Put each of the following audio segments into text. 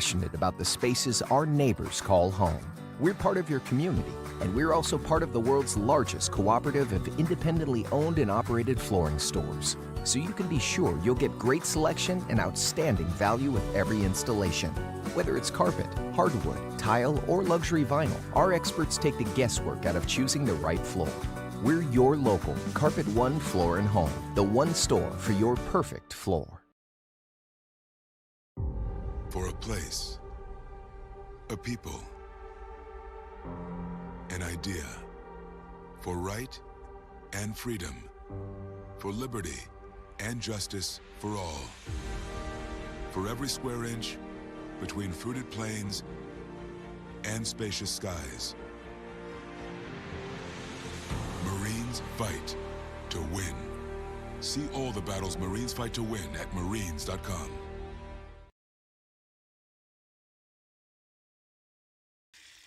passionate about the spaces our neighbors call home. We're part of your community, and we're also part of the world's largest cooperative of independently owned and operated flooring stores. So you can be sure you'll get great selection and outstanding value with every installation. Whether it's carpet, hardwood, tile, or luxury vinyl, our experts take the guesswork out of choosing the right floor. We're your local Carpet One Floor and Home, the one store for your perfect floor. For a place, a people, an idea, for right and freedom, for liberty and justice for all. For every square inch between fruited plains and spacious skies. Marines fight to win. See all the battles Marines fight to win at marines.com.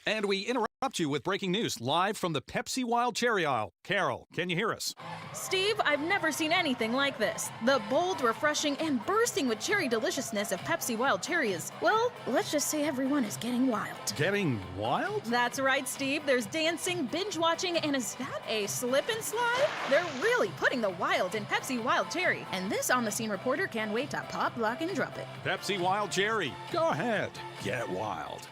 And we interrupt you with breaking news live from the Pepsi Wild Cherry aisle. Carol, can you hear us? Steve, I've never seen anything like this. The bold, refreshing, and bursting with cherry deliciousness of Pepsi Wild Cherry is, well, let's just say everyone is getting wild. Getting wild? That's right, Steve. There's dancing, binge-watching, and is that a slip and slide? They're really putting the wild in Pepsi Wild Cherry, and this on-the-scene reporter can't wait to pop, lock, and drop it. Pepsi Wild Cherry. Go ahead. Get wild.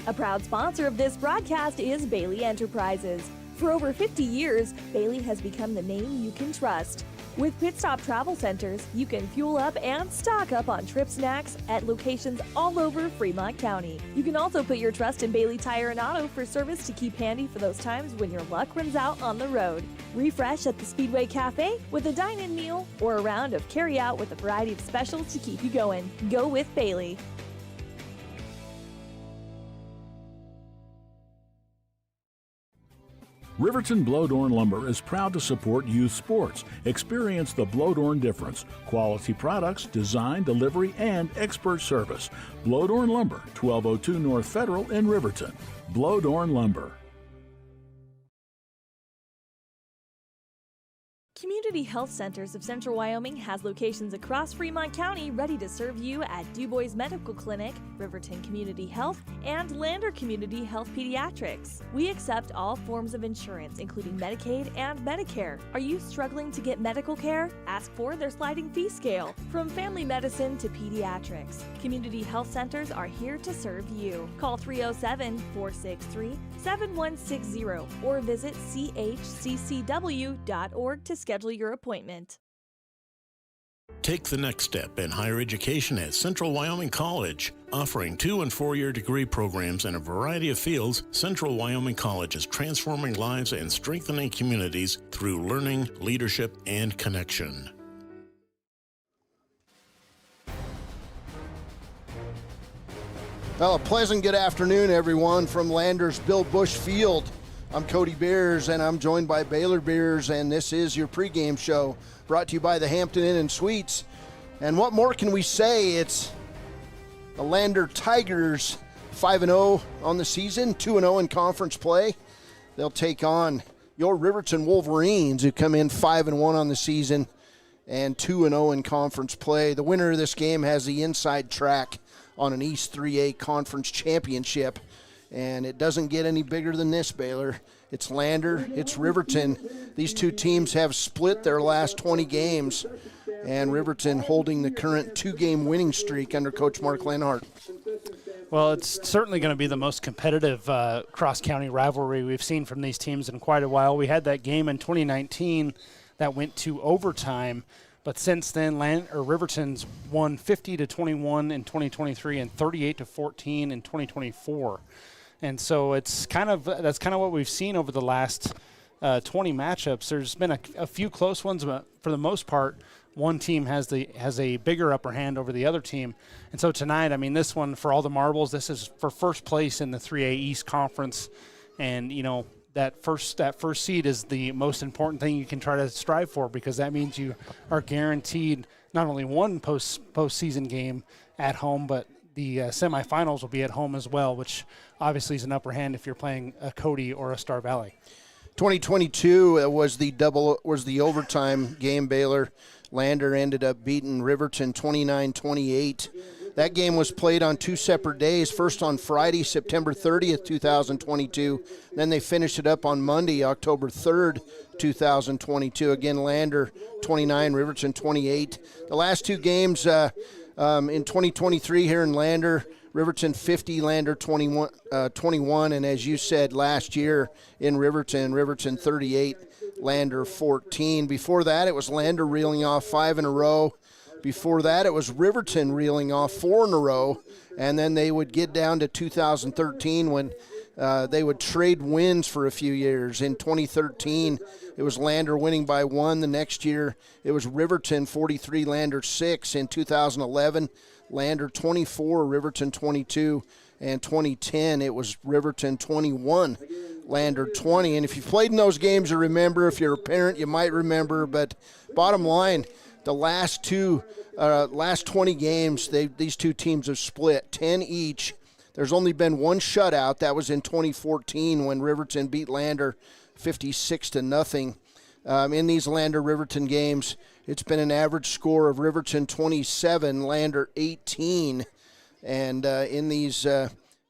A proud sponsor of this broadcast is Bailey Enterprises. For over 50 years, Bailey has become the name you can trust. With Pit Stop Travel Centers, you can fuel up and stock up on trip snacks at locations all over Fremont County. You can also put your trust in Bailey Tire and Auto for service to keep handy for those times when your luck runs out on the road. Refresh at the Speedway Cafe with a dine-in meal or a round of carry-out with a variety of specials to keep you going. Go with Bailey. Riverton Blowdorn Lumber is proud to support youth sports. Experience the Blowdorn difference. Quality products, design, delivery, and expert service. Blowdorn Lumber, 1202 North Federal in Riverton. Blowdorn Lumber. Community Health Centers of Central Wyoming has locations across Fremont County ready to serve you at DuBois Medical Clinic, Riverton Community Health, and Lander Community Health Pediatrics. We accept all forms of insurance, including Medicaid and Medicare. Are you struggling to get medical care? Ask for their sliding fee scale. From family medicine to pediatrics, Community Health Centers are here to serve you. Call 307-463-7160 or visit chccw.org to schedule your appointment. Take the next step in higher education at Central Wyoming College. Offering 2- and 4-year degree programs in a variety of fields, Central Wyoming College is transforming lives and strengthening communities through learning, leadership, and connection. Well, a pleasant good afternoon, everyone, from Landers Bill Bush Field. I'm Cody Beers, and I'm joined by Baylor Beers, and this is your pregame show brought to you by the Hampton Inn and Suites. And what more can we say? It's the Lander Tigers 5-0 on the season, 2-0 in conference play. They'll take on your Riverton Wolverines, who come in 5-1 on the season and 2-0 in conference play. The winner of this game has the inside track on an East 3A conference championship. And it doesn't get any bigger than this, Baylor. It's Lander, it's Riverton. These two teams have split their last 20 games, and Riverton holding the current 2-game winning streak under Coach Mark Lenhart. Well, it's certainly going to be the most competitive cross-county rivalry we've seen from these teams in quite a while. We had that game in 2019 that went to overtime, but since then, Riverton's won 50-21 in 2023 and 38-14 in 2024. And so that's kind of what we've seen over the last 20 matchups. There's been a few close ones, but for the most part, one team has a bigger upper hand over the other team. And so tonight, I mean, this one for all the marbles, this is for first place in the 3A East Conference, and you know that first seed is the most important thing you can try to strive for, because that means you are guaranteed not only one postseason game at home, but the semifinals will be at home as well, which obviously is an upper hand if you're playing a Cody or a Star Valley. 2022 was the overtime game, Baylor. Lander ended up beating Riverton 29-28. That game was played on two separate days, first on Friday, September 30th, 2022. Then they finished it up on Monday, October 3rd, 2022. Again, Lander 29, Riverton 28. The last two games in 2023 here in Lander, Riverton 50, Lander 21. And as you said, last year in Riverton 38, Lander 14. Before that, it was Lander reeling off 5 in a row. Before that, it was Riverton reeling off 4 in a row, and then they would get down to 2013 when they would trade wins for a few years. In 2013, it was Lander winning by 1. The next year, it was Riverton 43, Lander 6. In 2011, Lander 24, Riverton 22. And 2010, it was Riverton 21, Lander 20. And if you've played in those games, you remember. If you're a parent, you might remember. But bottom line, the last 20 games, these two teams have split 10 each. There's only been one shutout. That was in 2014 when Riverton beat Lander 56-0. In these Lander-Riverton games, it's been an average score of Riverton 27, Lander 18. And in these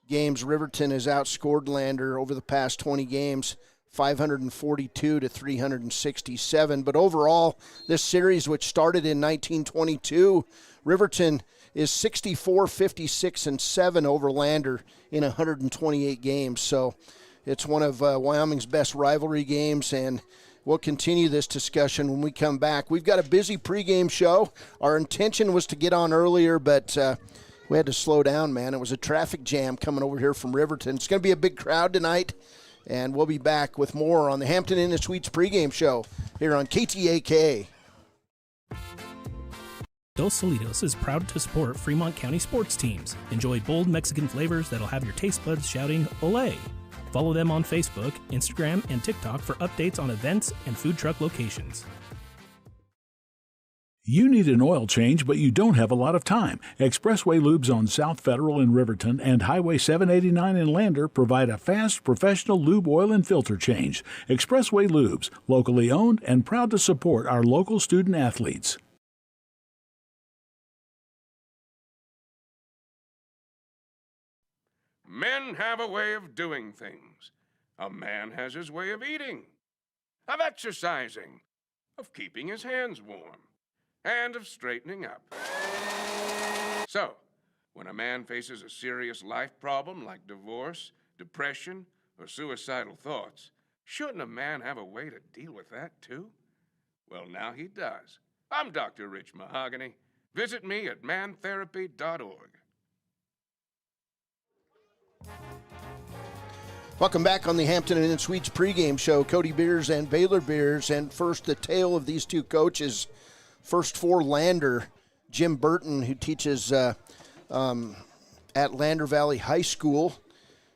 games, Riverton has outscored Lander over the past 20 games, 542-367. But overall, this series, which started in 1922, Riverton is 64, 56, and 7 over Lander in 128 games. So it's one of Wyoming's best rivalry games, and we'll continue this discussion when we come back. We've got a busy pregame show. Our intention was to get on earlier, but we had to slow down, man. It was a traffic jam coming over here from Riverton. It's going to be a big crowd tonight. And we'll be back with more on the Hampton Inn & Suites pregame show here on KTAK. Dos Solitos is proud to support Fremont County sports teams. Enjoy bold Mexican flavors that'll have your taste buds shouting, "Olé!" Follow them on Facebook, Instagram, and TikTok for updates on events and food truck locations. You need an oil change, but you don't have a lot of time. Expressway Lubes on South Federal in Riverton and Highway 789 in Lander provide a fast, professional lube, oil, and filter change. Expressway Lubes, locally owned and proud to support our local student athletes. Men have a way of doing things. A man has his way of eating, of exercising, of keeping his hands warm, and of straightening up. So, when a man faces a serious life problem like divorce, depression, or suicidal thoughts, shouldn't a man have a way to deal with that too? Well, now he does. I'm Dr. Rich Mahogany. Visit me at mantherapy.org. Welcome back on the Hampton Inn & Suites pregame show. Cody Beers and Baylor Beers. And first, the tale of these two coaches. First for Lander, Jim Burton, who teaches at Lander Valley High School.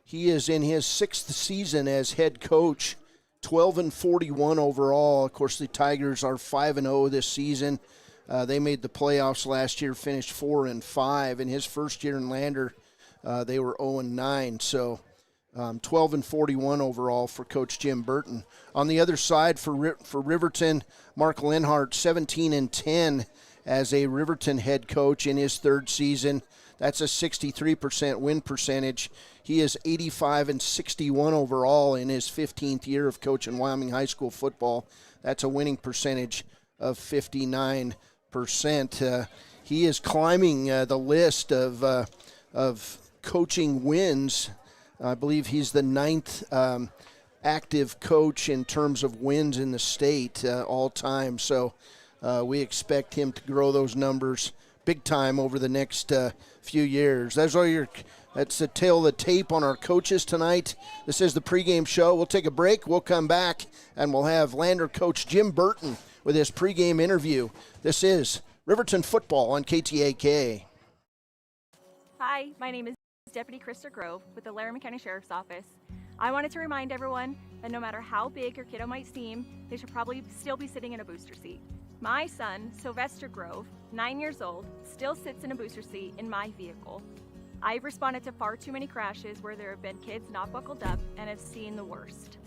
He is in his 6th season as head coach, 12-41 overall. Of course, the Tigers are 5-0 this season. They made the playoffs last year, finished 4-5. In his first year in Lander, they were 0-9. So 12-41 overall for Coach Jim Burton. On the other side for Riverton, Mark Lenhart, 17-10 as a Riverton head coach in his 3rd season. That's a 63% win percentage. He is 85-61 overall in his 15th year of coaching Wyoming high school football. That's a winning percentage of 59%. He is climbing the list of coaching wins. I believe he's the 9th active coach in terms of wins in the state all time. So we expect him to grow those numbers big time over the next few years. That's the tail of the tape on our coaches tonight. This is the pregame show. We'll take a break. We'll come back, and we'll have Lander coach Jim Burton with his pregame interview. This is Riverton Football on KTAK. Hi, my name is Deputy Krista Grove with the Laramie County Sheriff's Office. I wanted to remind everyone that no matter how big your kiddo might seem, they should probably still be sitting in a booster seat. My son, Sylvester Grove, 9 years old, still sits in a booster seat in my vehicle. I've responded to far too many crashes where there have been kids not buckled up and have seen the worst.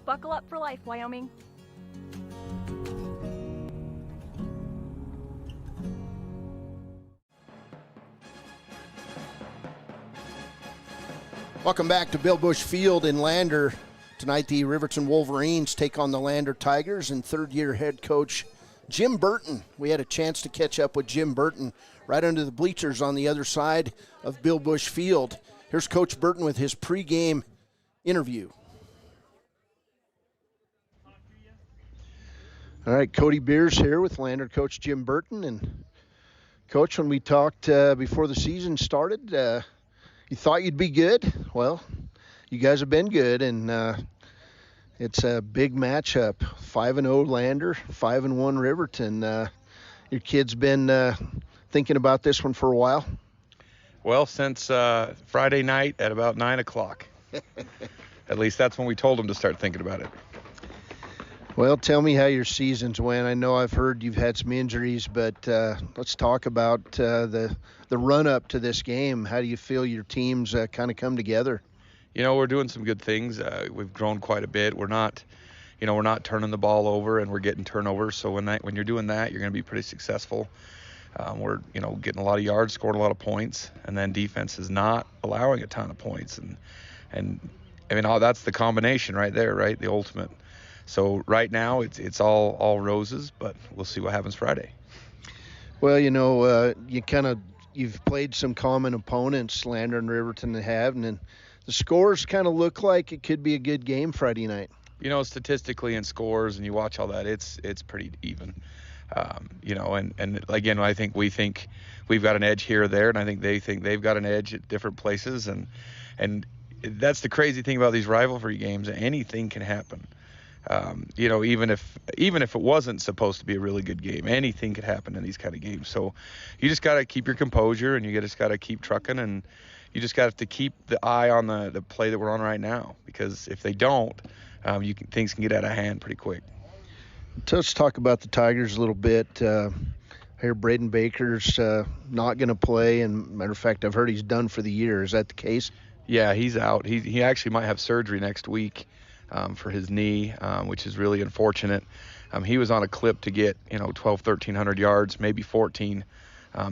Buckle up for life, Wyoming. Welcome back to Bill Bush Field in Lander. Tonight, the Riverton Wolverines take on the Lander Tigers and third-year head coach Jim Burton. We had a chance to catch up with Jim Burton right under the bleachers on the other side of Bill Bush Field. Here's Coach Burton with his pregame interview. All right, Cody Beers here with Lander coach Jim Burton. And, Coach, when we talked before the season started, you thought you'd be good. Well, you guys have been good, and it's a big matchup. 5-0 Lander, 5-1 Riverton. Your kid's been thinking about this one for a while? Well, since Friday night at about 9 o'clock. At least that's when we told him to start thinking about it. Well, tell me how your seasons went. I know I've heard you've had some injuries, but let's talk about the run-up to this game. How do you feel your teams kind of come together? You know, we're doing some good things. We've grown quite a bit. We're not turning the ball over, and we're getting turnovers. So when you're doing that, you're going to be pretty successful. We're getting a lot of yards, scoring a lot of points, and then defense is not allowing a ton of points. And I mean, that's the combination right there, right? The ultimate. So right now it's all roses, but we'll see what happens Friday. Well, you've played some common opponents, Lander and Riverton have, and the scores kind of look like it could be a good game Friday night. Statistically in scores, and you watch all that, it's pretty even. And again, we think we've got an edge here or there, and I think they think they've got an edge at different places, and that's the crazy thing about these rivalry games. Anything can happen. Even if it wasn't supposed to be a really good game, anything could happen in these kind of games. So you just got to keep your composure, and you just got to keep trucking, and you just got to keep the eye on the play that we're on right now, because if they don't, things can get out of hand pretty quick. So let's talk about the Tigers a little bit. I hear Braden Baker's not going to play, and matter of fact, I've heard he's done for the year. Is that the case? Yeah, he's out. He actually might have surgery next week for his knee, which is really unfortunate. He was on a clip to get 1,200-1,300 yards, maybe 14,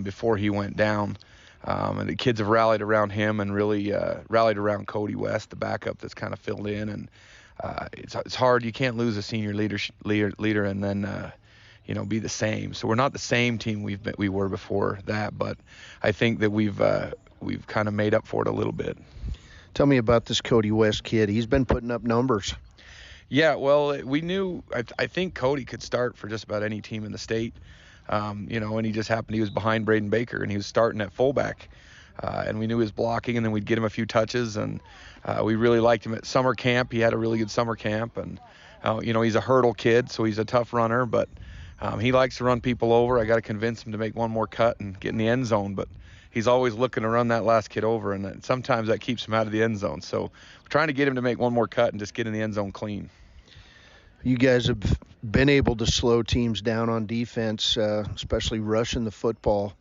before he went down. And the kids have rallied around him and really rallied around Cody West, the backup that's kind of filled in. And it's hard. You can't lose a senior leader and then be the same. So we're not the same team we were before that, but I think that we've kind of made up for it a little bit. Tell me about this Cody West kid. He's been putting up numbers. Yeah, well, we knew. I think Cody could start for just about any team in the state. And he just happened he was behind Braden Baker, and he was starting at fullback. And we knew he was blocking, and then we'd get him a few touches, and we really liked him at summer camp. He had a really good summer camp, and he's a hurdle kid, so he's a tough runner, but he likes to run people over. I got to convince him to make one more cut and get in the end zone, but he's always looking to run that last kid over, and sometimes that keeps him out of the end zone. So we're trying to get him to make one more cut and just get in the end zone clean. You guys have been able to slow teams down on defense, especially rushing the football.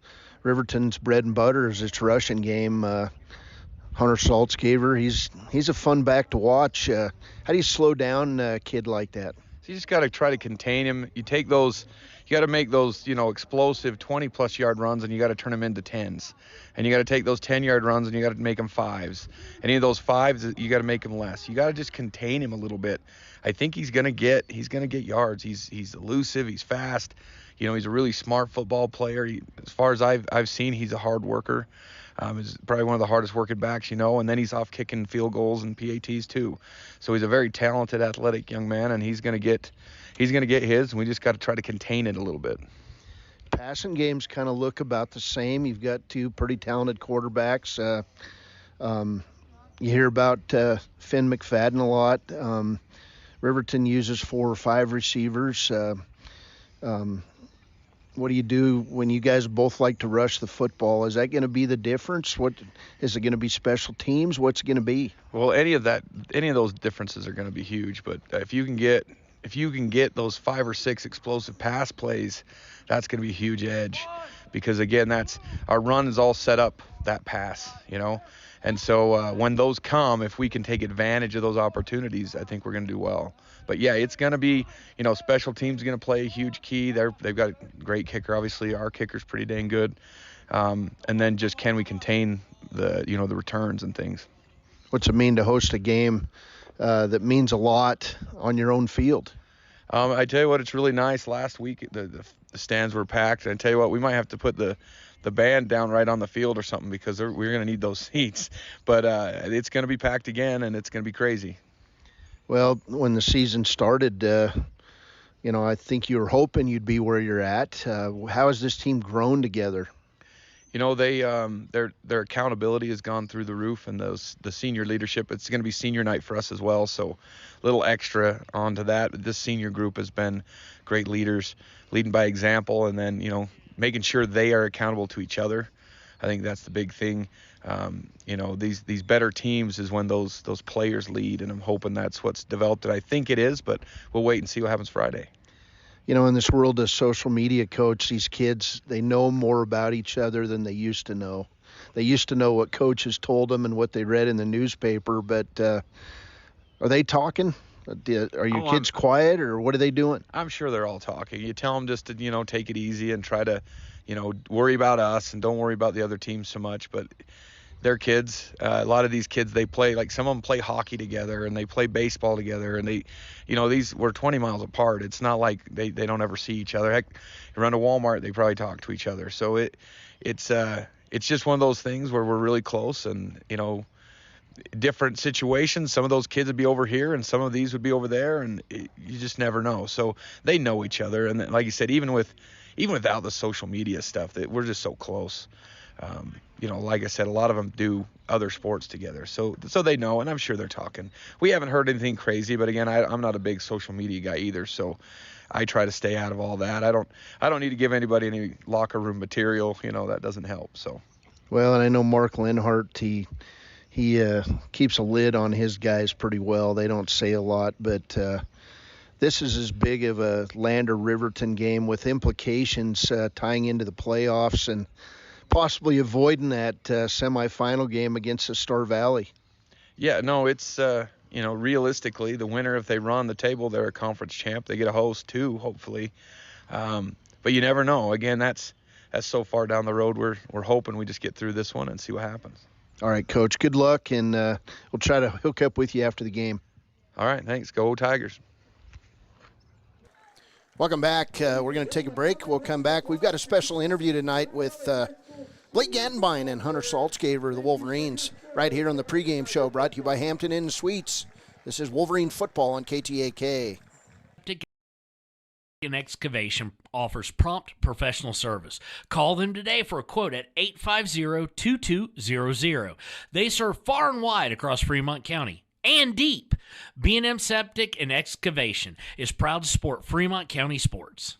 Riverton's bread and butter is its rushing game. Hunter Saltzgaver, he's a fun back to watch. How do you slow down a kid like that? So you just got to try to contain him. You got to make those, explosive 20-plus yard runs, and you got to turn them into 10s. And you got to take those 10-yard runs, and you got to make them 5s. Any of those 5s, you got to make them less. You got to just contain him a little bit. I think he's gonna get yards. He's elusive. He's fast. He's a really smart football player. As far as I've seen, he's a hard worker. He's probably one of the hardest working backs, and then he's off kicking field goals and PATs too. So he's a very talented, athletic young man, and he's gonna get his, and we just got to try to contain it a little bit. Passing games kind of look about the same. You've got two pretty talented quarterbacks. You hear about Finn McFadden a lot. Riverton uses 4 or 5 receivers. What do you do when you guys both like to rush the football? Is that going to be the difference? What is it going to be? Special teams? What's it going to be? Well, any of those differences are going to be huge. But if you can get those 5 or 6 explosive pass plays, that's going to be a huge edge. Because again, that's our run is all set up that pass, And so when those come, if we can take advantage of those opportunities, I think we're going to do well. But yeah, it's going to be, special teams are going to play a huge key. They've got a great kicker. Obviously, our kicker's pretty dang good. And then just can we contain the returns and things. What's it mean to host a game that means a lot on your own field? I tell you what, it's really nice. Last week the stands were packed. And I tell you what, we might have to put the band down right on the field or something because we're going to need those seats. But it's going to be packed again, and it's going to be crazy. Well, when the season started, I think you were hoping you'd be where you're at. How has this team grown together? They their accountability has gone through the roof, and the senior leadership. It's going to be senior night for us as well, so a little extra onto that. This senior group has been great leaders, leading by example, and then making sure they are accountable to each other. I think that's the big thing. These better teams is when those players lead, and I'm hoping that's what's developed. And I think it is, but we'll wait and see what happens Friday. In this world of social media, Coach, these kids, they know more about each other than they used to know. They used to know what coaches told them and what they read in the newspaper, but are they talking? Are your kids quiet, or what are they doing? I'm sure they're all talking. You tell them just to, take it easy and try to, worry about us and don't worry about the other teams so much. But they're kids. A lot of these kids, they play, like some of them play hockey together and they play baseball together, and they, we're 20 miles apart. It's not like they don't ever see each other. Heck, you run to Walmart, they probably talk to each other. So it's just one of those things where we're really close, and different situations. Some of those kids would be over here and some of these would be over there, and you just never know. So they know each other, and like you said, even without the social media stuff, that we're just so close. Like I said, a lot of them do other sports together, so they know, and I'm sure they're talking. We haven't heard anything crazy, but again, I'm not a big social media guy either, so I try to stay out of all that. I don't need to give anybody any locker room material. That doesn't help. So. Well, and I know Mark Lenhart, he keeps a lid on his guys pretty well. They don't say a lot, but this is as big of a Lander-Riverton game with implications tying into the playoffs and possibly avoiding that semifinal game against the Star Valley. Yeah, no, it's, realistically, the winner, if they run the table, they're a conference champ. They get a host too, hopefully. But you never know. Again, that's so far down the road. We're hoping we just get through this one and see what happens. All right, Coach, good luck, and we'll try to hook up with you after the game. All right, thanks. Go Tigers. Welcome back. We're going to take a break. We'll come back. We've got a special interview tonight with Blake Gantenbein and Hunter Saltzgaver of the Wolverines right here on the pregame show, brought to you by Hampton Inn Suites. This is Wolverine football on KTAK. An Excavation offers prompt professional service. Call them today for a quote at 850-2200. They serve far and wide across Fremont County and deep. B&M Septic and Excavation is proud to support Fremont County sports.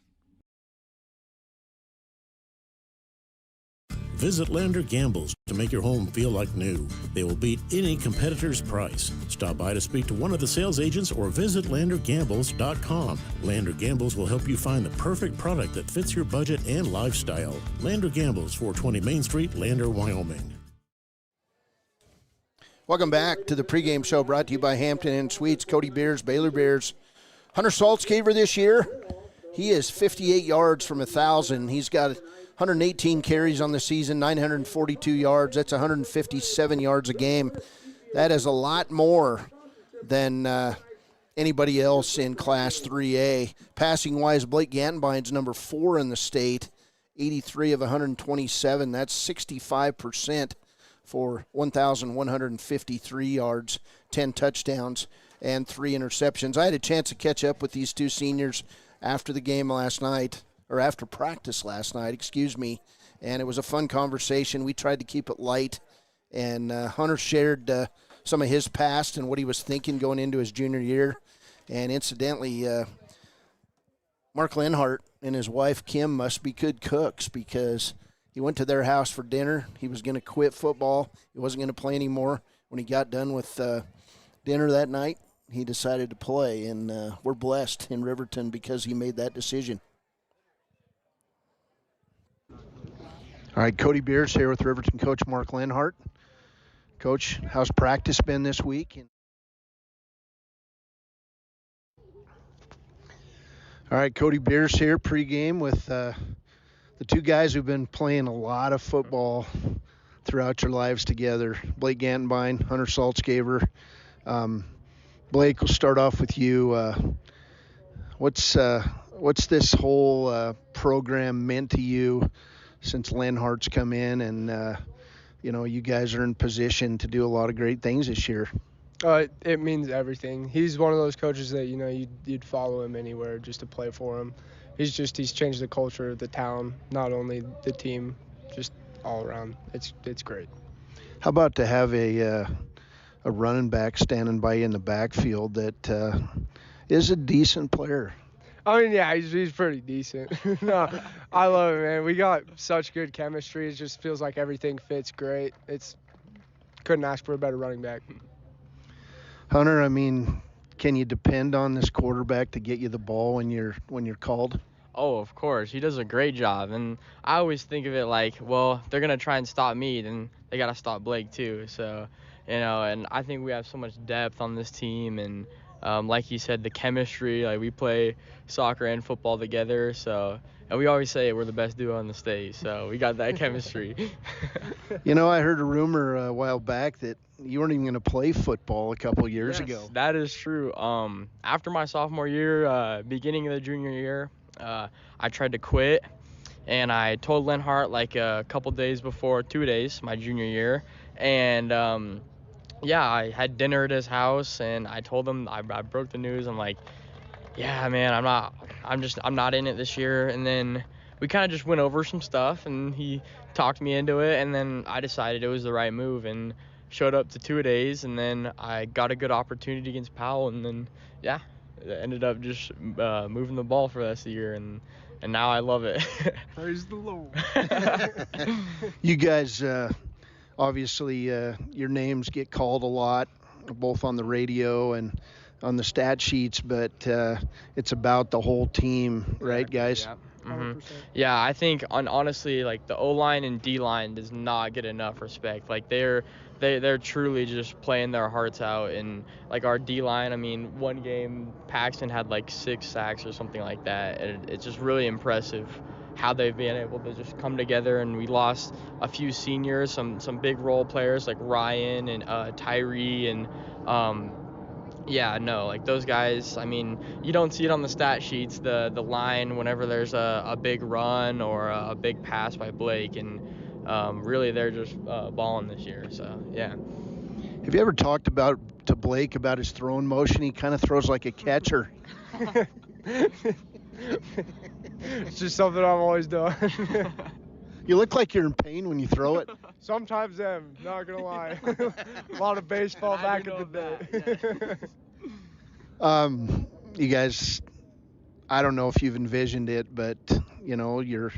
Visit Lander Gambles to make your home feel like new. They will beat any competitor's price. Stop by to speak to one of the sales agents or visit LanderGambles.com. Lander Gambles will help you find the perfect product that fits your budget and lifestyle. Lander Gambles, 420 Main Street, Lander, Wyoming. Welcome back to the pregame show, brought to you by Hampton Inn Suites. Cody Beers, Baylor Bears. Hunter Saltzgaver this year, he is 58 yards from 1,000. He's got 118 carries on the season, 942 yards. That's 157 yards a game. That is a lot more than anybody else in Class 3A. Passing-wise, Blake Gantenbein's number 4 in the state, 83 of 127. That's 65% for 1,153 yards, 10 touchdowns, and 3 interceptions. I had a chance to catch up with these two seniors after the game last night, or after practice last night, and it was a fun conversation. We tried to keep it light, and Hunter shared some of his past and what he was thinking going into his junior year. And incidentally, Mark Lenhart and his wife Kim must be good cooks, because he went to their house for dinner. He was going to quit football. He wasn't going to play anymore. When he got done with dinner that night, he decided to play, and we're blessed in Riverton because he made that decision. All right, Cody Beers here with Riverton coach Mark Lenhart. Coach, how's practice been this week? All right, Cody Beers here, pregame with the two guys who've been playing a lot of football throughout your lives together. Blake Gantenbein, Hunter Saltzgaver. Blake, we'll start off with you. What's this whole program meant to you since Len Hart's come in, and you guys are in position to do a lot of great things this year? It means everything. He's one of those coaches that you'd follow him anywhere just to play for him. He's changed the culture of the town, not only the team, just all around. It's great. How about to have a running back standing by you in the backfield that is a decent player? I mean, yeah, he's pretty decent. No, I love it, man. We got such good chemistry. It just feels like everything fits great. Couldn't ask for a better running back. Hunter, I mean, can you depend on this quarterback to get you the ball when you're called? Oh, of course. He does a great job. And I always think of it like, well, if they're going to try and stop me, then they got to stop Blake too. So, and I think we have so much depth on this team. And like you said, the chemistry, like we play soccer and football together. So, and we always say we're the best duo on the stage. So we got that chemistry. I heard a rumor a while back that you weren't even going to play football a couple years ago. That is true. After my sophomore year, beginning of the junior year, I tried to quit, and I told Len Hart like a couple days before, 2 days, my junior year, and I had dinner at his house, and I told him, I broke the news. I'm like, yeah, man, I'm not in it this year. And then we kind of just went over some stuff, and he talked me into it, and then I decided it was the right move, and showed up to 2 days, and then I got a good opportunity against Powell, and then ended up just moving the ball for the rest of the year, and now I love it. Praise the Lord. You guys, obviously, your names get called a lot, both on the radio and on the stat sheets, but it's about the whole team, right, guys? Yeah. Mm-hmm. Yeah, I think honestly, like the O-line and D-line does not get enough respect. Like they're truly just playing their hearts out. And like our D-line, I mean, one game Paxton had like 6 sacks or something like that, and it's just really impressive how they've been able to just come together. And we lost a few seniors, some big role players like Ryan and Tyree and like those guys, I mean, you don't see it on the stat sheets, the line whenever there's a big run or a big pass by Blake, and really they're just balling this year, so yeah. Have you ever talked to Blake about his throwing motion? He kind of throws like a catcher. It's just something I've always done. You look like you're in pain when you throw it. Sometimes I'm not gonna lie. A lot of baseball back in the day. You guys, I don't know if you've envisioned it, but your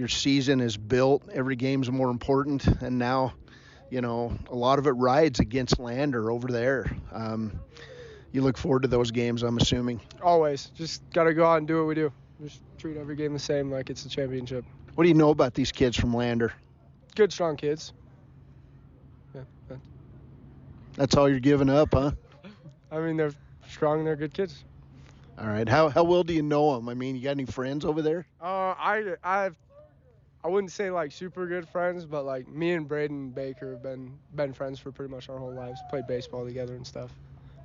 season is built. Every game's more important, and now, a lot of it rides against Lander over there. You look forward to those games, I'm assuming. Always, just gotta go out and do what we do. Just treat every game the same, like it's a championship. What do you know about these kids from Lander? Good, strong kids. Yeah. That's all you're giving up, huh? I mean, they're strong and they're good kids. All right. How well do you know them? I mean, you got any friends over there? I wouldn't say like super good friends, but like me and Braden Baker have been friends for pretty much our whole lives. Played baseball together and stuff.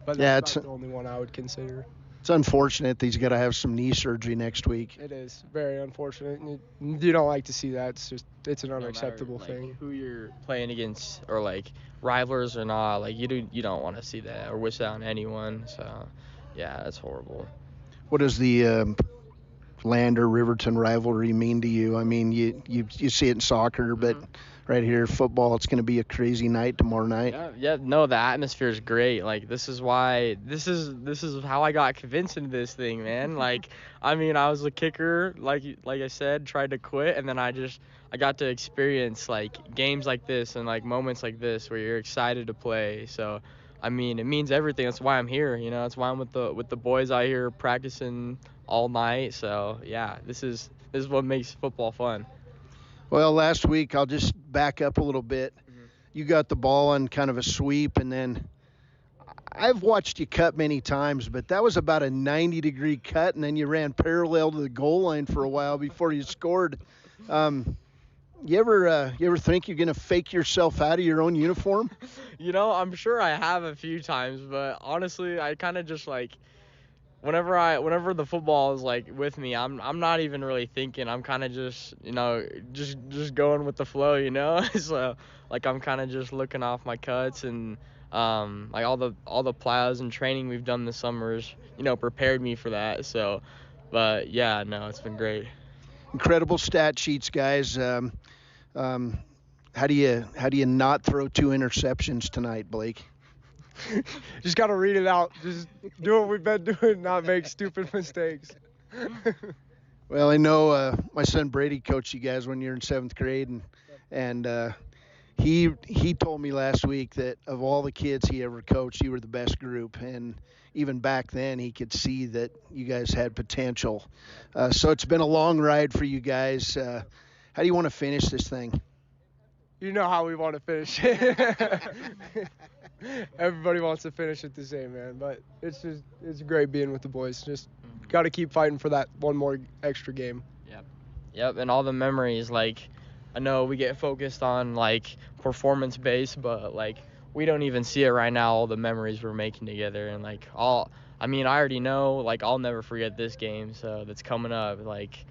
But that's not the only one I would consider. It's unfortunate that he's got to have some knee surgery next week. It is very unfortunate. You don't like to see that. It's an unacceptable thing. Who you're playing against or like rivals or not, like you don't want to see that or wish that on anyone. So yeah, that's horrible. What does the Lander Riverton rivalry mean to you? I mean, you see it in soccer, but right here, football, it's going to be a crazy night tomorrow night. No, the atmosphere is great. Like this is how I got convinced into this thing, man. Like, I mean, I was a kicker, like I said, tried to quit, and then I got to experience like games like this and like moments like this where you're excited to play. So, I mean, it means everything. That's why I'm here. That's why I'm with the boys out here practicing all night. So yeah, this is what makes football fun. Well, last week, I'll just back up a little bit. You got the ball on kind of a sweep, and then I've watched you cut many times, but that was about a 90-degree cut, and then you ran parallel to the goal line for a while before you scored. You ever think you're gonna fake yourself out of your own uniform? I'm sure I have a few times, but honestly, I kind of just like whenever the football is like with me, I'm not even really thinking. I'm kind of just just going with the flow, So like I'm kind of just looking off my cuts and like all the plows and training we've done this summer is prepared me for that. So, but yeah, no, it's been great. Incredible stat sheets, guys. How do you not throw 2 interceptions tonight, Blake? Just got to read it out. Just do what we've been doing, not make stupid mistakes. Well, I know my son Brady coached you guys when you were in 7th grade, and he told me last week that of all the kids he ever coached, you were the best group. And even back then, he could see that you guys had potential. So it's been a long ride for you guys. How do you want to finish this thing? You know how we want to finish. Everybody wants to finish it the same, man. But it's great being with the boys. Just got to keep fighting for that one more extra game. Yep, and all the memories, like, I know we get focused on, like, performance-based, but, like, we don't even see it right now, all the memories we're making together. And, like, I already know, like, I'll never forget this game, so that's coming up. Like,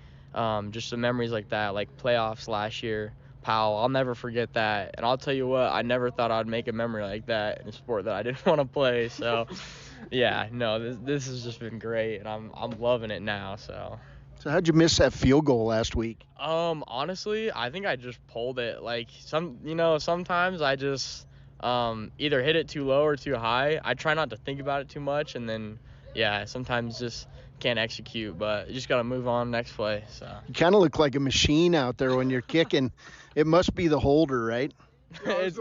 just the memories like that, like playoffs last year, Powell, I'll never forget that. And I'll tell you what, I never thought I'd make a memory like that in a sport that I didn't want to play. So, yeah, no, this has just been great, and I'm loving it now, so. So how'd you miss that field goal last week? Honestly, I think I just pulled it. Like, sometimes I just either hit it too low or too high. I try not to think about it too much, and then, yeah, sometimes just can't execute, but you just got to move on next play. So you kind of look like a machine out there when you're kicking. It must be the holder, right? It's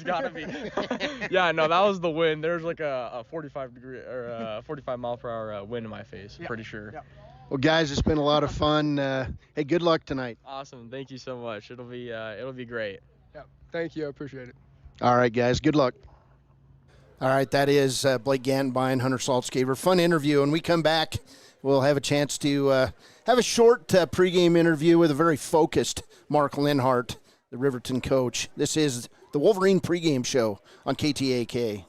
got to be. Yeah, no, that was the wind. There's like a 45 mile per hour wind in my face, I'm pretty sure. Yeah. Well, guys, it's been a lot of fun. Hey, good luck tonight. Awesome. Thank you so much. It'll be great. Yeah. Thank you. I appreciate it. All right, guys. Good luck. All right, that is Blake Gantenbein, Hunter Saltzgaver. Fun interview. When we come back, we'll have a chance to have a short pregame interview with a very focused Mark Linhart, the Riverton coach. This is the Wolverine pregame show on KTAK.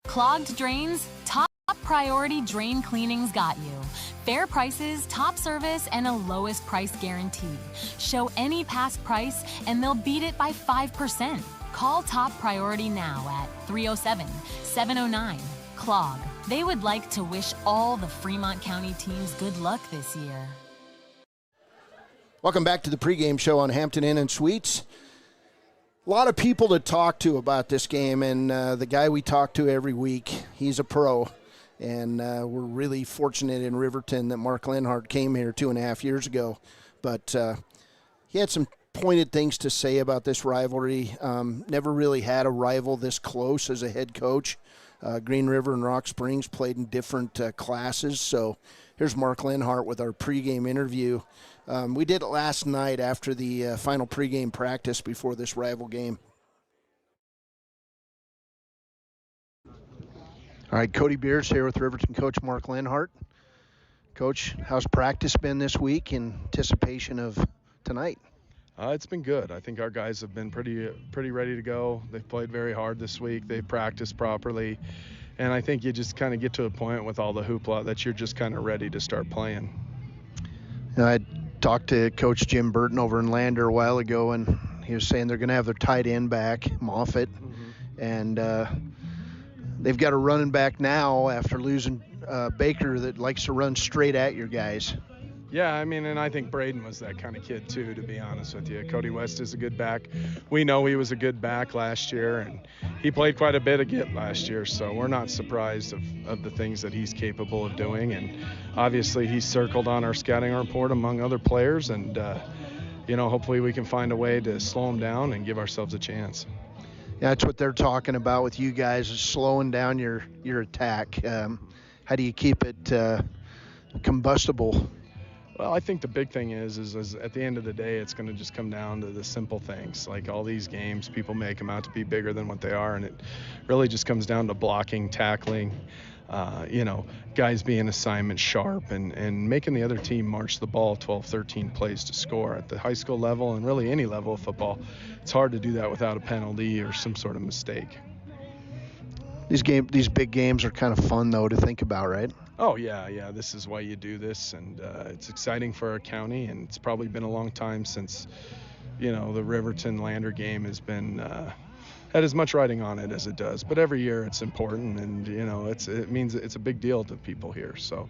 Clogged drains? Top priority drain cleaning's got you. Fair prices, top service, and a lowest price guarantee. Show any past price, and they'll beat it by 5%. Call Top Priority now at 307-709-CLOG. They would like to wish all the Fremont County teams good luck this year. Welcome back to the pregame show on Hampton Inn and Suites. A lot of people to talk to about this game, and the guy we talk to every week, he's a pro. And we're really fortunate in Riverton that Mark Linhart came here 2.5 years ago. But he had some pointed things to say about this rivalry. Never really had a rival this close as a head coach. Green River and Rock Springs played in different classes. So here's Mark Linhart with our pregame interview. We did it last night after the final pregame practice before this rival game. All right, Cody Beers here with Riverton coach Mark Linhart. Coach, how's practice been this week in anticipation of tonight? It's been good. I think our guys have been pretty ready to go. They've played very hard this week. They've practiced properly. And I think you just kind of get to a point with all the hoopla that you're just kind of ready to start playing. I talked to Coach Jim Burton over in Lander a while ago, and he was saying they're going to have their tight end back, Moffitt. And they've got a running back now after losing Baker that likes to run straight at your guys. Yeah, I mean, and I think Braden was that kind of kid too, to be honest with you. Cody West is a good back. We know he was a good back last year, and he played quite a bit of last year, so we're not surprised of the things that he's capable of doing. And obviously he's circled on our scouting report among other players, and hopefully we can find a way to slow him down and give ourselves a chance. Yeah, that's what they're talking about with you guys, is slowing down your attack. How do you keep it combustible? Well, I think the big thing is at the end of the day, it's going to just come down to the simple things. Like all these games, people make them out to be bigger than what they are, and it really just comes down to blocking, tackling, guys being assignment sharp and making the other team march the ball 12, 13 plays to score at the high school level and really any level of football. It's hard to do that without a penalty or some sort of mistake. These big games are kind of fun, though, to think about, right? Oh, yeah. This is why you do this, and it's exciting for our county, and it's probably been a long time since, the Riverton Lander game has been had as much riding on it as it does. But every year it's important, and, it means it's a big deal to people here. So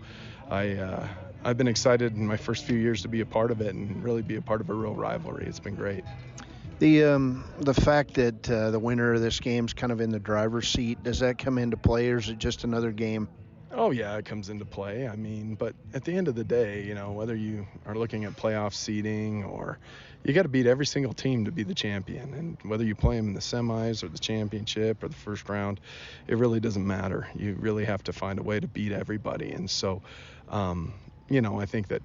I've been excited in my first few years to be a part of it and really be a part of a real rivalry. It's been great. The fact that the winner of this game's kind of in the driver's seat, does that come into play, or is it just another game? Oh, yeah, it comes into play. But at the end of the day, whether you are looking at playoff seeding or you got to beat every single team to be the champion. And whether you play them in the semis or the championship or the first round, it really doesn't matter. You really have to find a way to beat everybody. And so, I think that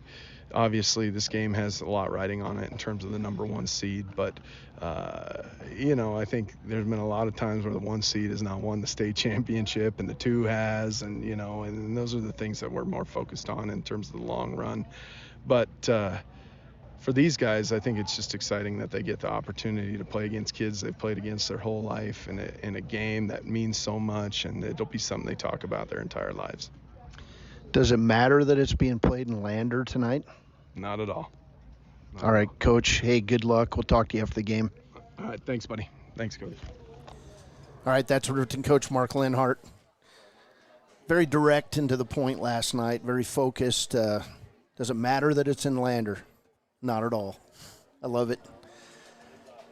obviously this game has a lot riding on it in terms of the number one seed, but I think there's been a lot of times where the one seed has not won the state championship and the two has, and and those are the things that we're more focused on in terms of the long run. But for these guys, I think it's just exciting that they get the opportunity to play against kids they've played against their whole life in a game that means so much, and it'll be something they talk about their entire lives. Does it matter that it's being played in Lander tonight? Not at all. All right, Coach. Hey, good luck. We'll talk to you after the game. All right, thanks, buddy. Thanks, Coach. All right, that's Riverton coach Mark Lenhart. Very direct and to the point last night. Very focused. Does it matter that it's in Lander? Not at all. I love it.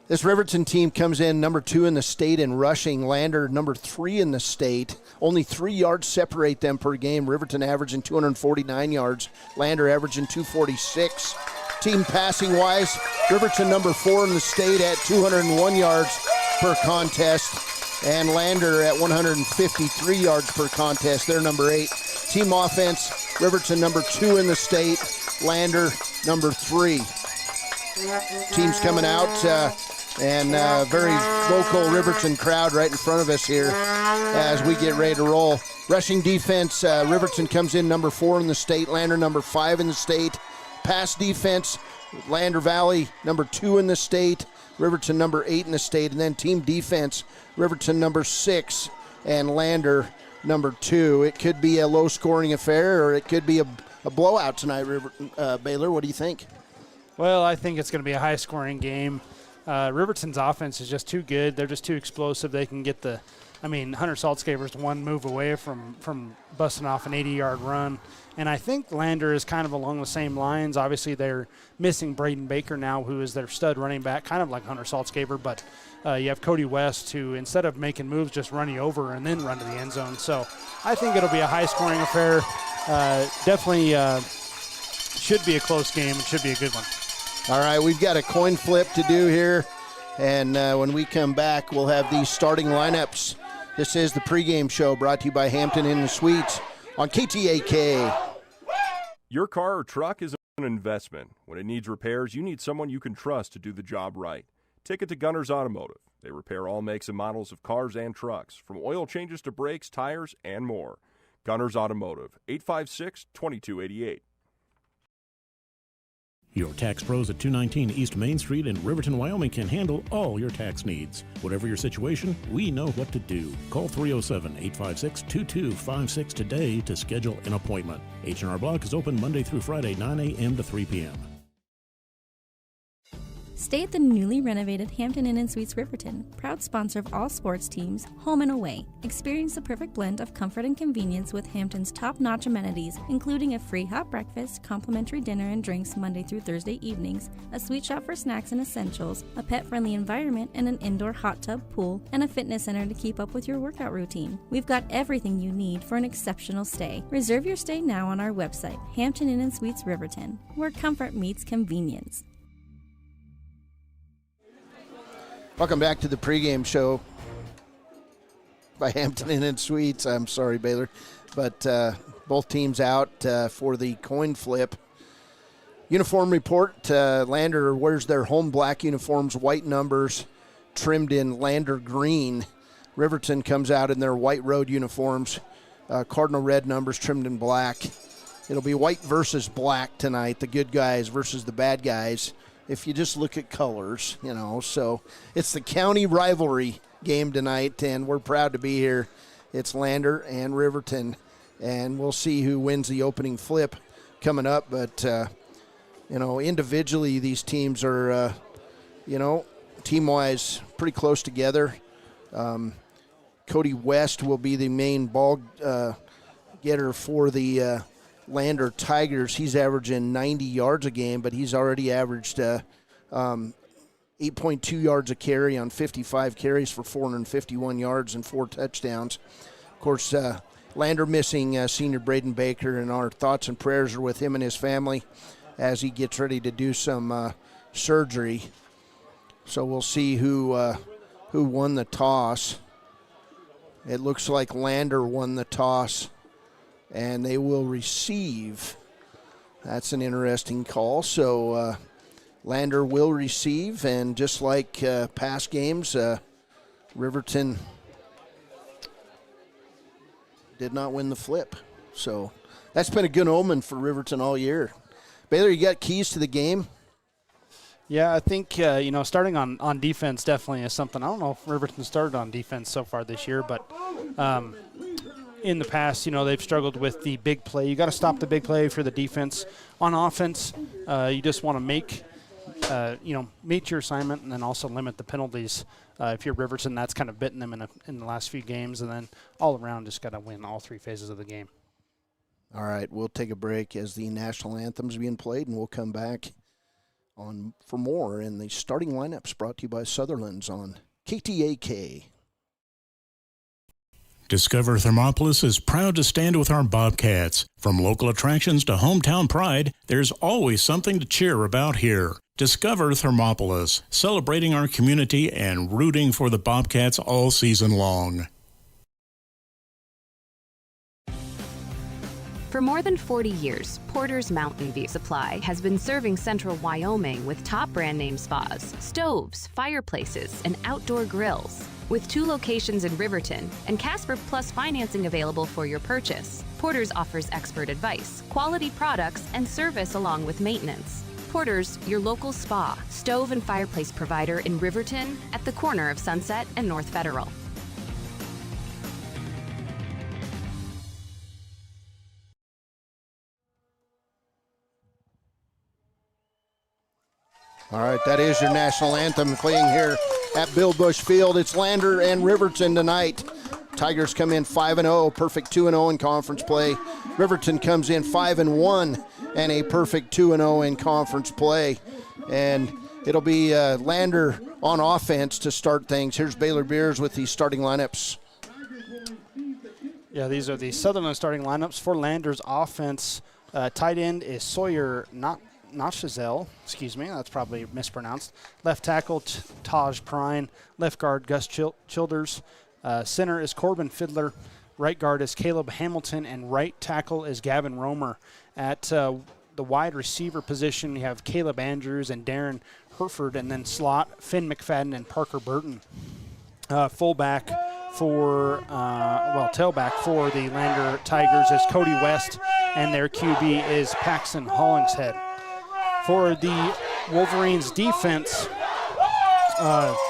This Riverton team comes in number 2 in the state in rushing. Lander number 3 in the state. Only 3 yards separate them per game. Riverton averaging 249 yards. Lander averaging 246. Team passing wise, Riverton number 4 in the state at 201 yards per contest. And Lander at 153 yards per contest. They're number 8. Team offense, Riverton number 2 in the state. Lander number 3. Teams coming out. And very local Riverton crowd right in front of us here as we get ready to roll. Rushing defense, Riverton comes in number 4 in the state, Lander number 5 in the state. Pass defense, Lander Valley number 2 in the state, Riverton number 8 in the state. And then team defense, Riverton number 6 and Lander number 2. It could be a low-scoring affair or it could be a blowout tonight, Baylor. What do you think? Well, I think it's going to be a high-scoring game. Riverton's offense is just too good. They're just too explosive. They can get Hunter Saltzgaber's one move away from busting off an 80-yard run. And I think Lander is kind of along the same lines. Obviously, they're missing Braden Baker now, who is their stud running back, kind of like Hunter Saltzgaber. But you have Cody West, who instead of making moves, just run you over and then run to the end zone. So I think it'll be a high-scoring affair. Definitely should be a close game. It should be a good one. All right, we've got a coin flip to do here, and when we come back, we'll have these starting lineups. This is the pregame show brought to you by Hampton Inn and Suites on KTAK. Your car or truck is an investment. When it needs repairs, you need someone you can trust to do the job right. Take it to Gunner's Automotive. They repair all makes and models of cars and trucks, from oil changes to brakes, tires, and more. Gunner's Automotive, 856-2288. Your tax pros at 219 East Main Street in Riverton, Wyoming can handle all your tax needs. Whatever your situation, we know what to do. Call 307-856-2256 today to schedule an appointment. H&R Block is open Monday through Friday, 9 a.m. to 3 p.m. Stay at the newly renovated Hampton Inn and Suites Riverton, proud sponsor of all sports teams, home and away. Experience the perfect blend of comfort and convenience with Hampton's top-notch amenities, including a free hot breakfast, complimentary dinner and drinks Monday through Thursday evenings, a sweet shop for snacks and essentials, a pet-friendly environment and an indoor hot tub pool, and a fitness center to keep up with your workout routine. We've got everything you need for an exceptional stay. Reserve your stay now on our website, Hampton Inn and Suites Riverton, where comfort meets convenience. Welcome back to the pregame show by Hampton Inn and Suites. I'm sorry, Baylor, but both teams out for the coin flip. Uniform report, Lander wears their home black uniforms, white numbers, trimmed in Lander green. Riverton comes out in their white road uniforms, Cardinal red numbers trimmed in black. It'll be white versus black tonight, the good guys versus the bad guys, if you just look at colors, you know. So it's the county rivalry game tonight, and we're proud to be here. It's Lander and Riverton, and we'll see who wins the opening flip coming up. But, individually these teams are, team-wise pretty close together. Cody West will be the main ball getter for the Lander Tigers. He's averaging 90 yards a game, but he's already averaged 8.2 yards a carry on 55 carries for 451 yards and 4 touchdowns. Of course, Lander missing senior Braden Baker, and our thoughts and prayers are with him and his family as he gets ready to do some surgery. So we'll see who won the toss. It looks like Lander won the toss, and they will receive. That's an interesting call. So Lander will receive, and just like past games, Riverton did not win the flip. So that's been a good omen for Riverton all year. Baylor, you got keys to the game? Yeah, I think, starting on defense definitely is something. I don't know if Riverton started on defense so far this year, but in the past, they've struggled with the big play. You got to stop the big play for the defense. On offense, you just want to meet your assignment and then also limit the penalties. If you're Riverton, that's kind of bitten them in the last few games, and then all around just got to win all 3 phases of the game. All right, we'll take a break as the national anthem's being played, and we'll come back for more in the starting lineups brought to you by Sutherland's on KTAK. Discover Thermopolis is proud to stand with our Bobcats. From local attractions to hometown pride, there's always something to cheer about here. Discover Thermopolis, celebrating our community and rooting for the Bobcats all season long. For more than 40 years, Porter's Mountain View Supply has been serving central Wyoming with top brand name spas, stoves, fireplaces, and outdoor grills. With 2 locations in Riverton and Casper Plus financing available for your purchase, Porter's offers expert advice, quality products, and service along with maintenance. Porter's, your local spa, stove, and fireplace provider in Riverton at the corner of Sunset and North Federal. All right, that is your national anthem playing here at Bill Bush Field. It's Lander and Riverton tonight. Tigers come in 5-0, perfect 2-0 in conference play. Riverton comes in 5-1 and a perfect 2-0 in conference play. And it'll be Lander on offense to start things. Here's Baylor Beers with the starting lineups. Yeah, these are the Sutherland starting lineups for Lander's offense. Tight end is Sawyer Notchazel, that's probably mispronounced. Left tackle, Taj Prine. Left guard, Gus Childers. Center is Corbin Fiddler. Right guard is Caleb Hamilton. And right tackle is Gavin Romer. At the wide receiver position, you have Caleb Andrews and Darren Herford. And then slot, Finn McFadden and Parker Burton. Tailback for the Lander Tigers is Cody West. And their QB is Paxton Hollingshead. For the Wolverines defense,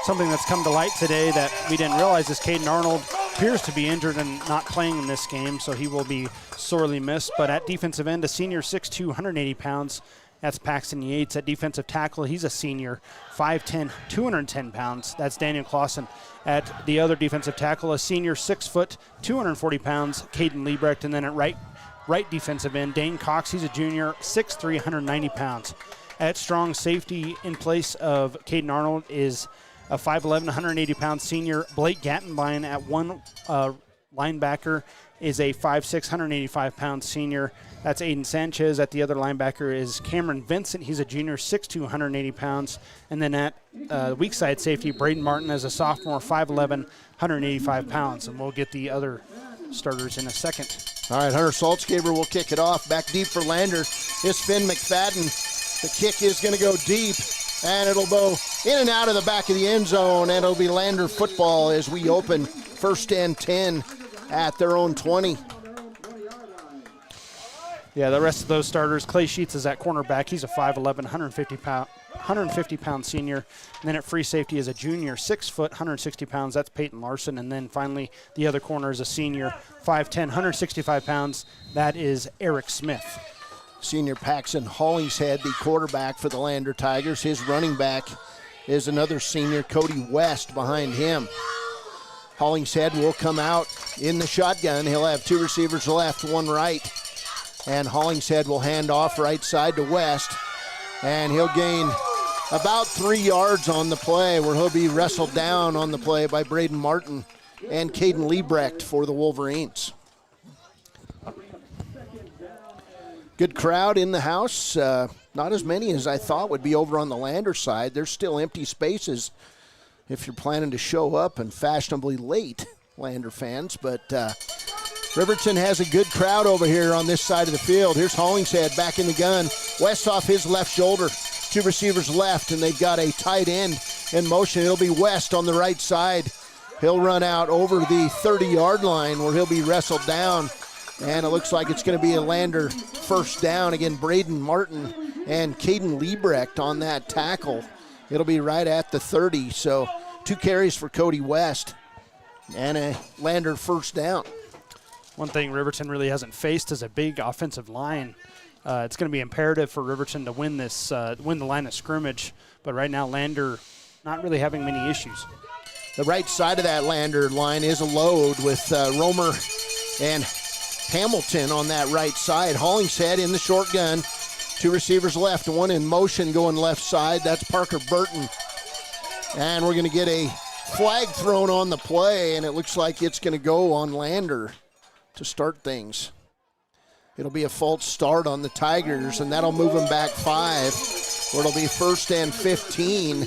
something that's come to light today that we didn't realize is Caden Arnold appears to be injured and not playing in this game, so he will be sorely missed. But at defensive end, a senior 6'2", 180 pounds. That's Paxton Yates. At defensive tackle, he's a senior, 5'10", 210 pounds. That's Daniel Clausen. At the other defensive tackle, a senior 6 foot, 240 pounds, Caden Liebrecht. And then at right defensive end, Dane Cox. He's a junior, 6'3", 190 pounds. At strong safety in place of Caden Arnold is a 5'11", 180-pound senior, Blake Gattenbein. At one linebacker is a 5'6", 185-pound senior. That's Aiden Sanchez. At the other linebacker is Cameron Vincent. He's a junior, 6'2", 180 pounds. And then at weak side safety, Braden Martin as a sophomore, 5'11", 185 pounds. And we'll get the other starters in a second. All right, Hunter Saltzgaber will kick it off. Back deep for Lander is Finn McFadden. The kick is going to go deep, and it'll go in and out of the back of the end zone, and it'll be Lander football as we open 1st and 10 at their own 20. Yeah, the rest of those starters, Clay Sheets is at cornerback. He's a 5'11", 150-pound senior. And then at free safety is a junior, 6 foot, 160 pounds. That's Peyton Larson. And then finally, the other corner is a senior, 5'10", 165 pounds. That is Eric Smith. Senior Paxton Hollingshead, the quarterback for the Lander Tigers. His running back is another senior, Cody West, behind him. Hollingshead will come out in the shotgun. He'll have 2 receivers left, 1 right. And Hollingshead will hand off right side to West. And he'll gain about 3 yards on the play, where he'll be wrestled down on the play by Braden Martin and Caden Liebrecht for the Wolverines. Good crowd in the house. Not as many as I thought would be over on the Lander side. There's still empty spaces if you're planning to show up, and fashionably late, Lander fans. But Riverton has a good crowd over here on this side of the field. Here's Hollingshead back in the gun. West off his left shoulder. 2 receivers left, and they've got a tight end in motion. It'll be West on the right side. He'll run out over the 30-yard line, where he'll be wrestled down. And it looks like it's going to be a Lander first down. Again, Braden Martin and Caden Liebrecht on that tackle. It'll be right at the 30. So 2 carries for Cody West and a Lander first down. One thing Riverton really hasn't faced is a big offensive line. It's going to be imperative for Riverton to win this, win the line of scrimmage. But right now, Lander not really having many issues. The right side of that Lander line is a load with Romer and Hamilton on that right side. Hollingshead in the short gun. 2 receivers left, 1 in motion going left side. That's Parker Burton. And we're going to get a flag thrown on the play, and it looks like it's going to go on Lander to start things. It'll be a false start on the Tigers, and that'll move them back 5, where it'll be 1st and 15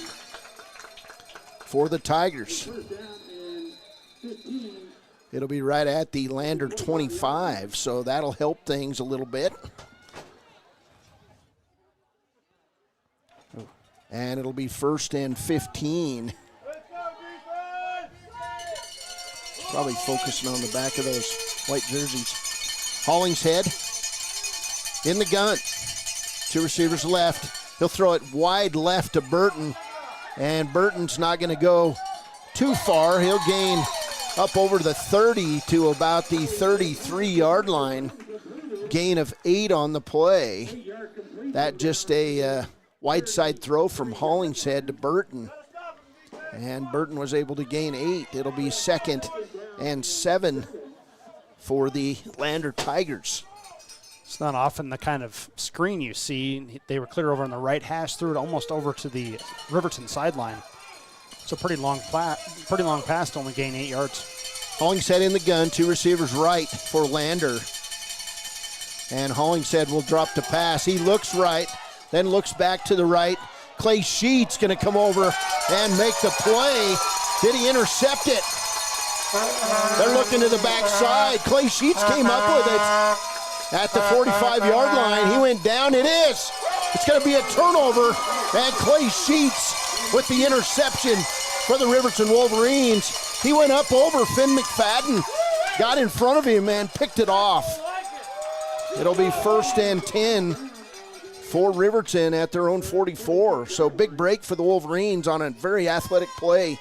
for the Tigers. It'll be right at the Lander 25, so that'll help things a little bit. And it'll be 1st and 15. Probably focusing on the back of those white jerseys. Hollingshead in the gun. 2 receivers left. He'll throw it wide left to Burton. And Burton's not going to go too far. He'll gain up over the 30 to about the 33-yard line. Gain of 8 on the play. That just a wide side throw from Hollingshead to Burton. And Burton was able to gain 8. It'll be 2nd and 7 for the Lander Tigers. It's not often the kind of screen you see. They were clear over on the right hash, threw it almost over to the Riverton sideline. It's a pretty long pass to only gain 8 yards. Hollingshead in the gun, 2 receivers right for Lander. And Hollingshead will drop the pass. He looks right, then looks back to the right. Clay Sheets going to come over and make the play. Did he intercept it? They're looking to the backside. Clay Sheets came up with it at the 45-yard line. He went down. It is. It's going to be a turnover. And Clay Sheets with the interception for the Riverton Wolverines. He went up over Finn McFadden, got in front of him, and picked it off. It'll be 1st and 10 for Riverton at their own 44. So big break for the Wolverines on a very athletic play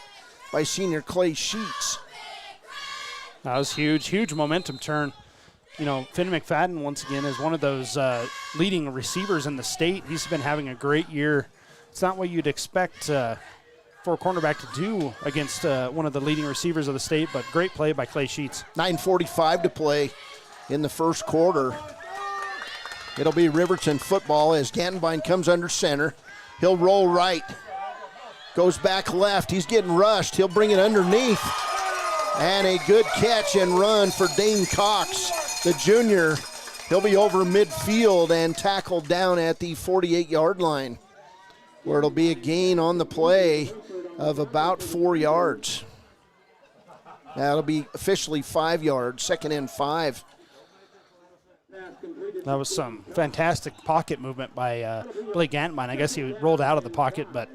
by senior Clay Sheets. That was huge, huge momentum turn. You know, Finn McFadden, once again, is one of those leading receivers in the state. He's been having a great year. It's not what you'd expect for a cornerback to do against one of the leading receivers of the state, but great play by Clay Sheets. 9:45 to play in the first quarter. It'll be Riverton football as Gantenbein comes under center. He'll roll right. Goes back left. He's getting rushed. He'll bring it underneath. And a good catch and run for Dane Cox, the junior. He'll be over midfield and tackled down at the 48-yard line, where it'll be a gain on the play of about 4 yards. That'll be officially 5 yards, 2nd and 5. That was some fantastic pocket movement by Blake Gantenbein. I guess he rolled out of the pocket, but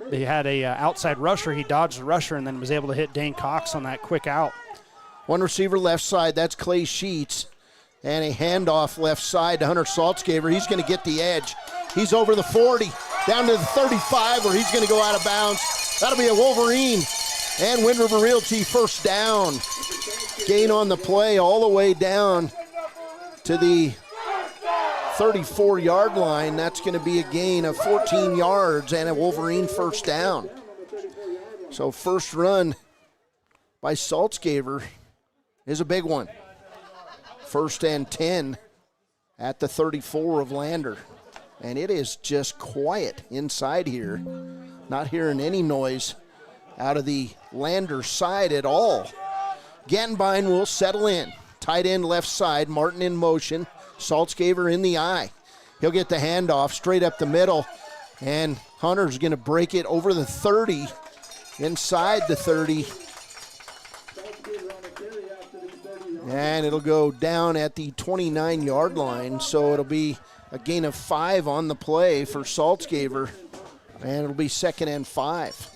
they had a outside rusher. He dodged the rusher and then was able to hit Dane Cox on that quick out. 1 receiver left side. That's Clay Sheets. And a handoff left side to Hunter Saltzgaber. He's going to get the edge. He's over the 40, down to the 35 where he's going to go out of bounds. That'll be a Wolverine. And Wind River Realty first down. Gain on the play all the way down to the 34-yard line. That's going to be a gain of 14 yards and a Wolverine first down. So first run by Saltzgaber is a big one. 1st and 10 at the 34 of Lander. And it is just quiet inside here. Not hearing any noise out of the Lander side at all. Gantenbein will settle in. Tight end left side, Martin in motion. Saltzgaber in the eye. He'll get the handoff straight up the middle. And Hunter's going to break it over the 30, inside the 30. And it'll go down at the 29-yard line, so it'll be a gain of 5 on the play for Saltzgaber, and it'll be 2nd and 5.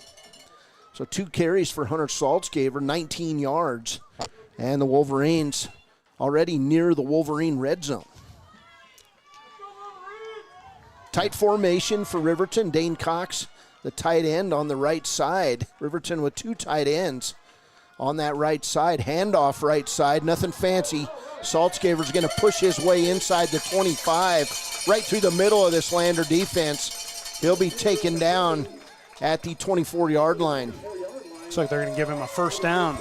So 2 carries for Hunter Saltzgaber, 19 yards, and the Wolverines already near the Wolverine red zone. Tight formation for Riverton. Dane Cox, the tight end on the right side. Riverton with 2 tight ends on that right side. Handoff right side, nothing fancy. Saltzgaber's going to push his way inside the 25, right through the middle of this Lander defense. He'll be taken down at the 24-yard line. Looks like they're going to give him a first down.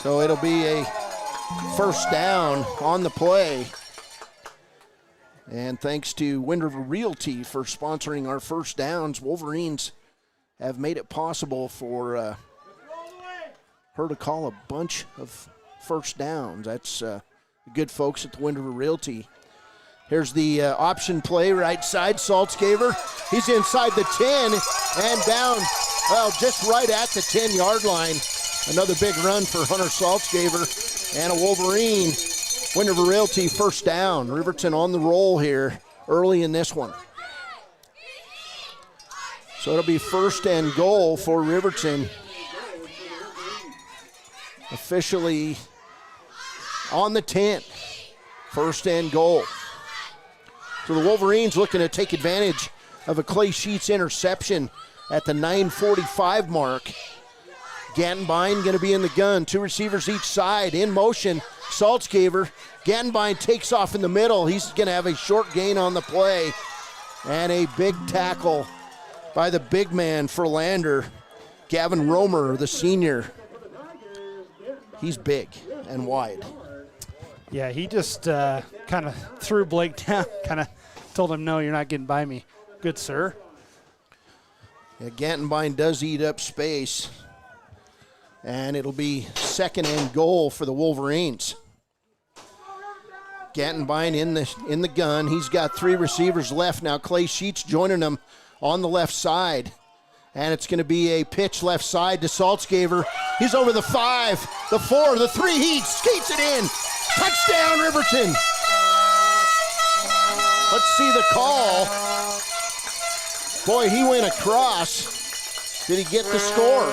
So it'll be a first down on the play. And thanks to Wind River Realty for sponsoring our first downs. Wolverines have made it possible for her to call a bunch of first downs. That's the good folks at the Wind River Realty. Here's the option play, right side, Saltzgaber. He's inside the 10 and down, well, just right at the 10-yard line. Another big run for Hunter Saltzgaber and a Wolverine. Wind River Realty first down. Riverton on the roll here early in this one. So it'll be 1st and goal for Riverton. Officially on the 10. 1st and goal. So the Wolverines looking to take advantage of a Clay Sheets interception at the 9:45 mark. Gantenbein going to be in the gun. 2 receivers each side in motion. Saltzgaber. Gantenbein takes off in the middle. He's going to have a short gain on the play. And a big tackle by the big man for Lander. Gavin Romer, the senior. He's big and wide. Yeah, he just kind of threw Blake down, kind of told him, no, you're not getting by me. Good, sir. Yeah, Gantenbein does eat up space. And it'll be 2nd and goal for the Wolverines. Gantenbein in the gun. He's got 3 receivers left now. Clay Sheets joining him on the left side. And it's going to be a pitch left side to Saltzgaber. He's over the 5, the 4, the 3. He skates it in. Touchdown, Riverton. Let's see the call. Boy, he went across. Did he get the score?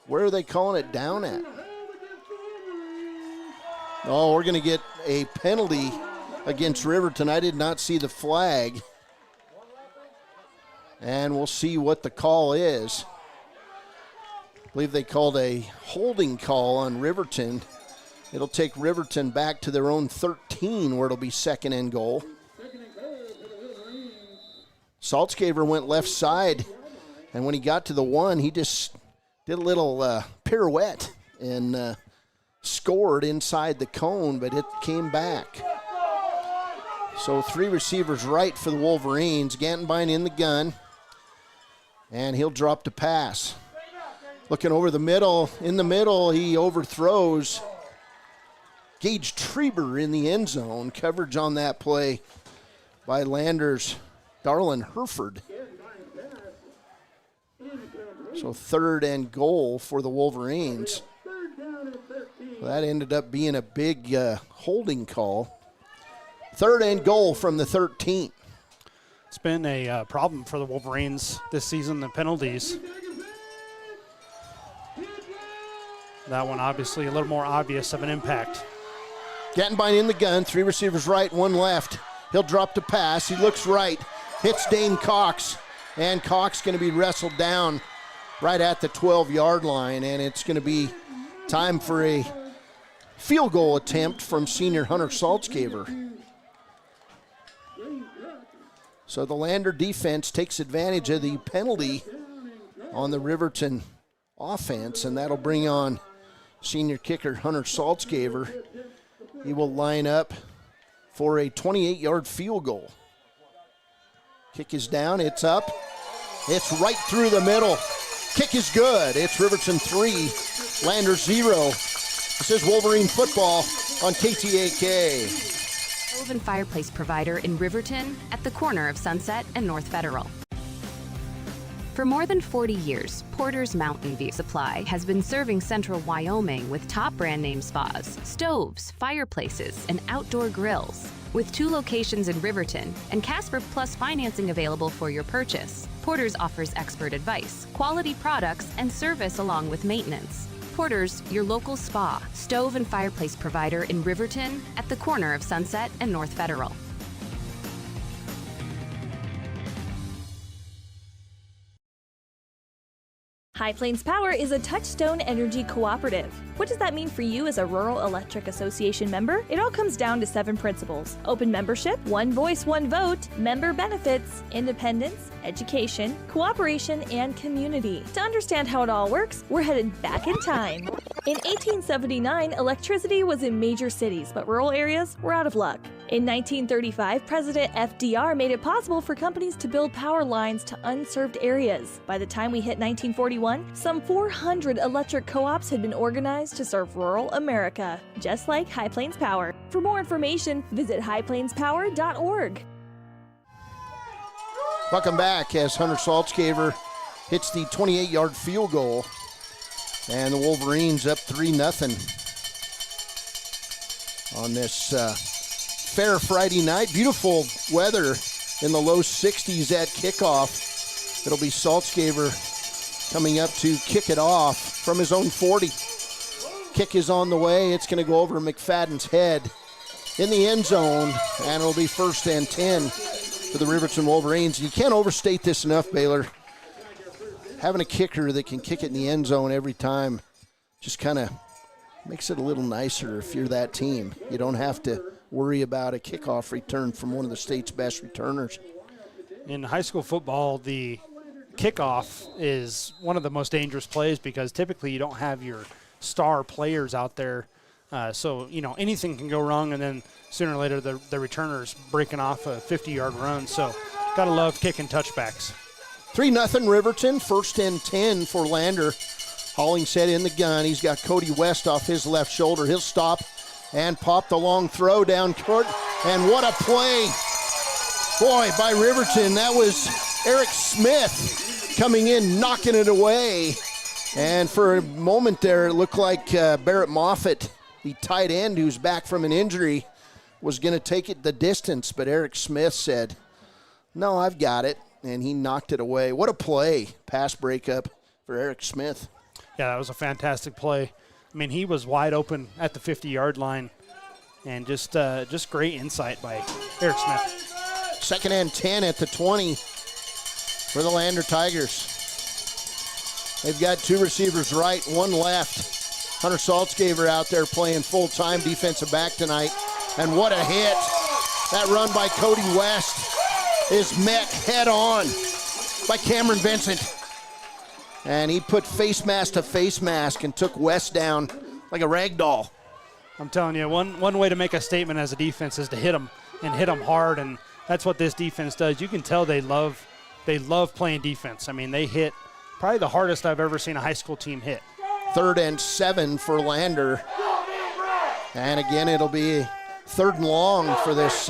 Where are they calling it down at? Oh, we're going to get a penalty against Riverton. I did not see the flag. And we'll see what the call is. I believe they called a holding call on Riverton. It'll take Riverton back to their own 13 where it'll be 2nd and goal. Saltzgaber went left side, and when he got to the 1, he just did a little pirouette and scored inside the cone, but it came back. So 3 receivers right for the Wolverines. Gantenbein in the gun, and he'll drop the pass. Looking over the middle. In the middle, he overthrows Gage Treber in the end zone. Coverage on that play by Lander's Darlin Herford. So 3rd and goal for the Wolverines. That ended up being a big holding call. 3rd and goal from the 13. It's been a problem for the Wolverines this season, the penalties. That one obviously a little more obvious of an impact. Gattenbein in the gun, 3 receivers right, 1 left. He'll drop the pass. He looks right, hits Dane Cox, and Cox going to be wrestled down right at the 12-yard line, and it's going to be time for a field goal attempt from senior Hunter Saltzgaber. So the Lander defense takes advantage of the penalty on the Riverton offense, and that'll bring on senior kicker Hunter Saltzgaber. He will line up for a 28-yard field goal. Kick is down, it's up. It's right through the middle. Kick is good. It's Riverton 3, Lander 0. This is Wolverine football on KTAK. Stove and fireplace provider in Riverton at the corner of Sunset and North Federal. For more than 40 years, Porter's Mountain View Supply has been serving central Wyoming with top brand name spas, stoves, fireplaces, and outdoor grills. With 2 locations in Riverton and Casper Plus financing available for your purchase, Porter's offers expert advice, quality products, and service along with maintenance. Porter's, your local spa, stove and fireplace provider in Riverton at the corner of Sunset and North Federal. High Plains Power is a Touchstone Energy cooperative. What does that mean for you as a Rural Electric Association member? It all comes down to 7 principles: open membership, one voice, one vote, member benefits, independence, education, cooperation, and community. To understand how it all works, we're headed back in time. In 1879, electricity was in major cities, but rural areas were out of luck. In 1935, President FDR made it possible for companies to build power lines to unserved areas. By the time we hit 1941, some 400 electric co-ops had been organized to serve rural America, just like High Plains Power. For more information, visit highplainspower.org. Welcome back as Hunter Saltzgaber hits the 28-yard field goal, and the Wolverines up 3-0 on this fair Friday night. Beautiful weather in the low 60s at kickoff. It'll be Saltzgaber coming up to kick it off from his own 40. Kick is on the way. It's going to go over McFadden's head in the end zone, and it'll be 1st and 10 for the Riverton Wolverines. You can't overstate this enough, Baylor. Having a kicker that can kick it in the end zone every time just kind of makes it a little nicer if you're that team. You don't have to worry about a kickoff return from one of the state's best returners. In high school football, the kickoff is one of the most dangerous plays because typically you don't have your star players out there. So, anything can go wrong, and then sooner or later the returner's breaking off a 50-yard run. So, got to love kicking touchbacks. 3-0 Riverton, 1st and 10 for Lander. Hollingshead in the gun. He's got Cody West off his left shoulder. He'll stop and pop the long throw down court. And what a play, boy, by Riverton. That was Eric Smith coming in, knocking it away. And for a moment there, it looked like Barrett Moffitt, the tight end who's back from an injury, was going to take it the distance. But Eric Smith said, no, I've got it. And he knocked it away. What a play, pass breakup for Eric Smith. Yeah, that was a fantastic play. I mean, he was wide open at the 50-yard line, and just great insight by Eric Smith. 2nd and 10 at the 20 for the Lander Tigers. They've got 2 receivers right, 1 left. Hunter Saltzgaber out there playing full-time defensive back tonight. And what a hit. That run by Cody West is met head on by Cameron Vincent. And he put face mask to face mask and took West down like a rag doll. I'm telling you, one way to make a statement as a defense is to hit them and hit them hard, and that's what this defense does. You can tell they love playing defense. I mean, they hit probably the hardest I've ever seen a high school team hit. 3rd and 7 for Lander. And again, it'll be 3rd and long for this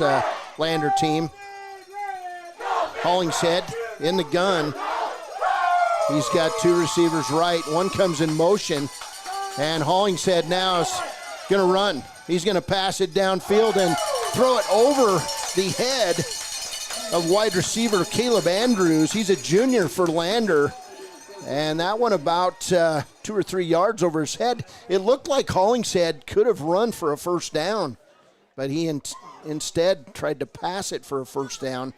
Lander team. Hollingshead in the gun. He's got 2 receivers right. One comes in motion, and Hollingshead now is going to run. He's going to pass it downfield and throw it over the head of wide receiver Caleb Andrews. He's a junior for Lander, And that one about 2 or 3 yards over his head. It looked like Hollingshead could have run for a first down, but he instead tried to pass it for a first down.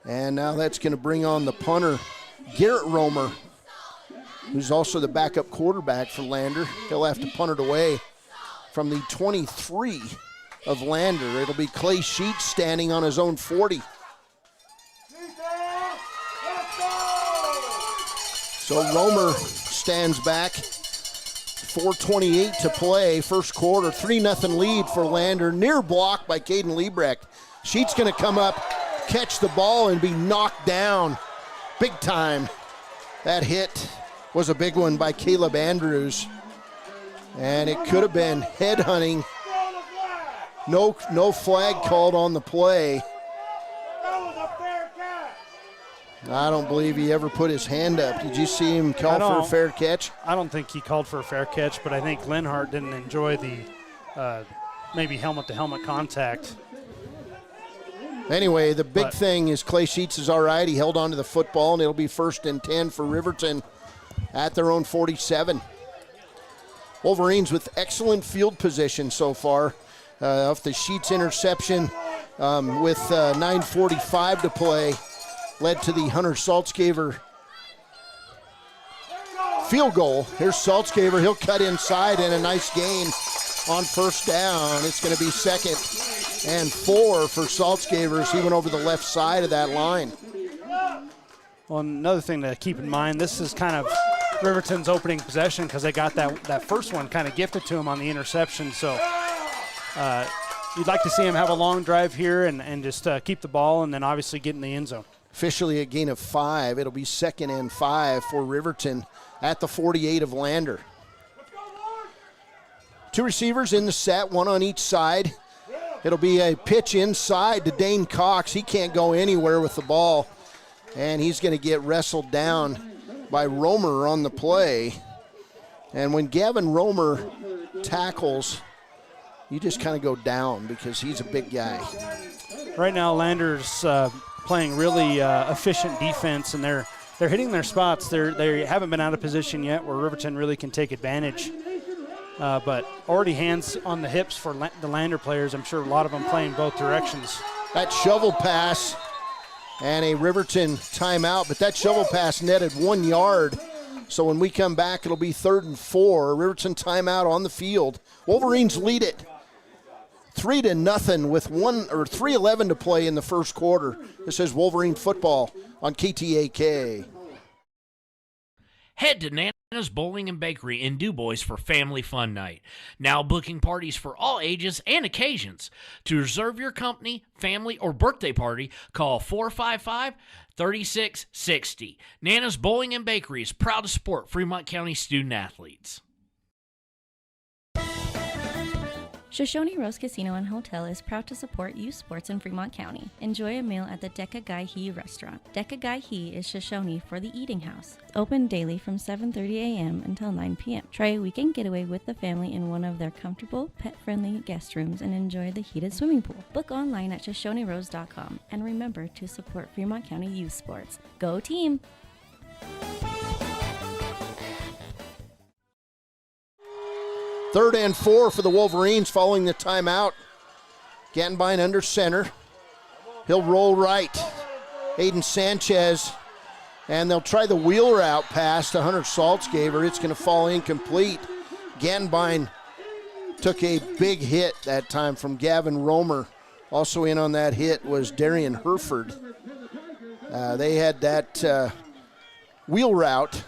And now that's going to bring on the punter, Garrett Romer, who's also the backup quarterback for Lander. He'll have to punt it away from the 23 of Lander. It'll be Clay Sheets standing on his own 40. So Romer stands back. 4:28 to play, first quarter. 3-0 lead for Lander. Near block by Caden Liebrecht. Sheets going to come up, catch the ball, and be knocked down big time. That hit was a big one by Caleb Andrews. And it could have been headhunting. No flag called on the play. I don't believe he ever put his hand up. Did you see him call for a fair catch? I don't think he called for a fair catch, but I think Linhart didn't enjoy the maybe helmet-to-helmet contact. Anyway, the big thing is Clay Sheets is all right. He held on to the football, and it'll be 1st and 10 for Riverton at their own 47. Wolverines with excellent field position so far. Off the Sheets interception with 9:45 to play, led to the Hunter Saltzgaver field goal. Here's Saltzgaver. He'll cut inside, and a nice gain on first down. It's going to be 2nd and 4 for Saltzgaver as he went over the left side of that line. Well, another thing to keep in mind, this is kind of Riverton's opening possession because they got that first one kind of gifted to him on the interception. So you'd like to see him have a long drive here and just keep the ball and then obviously get in the end zone. Officially a gain of 5. It'll be 2nd and 5 for Riverton at the 48 of Lander. 2 receivers in the set, 1 on each side. It'll be a pitch inside to Dane Cox. He can't go anywhere with the ball, and he's going to get wrestled down by Romer on the play. And when Gavin Romer tackles, you just kind of go down because he's a big guy. Right now, Lander's playing really efficient defense, and they're hitting their spots. They haven't been out of position yet where Riverton really can take advantage. But already hands on the hips for the Lander players. I'm sure a lot of them playing both directions. That shovel pass and a Riverton timeout, but that shovel pass netted 1 yard. So when we come back, it'll be 3rd and 4. Riverton timeout on the field. Wolverines lead it 3-0 with 3:11 to play in the first quarter. This is Wolverine football on KTAK. Head to Nana's Bowling and Bakery in DuBois for Family Fun Night. Now booking parties for all ages and occasions. To reserve your company, family, or birthday party, call 455-3660. Nana's Bowling and Bakery is proud to support Fremont County student athletes. Shoshone Rose Casino and Hotel is proud to support youth sports in Fremont County. Enjoy a meal at the Deca Gai He restaurant. Deca Gai He is Shoshone for the eating house. Open daily from 7:30 a.m. until 9 p.m. Try a weekend getaway with the family in one of their comfortable, pet-friendly guest rooms and enjoy the heated swimming pool. Book online at ShoshoneRose.com and remember to support Fremont County youth sports. Go team! Third and 4 for the Wolverines following the timeout. Gantenbein under center. He'll roll right. Aiden Sanchez. And they'll try the wheel route pass to Hunter Saltzgaver. It's going to fall incomplete. Gantenbein took a big hit that time from Gavin Romer. Also in on that hit was Darian Herford. They had that wheel route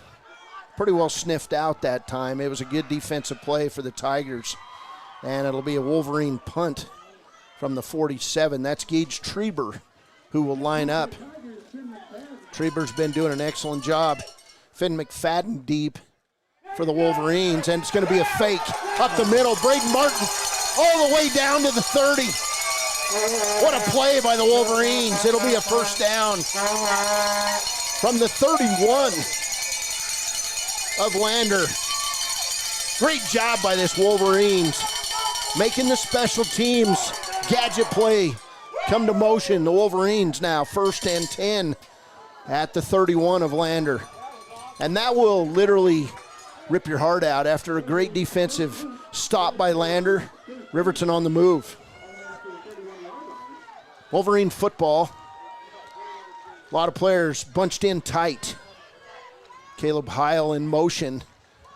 pretty well sniffed out that time. It was a good defensive play for the Tigers. And it'll be a Wolverine punt from the 47. That's Gage Treber who will line up. Treber's been doing an excellent job. Finn McFadden deep for the Wolverines, and it's going to be a fake up the middle. Braden Martin all the way down to the 30. What a play by the Wolverines. It'll be a first down from the 31 of Lander. Great job by this Wolverines, making the special teams gadget play come to motion. The Wolverines now 1st and 10 at the 31 of Lander. And that will literally rip your heart out after a great defensive stop by Lander. Riverton on the move. Wolverine football. A lot of players bunched in tight. Caleb Heil in motion.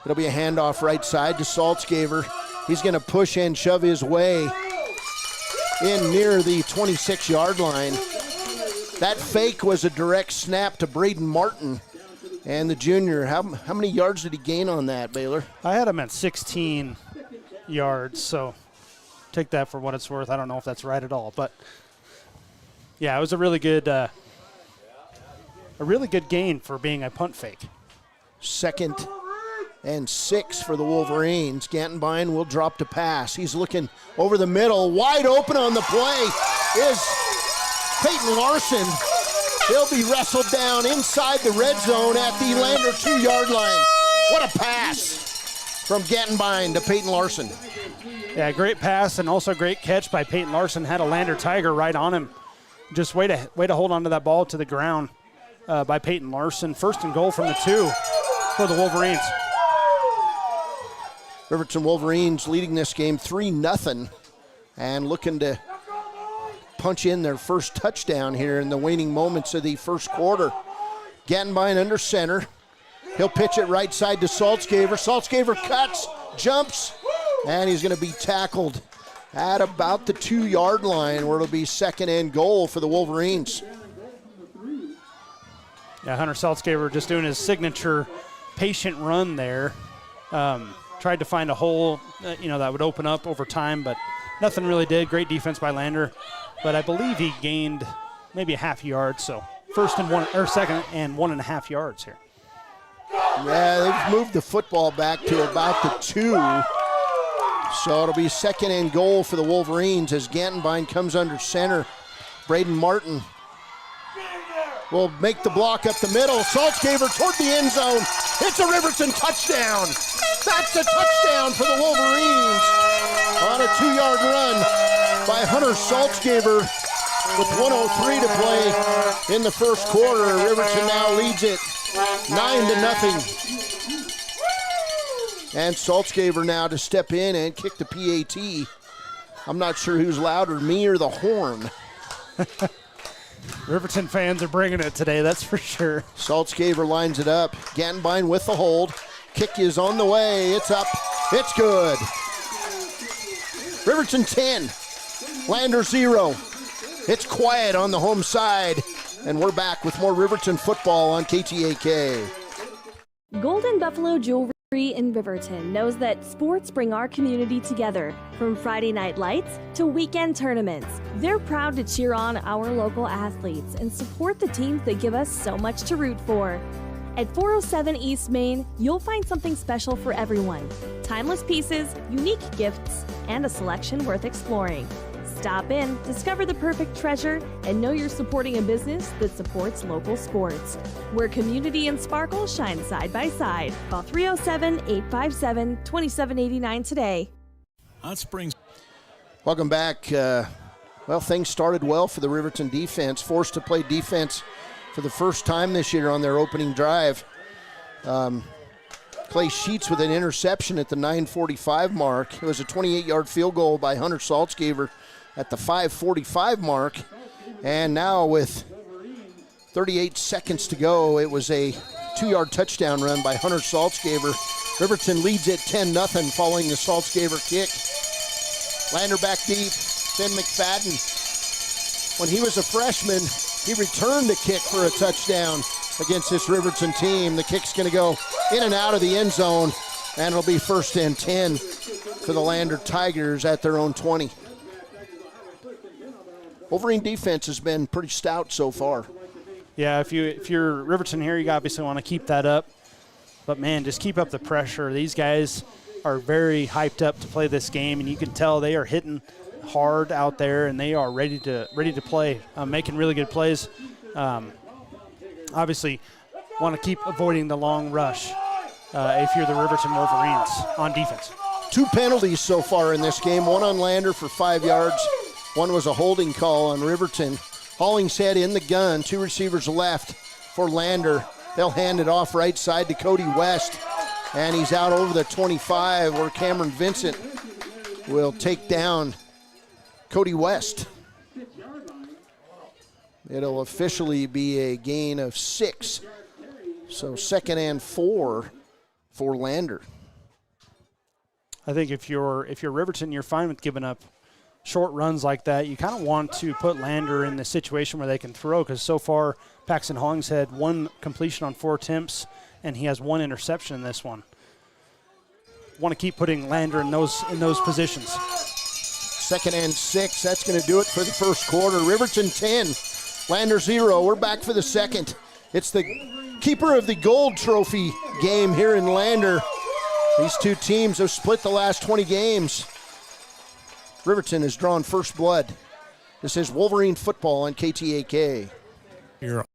It'll be a handoff right side to Saltzgaver. He's going to push and shove his way in near the 26-yard line. That fake was a direct snap to Braden Martin. And the junior, how many yards did he gain on that, Baylor? I had him at 16 yards, so take that for what it's worth. I don't know if that's right at all, but yeah, it was a really good gain for being a punt fake. 2nd and 6 for the Wolverines. Gantenbein will drop to pass. He's looking over the middle. Wide open on the play is Peyton Larson. He'll be wrestled down inside the red zone at the Lander 2-yard line. What a pass from Gantenbein to Peyton Larson. Yeah, great pass and also great catch by Peyton Larson. Had a Lander Tiger right on him. Just way to hold on to that ball to the ground by Peyton Larson. 1st and goal from the 2 for the Wolverines. Riverton Wolverines leading this game 3-0 and looking to punch in their first touchdown here in the waning moments of the first quarter. Gantenbein under center. He'll pitch it right side to Saltzgaver. Saltzgaver cuts, jumps, and he's going to be tackled at about the 2-yard line where it'll be 2nd and goal for the Wolverines. Yeah, Hunter Saltzgaver just doing his signature patient run there. Tried to find a hole, that would open up over time, but nothing really did. Great defense by Lander. But I believe he gained maybe a half yard, so 2nd and 1.5 yards here. Yeah, they've moved the football back to about the 2. So it'll be 2nd and goal for the Wolverines as Gantenbein comes under center. Braden Martin will make the block up the middle. Saltzgaver toward the end zone. It's a Riverton touchdown. That's a touchdown for the Wolverines on a 2-yard run by Hunter Saltzgaver with 1:03 to play in the first quarter. Riverton now leads it 9-0. And Saltzgaver now to step in and kick the PAT. I'm not sure who's louder, me or the horn. Riverton fans are bringing it today, that's for sure. Saltzgaver lines it up. Gantenbein with the hold. Kick is on the way. It's up. It's good. Riverton 10. Lander 0. It's quiet on the home side. And we're back with more Riverton football on KTAK. Golden Buffalo Jewelry in Riverton knows that sports bring our community together. From Friday night lights to weekend tournaments, they're proud to cheer on our local athletes and support the teams that give us so much to root for. At 407 East Main, you'll find something special for everyone. Timeless pieces, unique gifts, and a selection worth exploring. Stop in, discover the perfect treasure, and know you're supporting a business that supports local sports. Where community and sparkle shine side by side. Call 307-857-2789 today. Hot Springs. Welcome back. Well, things started well for the Riverton defense, forced to play defense for the first time this year on their opening drive. Clay Sheets with an interception at the 9:45 mark. It was a 28-yard field goal by Hunter Saltzgaver at the 5:45 mark. And now with 38 seconds to go, it was a 2-yard touchdown run by Hunter Saltzgaver. Riverton leads it 10-0 following the Saltzgaver kick. Lander back deep. Finn McFadden. When he was a freshman, he returned the kick for a touchdown against this Riverton team. The kick's going to go in and out of the end zone, and it'll be 1st and 10 for the Lander Tigers at their own 20. Wolverine defense has been pretty stout so far. Yeah, if you're Riverton here, you obviously want to keep that up. But, man, just keep up the pressure. These guys are very hyped up to play this game, and you can tell they are hitting hard out there, and they are ready to play, making really good plays. Obviously, want to keep avoiding the long rush if you're the Riverton Wolverines on defense. 2 penalties so far in this game, one on Lander for 5 yards. One was a holding call on Riverton. Hollingshead in the gun, 2 receivers left for Lander. They'll hand it off right side to Cody West. And he's out over the 25 where Cameron Vincent will take down Cody West. It'll officially be a gain of 6. So 2nd and 4 for Lander. I think if you're Riverton, you're fine with giving up short runs like that. You kind of want to put Lander in the situation where they can throw, because so far Paxton Hollingshead 1 completion on 4 attempts, and he has 1 interception in this one. Want to keep putting Lander in those positions. 2nd and 6. That's going to do it for the first quarter. Riverton 10, Lander 0. We're back for the second. It's the keeper of the gold trophy game here in Lander. These two teams have split the last 20 games. Riverton has drawn first blood. This is Wolverine football on KTAK. Here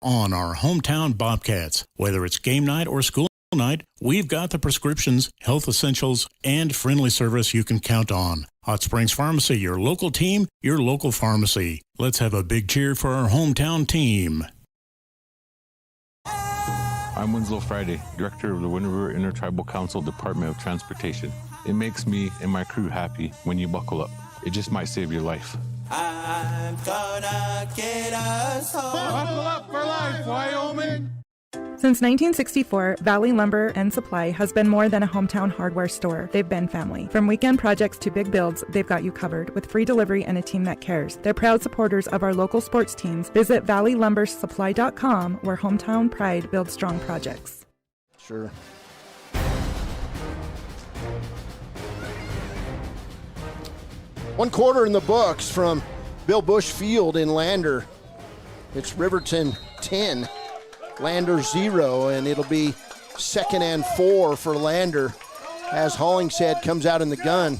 on our hometown Bobcats, whether it's game night or school night, we've got the prescriptions, health essentials, and friendly service you can count on. Hot Springs Pharmacy, your local team, your local pharmacy. Let's have a big cheer for our hometown team. I'm Winslow Friday, Director of the Wind River Intertribal Council Department of Transportation. It makes me and my crew happy when you buckle up. It just might save your life. I'm gonna get us home. Buckle up for life, Wyoming! Since 1964, Valley Lumber and Supply has been more than a hometown hardware store. They've been family. From weekend projects to big builds, they've got you covered with free delivery and a team that cares. They're proud supporters of our local sports teams. Visit valleylumbersupply.com, where hometown pride builds strong projects. Sure. One quarter in the books from Bill Bush Field in Lander. It's Riverton 10. Lander 0, and it'll be 2nd and 4 for Lander as Hollingshead comes out in the gun.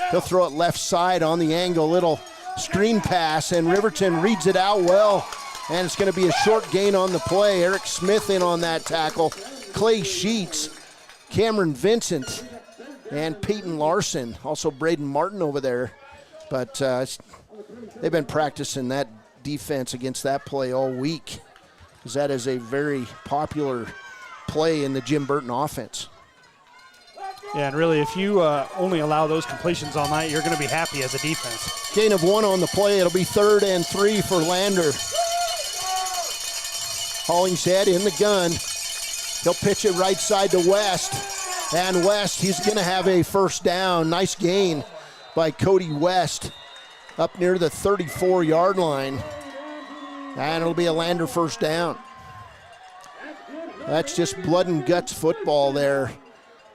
He'll throw it left side on the angle, little screen pass, and Riverton reads it out well, and it's going to be a short gain on the play. Eric Smith in on that tackle, Clay Sheets, Cameron Vincent, and Peyton Larson, also Braden Martin over there. But they've been practicing that defense against that play all week, because that is a very popular play in the Jim Burton offense. Yeah, and really, if you only allow those completions all night, you're going to be happy as a defense. Gain of 1 on the play. It'll be 3rd and 3 for Lander. Hollingshead in the gun. He'll pitch it right side to West. And West, he's going to have a first down. Nice gain by Cody West up near the 34-yard line. And it'll be a Lander first down. That's just blood and guts football there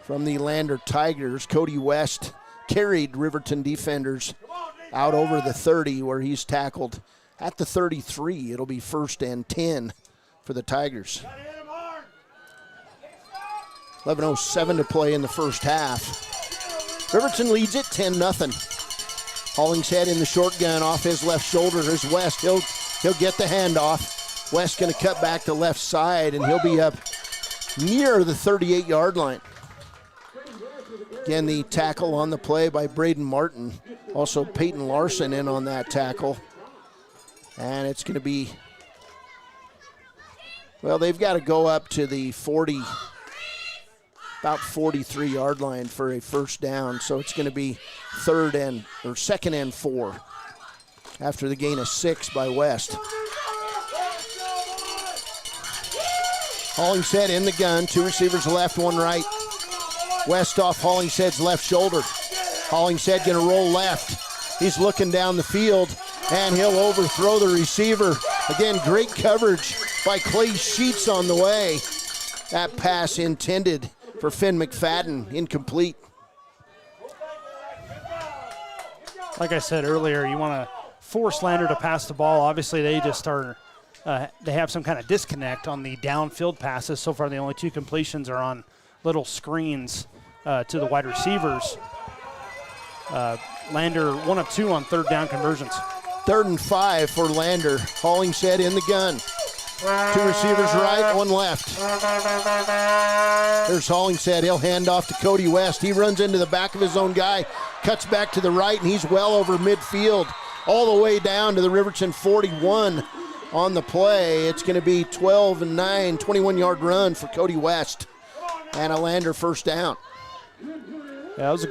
from the Lander Tigers. Cody West carried Riverton defenders out over the 30, where he's tackled at the 33. It'll be 1st and 10 for the Tigers. 11:07 to play in the first half. Riverton leads it 10-0. Hollingshead in the short gun off his left shoulder. There's West. He'll get the handoff. West going to cut back to left side, and he'll be up near the 38-yard line. Again, the tackle on the play by Braden Martin. Also Peyton Larson in on that tackle. And it's going to be, well, they've got to go up to the 40, about 43-yard line for a first down. So it's going to be 2nd and 4 after the gain of 6 by West. Hollingshead in the gun, 2 receivers left, 1 right. West off Hollingshead's left shoulder. Hollingshead going to roll left. He's looking down the field, and he'll overthrow the receiver. Again, great coverage by Clay Sheets on the way. That pass intended for Finn McFadden, incomplete. Like I said earlier, you want to force Lander to pass the ball. Obviously, they just are they have some kind of disconnect on the downfield passes. So far, the only 2 completions are on little screens to the wide receivers. Lander 1 of 2 on 3rd down conversions. 3rd and 5 for Lander. Hollingshead in the gun. 2 receivers right, 1 left. There's Hollingshead. He'll hand off to Cody West. He runs into the back of his own guy, cuts back to the right, and he's well over midfield, all the way down to the Riverton 41. on the play. It's going to be 12-9, 21-yard run for Cody West. And a Lander first down. Yeah, that was a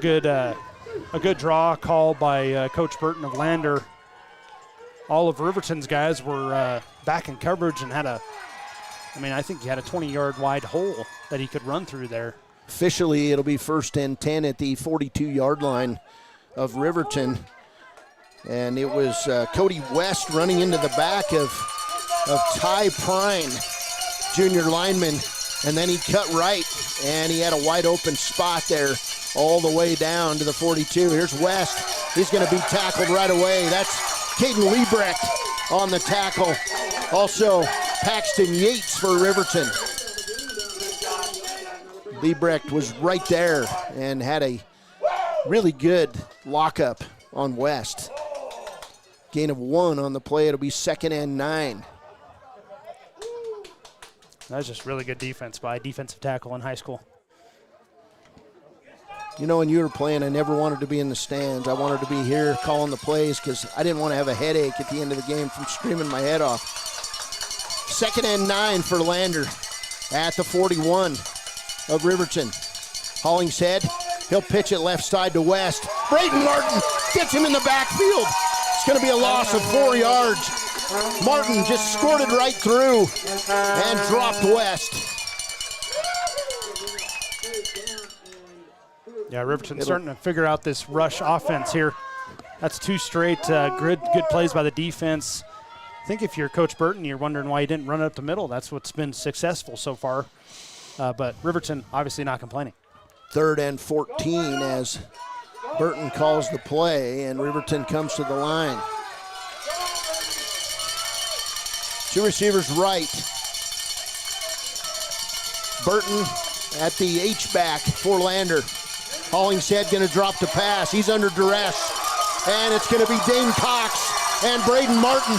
good draw call by Coach Burton of Lander. All of Riverton's guys were back in coverage and I think he had a 20-yard wide hole that he could run through there. Officially, it'll be 1st and 10 at the 42-yard line of Riverton. And it was Cody West running into the back of Ty Prine, junior lineman. And then he cut right, and he had a wide open spot there all the way down to the 42. Here's West. He's going to be tackled right away. That's Caden Liebrecht on the tackle. Also, Paxton Yates for Riverton. Liebrecht was right there and had a really good lockup on West. Gain of 1 on the play. It'll be 2nd and 9. That's just really good defense by a defensive tackle in high school. You know, when you were playing, I never wanted to be in the stands. I wanted to be here calling the plays because I didn't want to have a headache at the end of the game from screaming my head off. 2nd and 9 for Lander at the 41 of Riverton. Hollingshead, he'll pitch it left side to West. Braden Martin gets him in the backfield. It's going to be a loss of 4 yards. Martin just squirted right through and dropped West. Yeah, Riverton's starting to figure out this rush offense here. That's 2 straight good plays by the defense. I think if you're Coach Burton, you're wondering why he didn't run it up the middle. That's what's been successful so far. But Riverton obviously not complaining. 3rd and 14 as Burton calls the play, and Riverton comes to the line. 2 receivers right. Burton at the H-back for Lander. Hollingshead going to drop the pass. He's under duress. And it's going to be Dane Cox and Braden Martin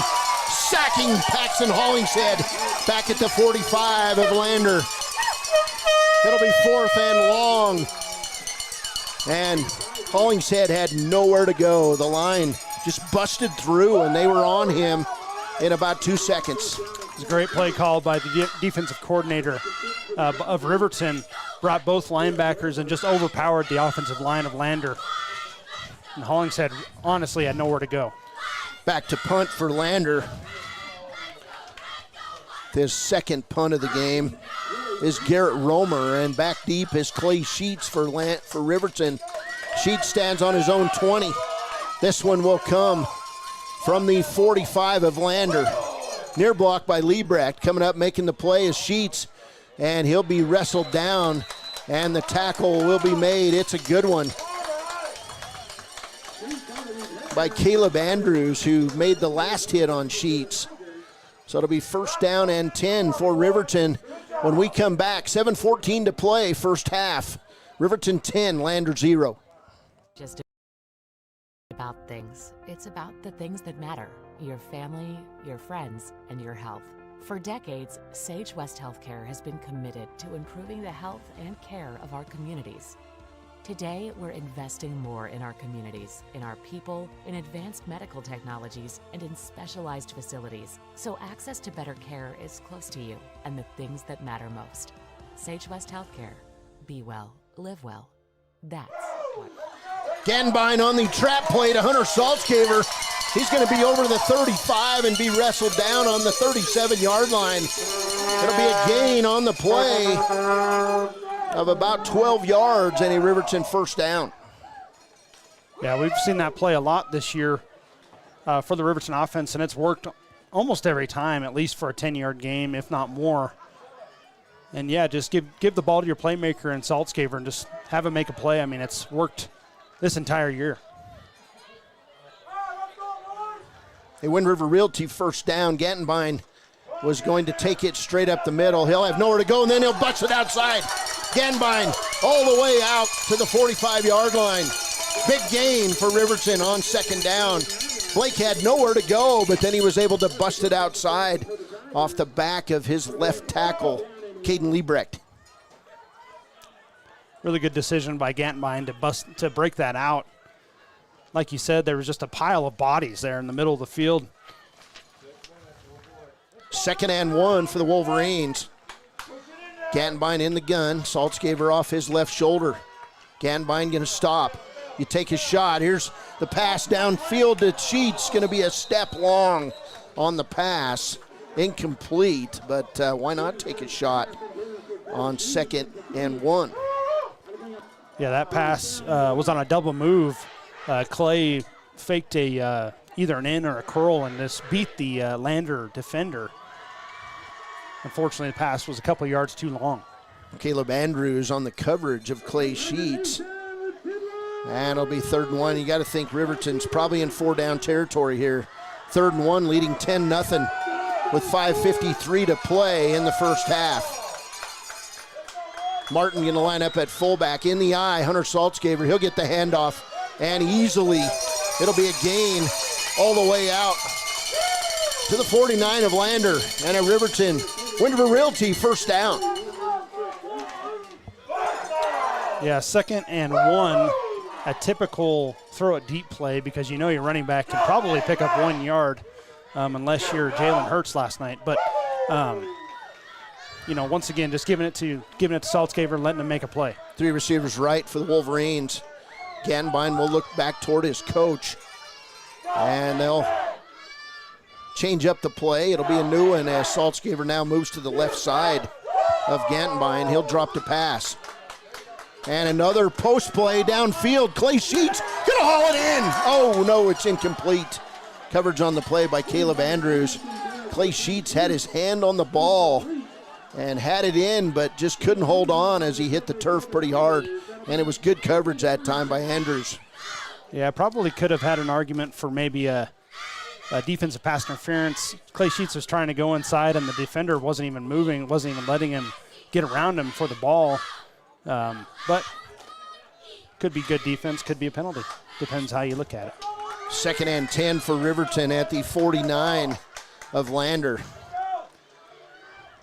sacking Paxton Hollingshead back at the 45 of Lander. It'll be 4th and long. And Hollingshead had nowhere to go. The line just busted through, and they were on him in about 2 seconds. It's a great play call by the defensive coordinator of Riverton. Brought both linebackers and just overpowered the offensive line of Lander. And Hollingshead honestly had nowhere to go. Back to punt for Lander. His 2nd punt of the game is Garrett Romer, and back deep is Clay Sheets for Riverton. Sheets stands on his own 20. This one will come from the 45 of Lander. Near block by Liebrecht. Coming up making the play is Sheets, and he'll be wrestled down, and the tackle will be made. It's a good one by Caleb Andrews, who made the last hit on Sheets. So it'll be 1st down and 10 for Riverton when we come back. 7:14 to play, first half. Riverton 10, Lander 0. Just about things. It's about the things that matter. Your family, your friends, and your health. For decades, Sage West Healthcare has been committed to improving the health and care of our communities. Today, we're investing more in our communities, in our people, in advanced medical technologies, and in specialized facilities, so access to better care is close to you and the things that matter most. Sage West Healthcare. Be well, live well. That's what. Ganbine on the trap play to Hunter Saltzcaver. He's going to be over the 35 and be wrestled down on the 37-yard line. It'll be a gain on the play of about 12 yards and a Riverton first down. Yeah, we've seen that play a lot this year for the Riverton offense, and it's worked almost every time, at least for a 10-yard game, if not more. And, yeah, just give the ball to your playmaker and Saltzcaver and just have him make a play. I mean, it's worked this entire year. A Wind River Realty first down. Gantenbein was going to take it straight up the middle. He'll have nowhere to go, and then he'll bust it outside. Gantenbein all the way out to the 45-yard line. Big gain for Riverton on 2nd down. Blake had nowhere to go, but then he was able to bust it outside off the back of his left tackle, Caden Liebrecht. Really good decision by Gantenbein to break that out. Like you said, there was just a pile of bodies there in the middle of the field. 2nd and 1 for the Wolverines. Gantenbein in the gun. Saltzgaber off his left shoulder. Gantenbein going to stop. You take a shot. Here's the pass downfield to Sheets. Going to be a step long on the pass. Incomplete, but why not take a shot on 2nd and 1? Yeah, that pass was on a double move. Clay faked a either an in or a curl and just beat the Lander defender. Unfortunately, the pass was a couple yards too long. Caleb Andrews on the coverage of Clay Sheets. And it'll be 3rd and 1. You got to think Riverton's probably in 4-down territory here. 3rd and 1, leading 10-0 with 5:53 to play in the first half. Martin going to line up at fullback. In the eye, Hunter Saltzgaber. He'll get the handoff, and easily it'll be a gain all the way out to the 49 of Lander, and a Riverton Wind River Realty first down. Yeah, 2nd and 1, a typical throw it deep play because you know your running back can probably pick up 1 yard unless you're Jalen Hurts last night. But once again, just giving it to Saltzgaber and letting him make a play. 3 receivers right for the Wolverines. Gantenbein will look back toward his coach, and they'll change up the play. It'll be a new one as Saltzgaber now moves to the left side of Gantenbein. He'll drop the pass. And another post play downfield. Clay Sheets gonna haul it in. Oh no, it's incomplete. Coverage on the play by Caleb Andrews. Clay Sheets had his hand on the ball and had it in, but just couldn't hold on as he hit the turf pretty hard. And it was good coverage that time by Andrews. Yeah, probably could have had an argument for maybe a defensive pass interference. Clay Sheets was trying to go inside, and the defender wasn't even moving, wasn't even letting him get around him for the ball. But could be good defense, could be a penalty. Depends how you look at it. 2nd and 10 for Riverton at the 49 of Lander.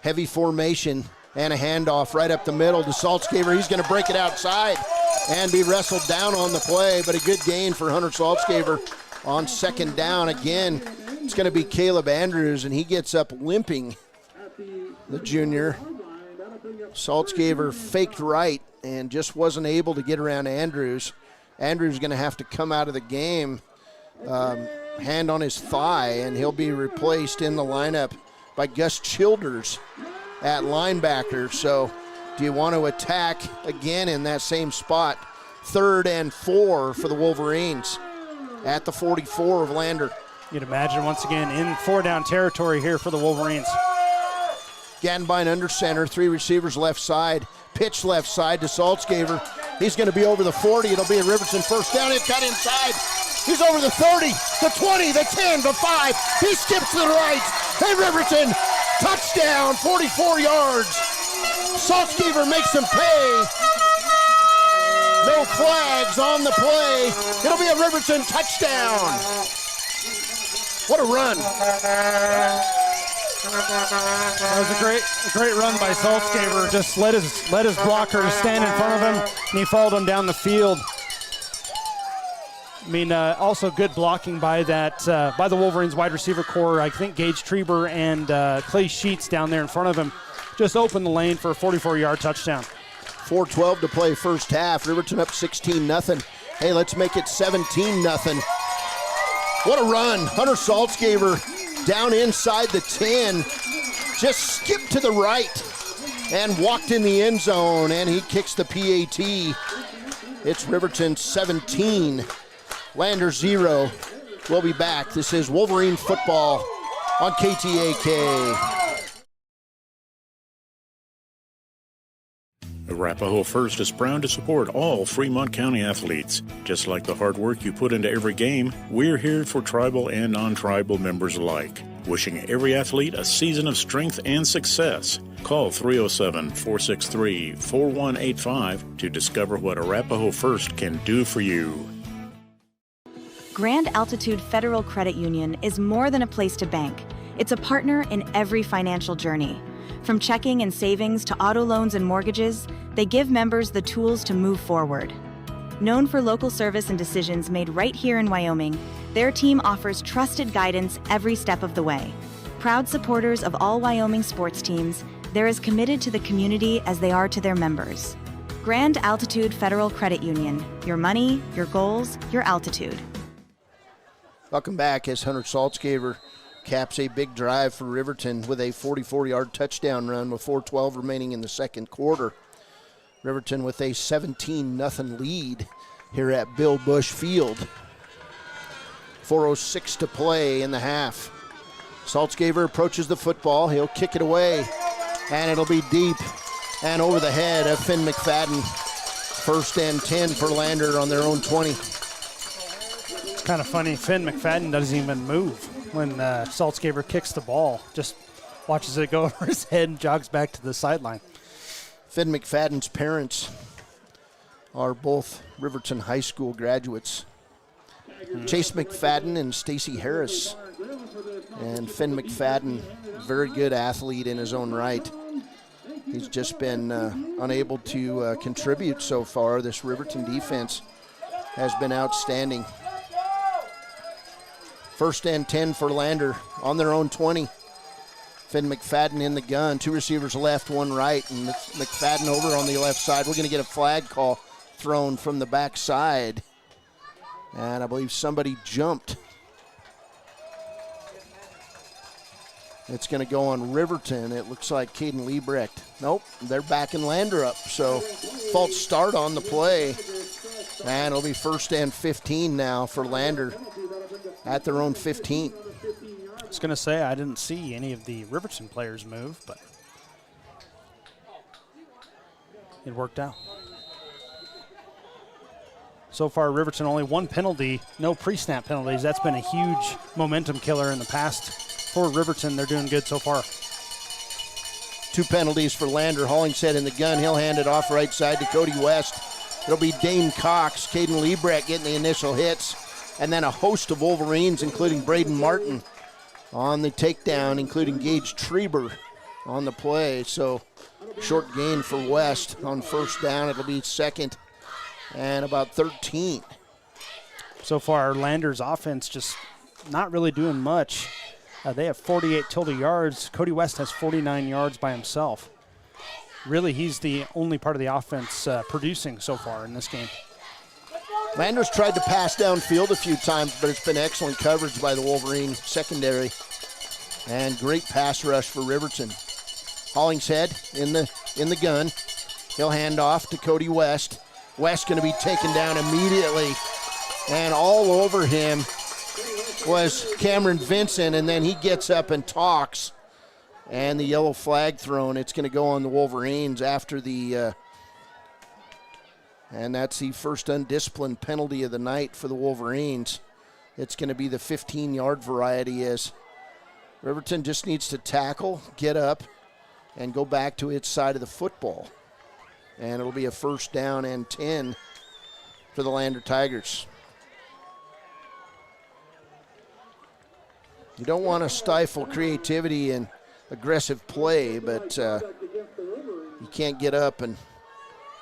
Heavy formation and a handoff right up the middle to Saltzgaber. He's going to break it outside and be wrestled down on the play, but a good gain for Hunter Saltzgaber on 2nd down. Again, it's going to be Caleb Andrews, and he gets up limping, the junior. Saltzgaber faked right and just wasn't able to get around Andrews. Andrews going to have to come out of the game, hand on his thigh, and he'll be replaced in the lineup by Gus Childers at linebacker. So do you want to attack again in that same spot? 3rd and 4 for the Wolverines at the 44 of Lander. You'd imagine once again in 4-down territory here for the Wolverines. Gantenbein under center, 3 receivers left side, pitch left side to Saltzgaber. He's going to be over the 40. It'll be a Riverton first down. It got inside. He's over the 30, the 20, the 10, the 5. He skips to the right. Hey, Riverton, touchdown, 44 yards. Saltzgaber makes him pay. No flags on the play. It'll be a Riverton touchdown. What a run. That was a great run by Saltzgaber. Just let his blocker stand in front of him, and he followed him down the field. I mean, also good blocking by the Wolverines wide receiver core. I think Gage Treber and Clay Sheets down there in front of him just opened the lane for a 44-yard touchdown. 4:12 to play first half. Riverton up 16-0. Hey, let's make it 17-0. What a run. Hunter Saltzgaber down inside the 10. Just skipped to the right and walked in the end zone, and he kicks the PAT. It's Riverton 17, Lander 0. We'll be back. This is Wolverine football on KTAK. Arapahoe First is proud to support all Fremont County athletes. Just like the hard work you put into every game, we're here for tribal and non-tribal members alike. Wishing every athlete a season of strength and success. Call 307-463-4185 to discover what Arapahoe First can do for you. Grand Altitude Federal Credit Union is more than a place to bank. It's a partner in every financial journey. From checking and savings to auto loans and mortgages, they give members the tools to move forward. Known for local service and decisions made right here in Wyoming, their team offers trusted guidance every step of the way. Proud supporters of all Wyoming sports teams, they're as committed to the community as they are to their members. Grand Altitude Federal Credit Union. Your money, your goals, your altitude. Welcome back as Hunter Saltzgaver caps a big drive for Riverton with a 44-yard touchdown run with 4:12 remaining in the second quarter. Riverton with a 17-0 lead here at Bill Bush Field. 4:06 to play in the half. Saltzgaver approaches the football. He'll kick it away, and it'll be deep and over the head of Finn McFadden. 1st and 10 for Lander on their own 20. It's kind of funny. Finn McFadden doesn't even move when Saltzgaver kicks the ball. Just watches it go over his head and jogs back to the sideline. Finn McFadden's parents are both Riverton High School graduates. Chase McFadden and Stacy Harris. And Finn McFadden, very good athlete in his own right. He's just been unable to contribute so far. This Riverton defense has been outstanding. 1st and 10 for Lander on their own 20. Finn McFadden in the gun. 2 receivers left, 1 right, and McFadden over on the left side. We're going to get a flag call thrown from the backside. And I believe somebody jumped. It's going to go on Riverton. It looks like Caden Liebrecht. Nope, they're backing Lander up. So false start on the play. And it'll be 1st and 15 now for Lander at their own 15. I was going to say I didn't see any of the Riverton players move, but it worked out. So far, Riverton only 1 penalty, no pre-snap penalties. That's been a huge momentum killer in the past. For Riverton, they're doing good so far. 2 penalties for Lander. Hollingshead in the gun. He'll hand it off right side to Cody West. It'll be Dane Cox, Caden Liebrecht getting the initial hits, and then a host of Wolverines, including Braden Martin, on the takedown, including Gage Treber on the play. So short gain for West on 1st down. It'll be 2nd and about 13. So far, Lander's offense just not really doing much. They have 48 total yards. Cody West has 49 yards by himself. Really, he's the only part of the offense producing so far in this game. Landers tried to pass downfield a few times, but it's been excellent coverage by the Wolverine secondary. And great pass rush for Riverton. Hollingshead in the gun. He'll hand off to Cody West. West going to be taken down immediately. And all over him was Cameron Vincent, and then he gets up and talks. And the yellow flag thrown. It's going to go on the Wolverines after the and that's the first undisciplined penalty of the night for the Wolverines. It's going to be the 15-yard variety as Riverton just needs to tackle, get up, and go back to its side of the football. And it'll be a 1st down and 10 for the Lander Tigers. You don't want to stifle creativity and aggressive play, but you can't get up and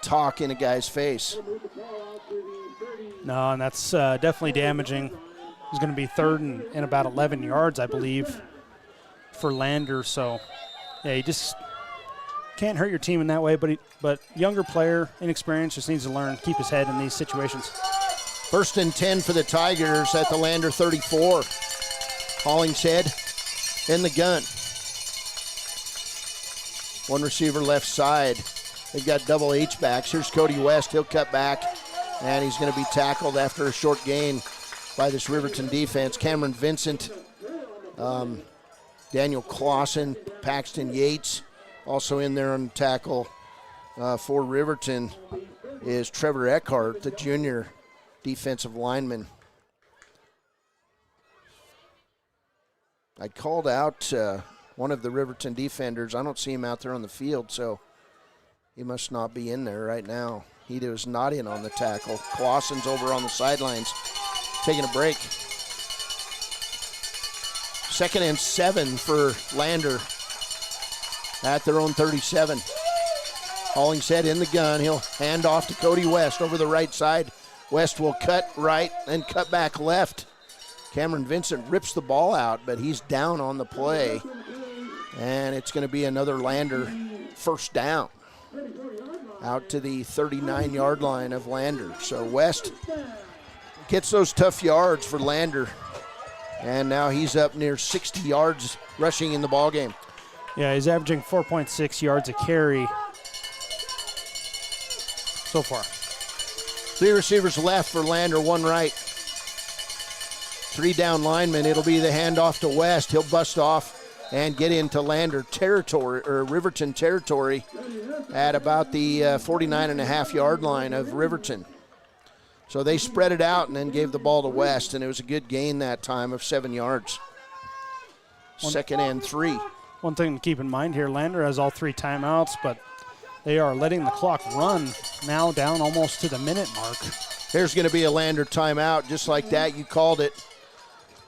talk in a guy's face. No, and that's definitely damaging. It's going to be 3rd and about 11 yards, I believe, for Lander. So, yeah, you just can't hurt your team in that way, but younger player, inexperienced, just needs to learn, keep his head in these situations. 1st and 10 for the Tigers at the Lander 34. Hollingshead in the gun. 1 receiver left side. They've got double H-backs. Here's Cody West. He'll cut back, and he's going to be tackled after a short gain by this Riverton defense. Cameron Vincent, Daniel Clausen, Paxton Yates, also in there on the tackle for Riverton is Trevor Eckhart, the junior defensive lineman. I called out one of the Riverton defenders. I don't see him out there on the field, so he must not be in there right now. He was not in on the tackle. Clausen's over on the sidelines, taking a break. 2nd and 7 for Lander at their own 37. Hollingshead in the gun. He'll hand off to Cody West over the right side. West will cut right and cut back left. Cameron Vincent rips the ball out, but he's down on the play. And it's going to be another Lander first down out to the 39-yard line of Lander. So West gets those tough yards for Lander. And now he's up near 60 yards rushing in the ballgame. Yeah, he's averaging 4.6 yards a carry so far. 3 receivers left for Lander, 1 right. 3 down linemen. It'll be the handoff to West. He'll bust off and get into Lander territory, or Riverton territory, at about the 49.5-yard line of Riverton. So they spread it out and then gave the ball to West, and it was a good gain that time of 7 yards. 2nd and 3. One thing to keep in mind here, Lander has all 3 timeouts, but they are letting the clock run now down almost to the minute mark. There's going to be a Lander timeout just like that. You called it.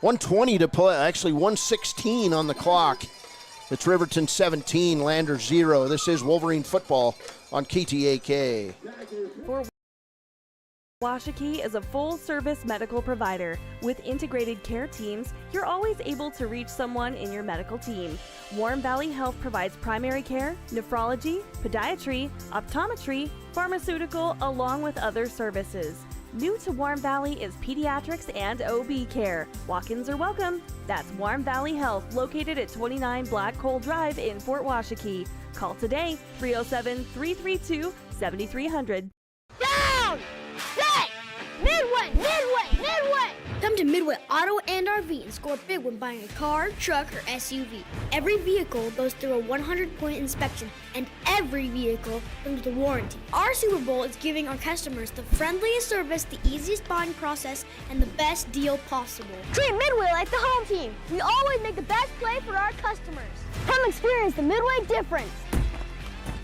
1:20 to play, actually 1:16 on the clock. It's Riverton 17, Lander 0. This is Wolverine football on KTAK. Washakie is a full-service medical provider. With integrated care teams, you're always able to reach someone in your medical team. Warm Valley Health provides primary care, nephrology, podiatry, optometry, pharmaceutical, along with other services. New to Warm Valley is pediatrics and OB care. Walk-ins are welcome. That's Warm Valley Health, located at 29 Black Coal Drive in Fort Washakie. Call today, 307-332-7300. Down! Set! Midway! Midway! Midway! Come to Midway Auto and RV and score big when buying a car, truck, or SUV. Every vehicle goes through a 100-point inspection, and every vehicle comes with a warranty. Our Super Bowl is giving our customers the friendliest service, the easiest buying process, and the best deal possible. Treat Midway like the home team. We always make the best play for our customers. Come experience the Midway difference.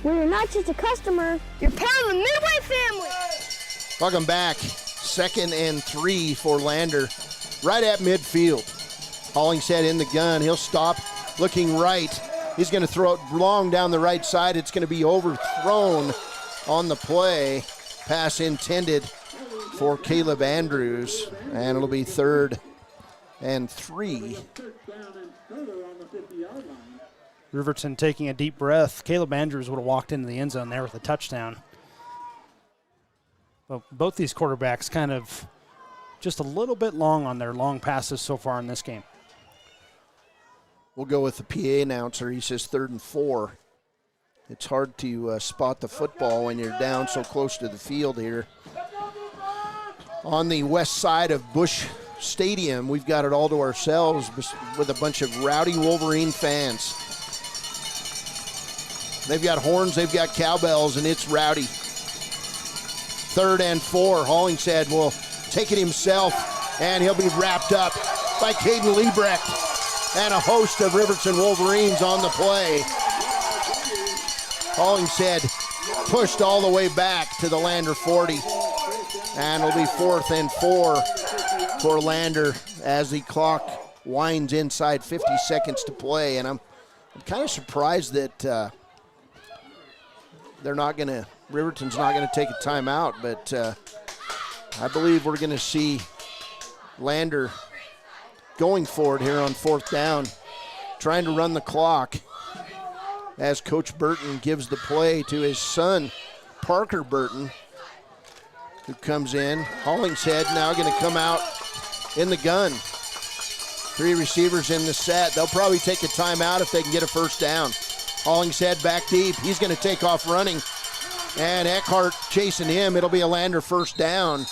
Where you're not just a customer, you're part of the Midway family. Welcome back. 2nd and 3 for Lander, right at midfield. Hollingshead in the gun. He'll stop looking right. He's going to throw it long down the right side. It's going to be overthrown on the play. Pass intended for Caleb Andrews, and it'll be 3rd and 3. Riverton taking a deep breath. Caleb Andrews would have walked into the end zone there with a touchdown. Well, both these quarterbacks kind of just a little bit long on their long passes so far in this game. We'll go with the PA announcer. He says 3rd and 4. It's hard to spot the football when you're down so close to the field here. On the west side of Busch Stadium, we've got it all to ourselves with a bunch of rowdy Wolverine fans. They've got horns, they've got cowbells, and it's rowdy. 3rd and 4. Hollingshead will take it himself, and he'll be wrapped up by Caden Liebrecht and a host of Riverton Wolverines on the play. Hollingshead pushed all the way back to the Lander 40, and it'll be 4th and 4 for Lander as the clock winds inside 50 seconds to play. And I'm kind of surprised that Riverton's not going to take a timeout, but I believe we're going to see Lander going for it here on 4th down, trying to run the clock as Coach Burton gives the play to his son, Parker Burton, who comes in. Hollingshead now going to come out in the gun. 3 receivers in the set. They'll probably take a timeout if they can get a 1st down. Hollingshead back deep. He's going to take off running. And Eckhart chasing him. It'll be a Lander 1st down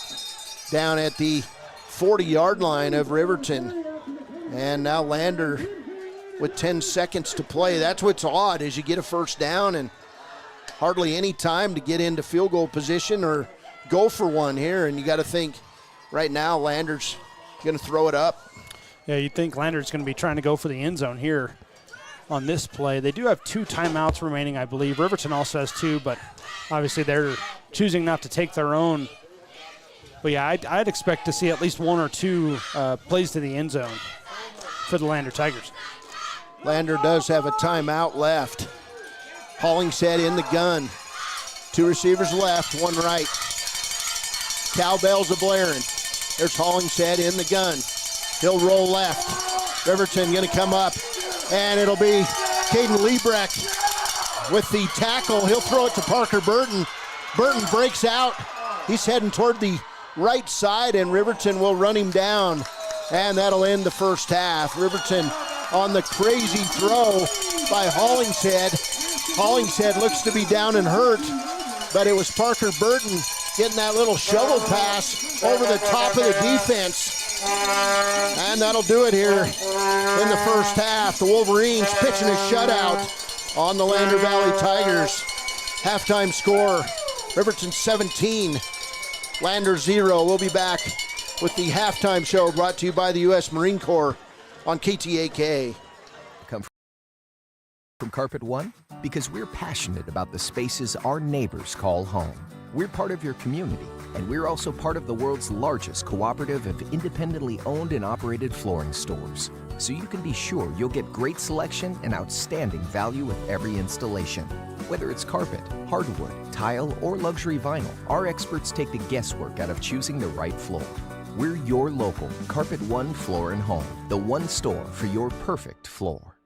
at the 40-yard line of Riverton. And now Lander with 10 seconds to play. That's what's odd, is you get a 1st down and hardly any time to get into field goal position or go for one here. And you got to think right now Lander's going to throw it up. Yeah, you'd think Lander's going to be trying to go for the end zone here on this play. They do have 2 timeouts remaining, I believe. Riverton also has 2, but obviously they're choosing not to take their own. But yeah, I'd expect to see at least 1 or 2 plays to the end zone for the Lander Tigers. Lander does have a timeout left. Hollingshead in the gun. 2 receivers left, 1 right. Cowbells a blaring. There's Hollingshead in the gun. He'll roll left. Riverton going to come up, and it'll be Caden Liebrecht with the tackle. He'll throw it to Parker Burton. Burton breaks out. He's heading toward the right side, and Riverton will run him down, and that'll end the first half. Riverton on the crazy throw by Hollingshead. Hollingshead looks to be down and hurt, but it was Parker Burton getting that little shovel pass over the top of the defense. And that'll do it here in the first half. The Wolverines pitching a shutout on the Lander Valley Tigers. Halftime score, Riverton 17, Lander 0. We'll be back with the halftime show brought to you by the U.S. Marine Corps on KTAK. Come from Carpet One? Because we're passionate about the spaces our neighbors call home. We're part of your community, and we're also part of the world's largest cooperative of independently owned and operated flooring stores. So you can be sure you'll get great selection and outstanding value with every installation. Whether it's carpet, hardwood, tile, or luxury vinyl, our experts take the guesswork out of choosing the right floor. We're your local Carpet One Floor and Home, the one store for your perfect floor.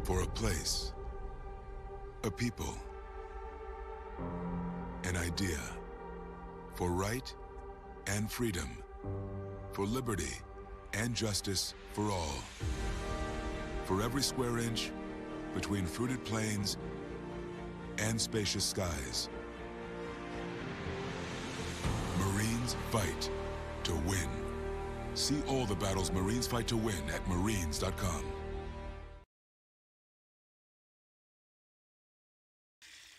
For a place, a people, an idea, for right and freedom, for liberty and justice for all. For every square inch between fruited plains and spacious skies. Marines fight to win. See all the battles Marines fight to win at marines.com.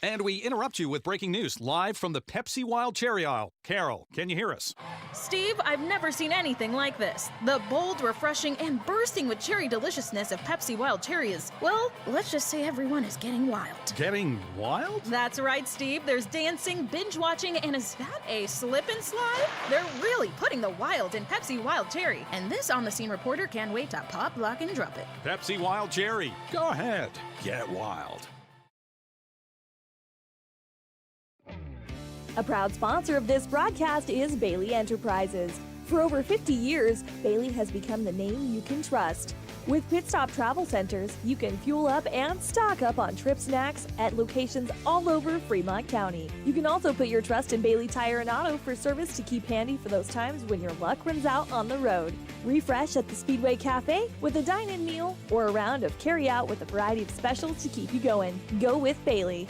And we interrupt you with breaking news live from the Pepsi Wild Cherry aisle. Carol, can you hear us? Steve, I've never seen anything like this. The bold, refreshing, and bursting with cherry deliciousness of Pepsi Wild Cherry is, well, let's just say everyone is getting wild. Getting wild? That's right, Steve. There's dancing, binge-watching, and is that a slip and slide? They're really putting the wild in Pepsi Wild Cherry, and this on-the-scene reporter can't wait to pop, lock, and drop it. Pepsi Wild Cherry. Go ahead. Get wild. A proud sponsor of this broadcast is Bailey Enterprises. For over 50 years, Bailey has become the name you can trust. With Pit Stop Travel Centers, you can fuel up and stock up on trip snacks at locations all over Fremont County. You can also put your trust in Bailey Tire and Auto for service to keep handy for those times when your luck runs out on the road. Refresh at the Speedway Cafe with a dine-in meal or a round of carry-out with a variety of specials to keep you going. Go with Bailey.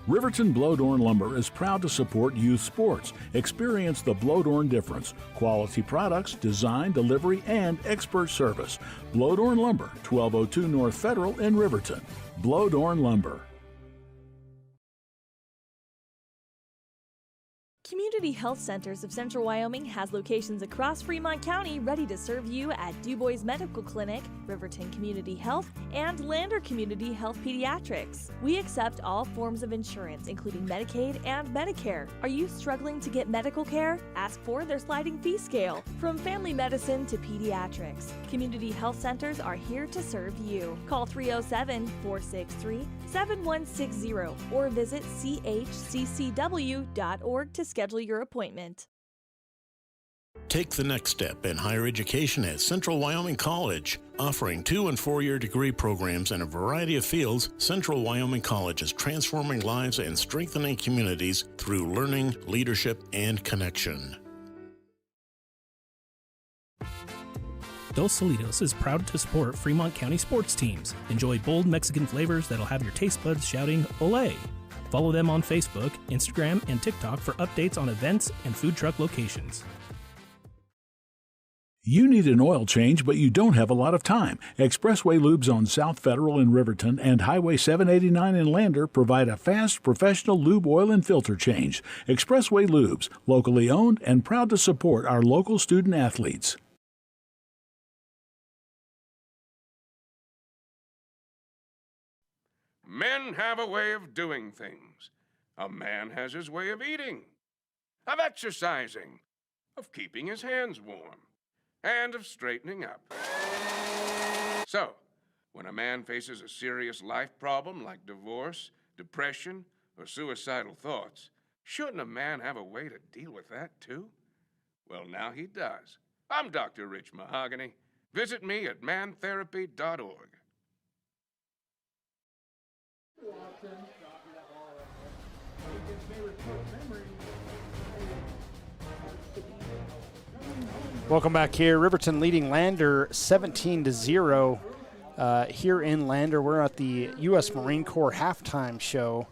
Riverton Blowdorn Lumber is proud to support youth sports. Experience the Blowdorn difference. Quality products, design, delivery, and expert service. Blowdorn Lumber, 1202 North Federal in Riverton. Blowdorn Lumber. Community Health Centers of Central Wyoming has locations across Fremont County ready to serve you at DuBois Medical Clinic, Riverton Community Health, and Lander Community Health Pediatrics. We accept all forms of insurance, including Medicaid and Medicare. Are you struggling to get medical care? Ask for their sliding fee scale. From family medicine to pediatrics, Community Health Centers are here to serve you. Call 307-463-7160 or visit chccw.org to schedule your appointment. Take the next step in higher education at Central Wyoming College. Offering 2- and 4-year degree programs in a variety of fields, Central Wyoming College is transforming lives and strengthening communities through learning, leadership, and connection. Dos Solitos is proud to support Fremont County sports teams. Enjoy bold Mexican flavors that'll have your taste buds shouting, "Olé!" Follow them on Facebook, Instagram, and TikTok for updates on events and food truck locations. You need an oil change, but you don't have a lot of time. Expressway Lubes on South Federal in Riverton and Highway 789 in Lander provide a fast, professional lube oil and filter change. Expressway Lubes, locally owned and proud to support our local student athletes. Men have a way of doing things. A man has his way of eating, of exercising, of keeping his hands warm, and of straightening up. So, when a man faces a serious life problem like divorce, depression, or suicidal thoughts, shouldn't a man have a way to deal with that, too? Well, now he does. I'm Dr. Rich Mahogany. Visit me at mantherapy.org. Welcome back here. Riverton leading Lander 17-0 here in Lander. We're at the U.S. Marine Corps halftime show.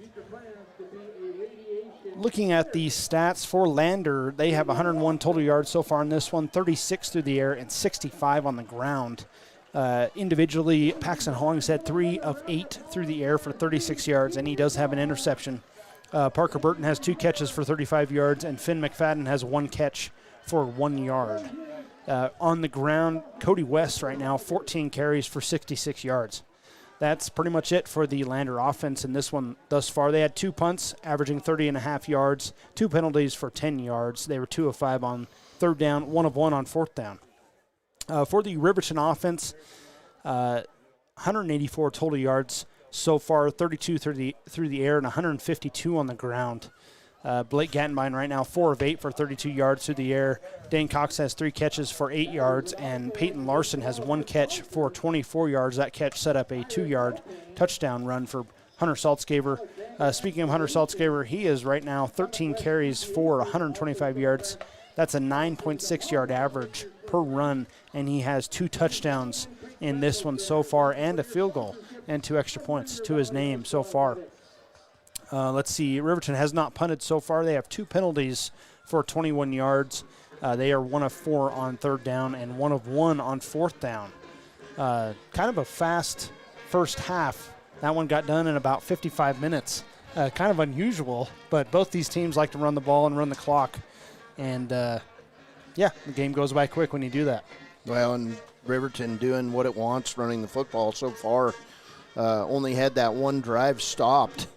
Looking at the stats for Lander, they have 101 total yards so far in this one, 36 through the air and 65 on the ground. Individually, Paxton Hollings had 3 of 8 through the air for 36 yards, and he does have an interception. Parker Burton has 2 catches for 35 yards, and Finn McFadden has 1 catch for 1 yard. On the ground, Cody West right now, 14 carries for 66 yards. That's pretty much it for the Lander offense in this one thus far. They had 2 punts, averaging 30.5 yards, 2 penalties for 10 yards. They were 2 of 5 on third down, 1 of 1 on fourth down. For the Riverton offense, 184 total yards so far, 32 through the air and 152 on the ground. Blake Gattenbein right now 4 of 8 for 32 yards through the air. Dane Cox has 3 catches for 8 yards, and Peyton Larson has 1 catch for 24 yards. That catch set up a 2-yard touchdown run for Hunter Saltzgaber. Speaking of Hunter Saltzgaber, he is right now 13 carries for 125 yards. That's a 9.6-yard average per run, and he has 2 touchdowns in this one so far and a field goal and 2 extra points to his name so far. Let's see. Riverton has not punted so far. They have 2 penalties for 21 yards. They are 1 of 4 on third down and 1 of 1 on fourth down. Kind of a fast first half. That one got done in about 55 minutes. Kind of unusual, but both these teams like to run the ball and run the clock. And, the game goes by quick when you do that. Well, and Riverton doing what it wants, running the football so far. Only had that one drive stopped.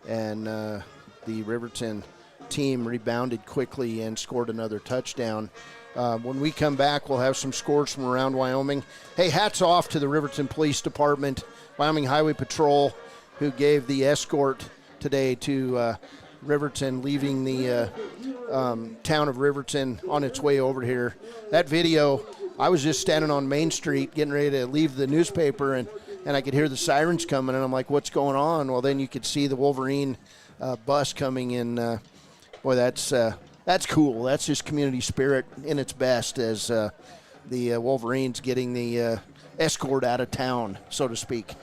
And the Riverton team rebounded quickly and scored another touchdown. When we come back, we'll have some scores from around Wyoming. Hey, hats off to the Riverton Police Department, Wyoming Highway Patrol, who gave the escort today to Riverton, leaving the town of Riverton on its way over here. That video, I was just standing on Main Street getting ready to leave the newspaper, and I could hear the sirens coming, and I'm like, what's going on? Well, then you could see the Wolverine bus coming in. Boy, that's cool. That's just community spirit in its best as the Wolverines getting the escort out of town, so to speak.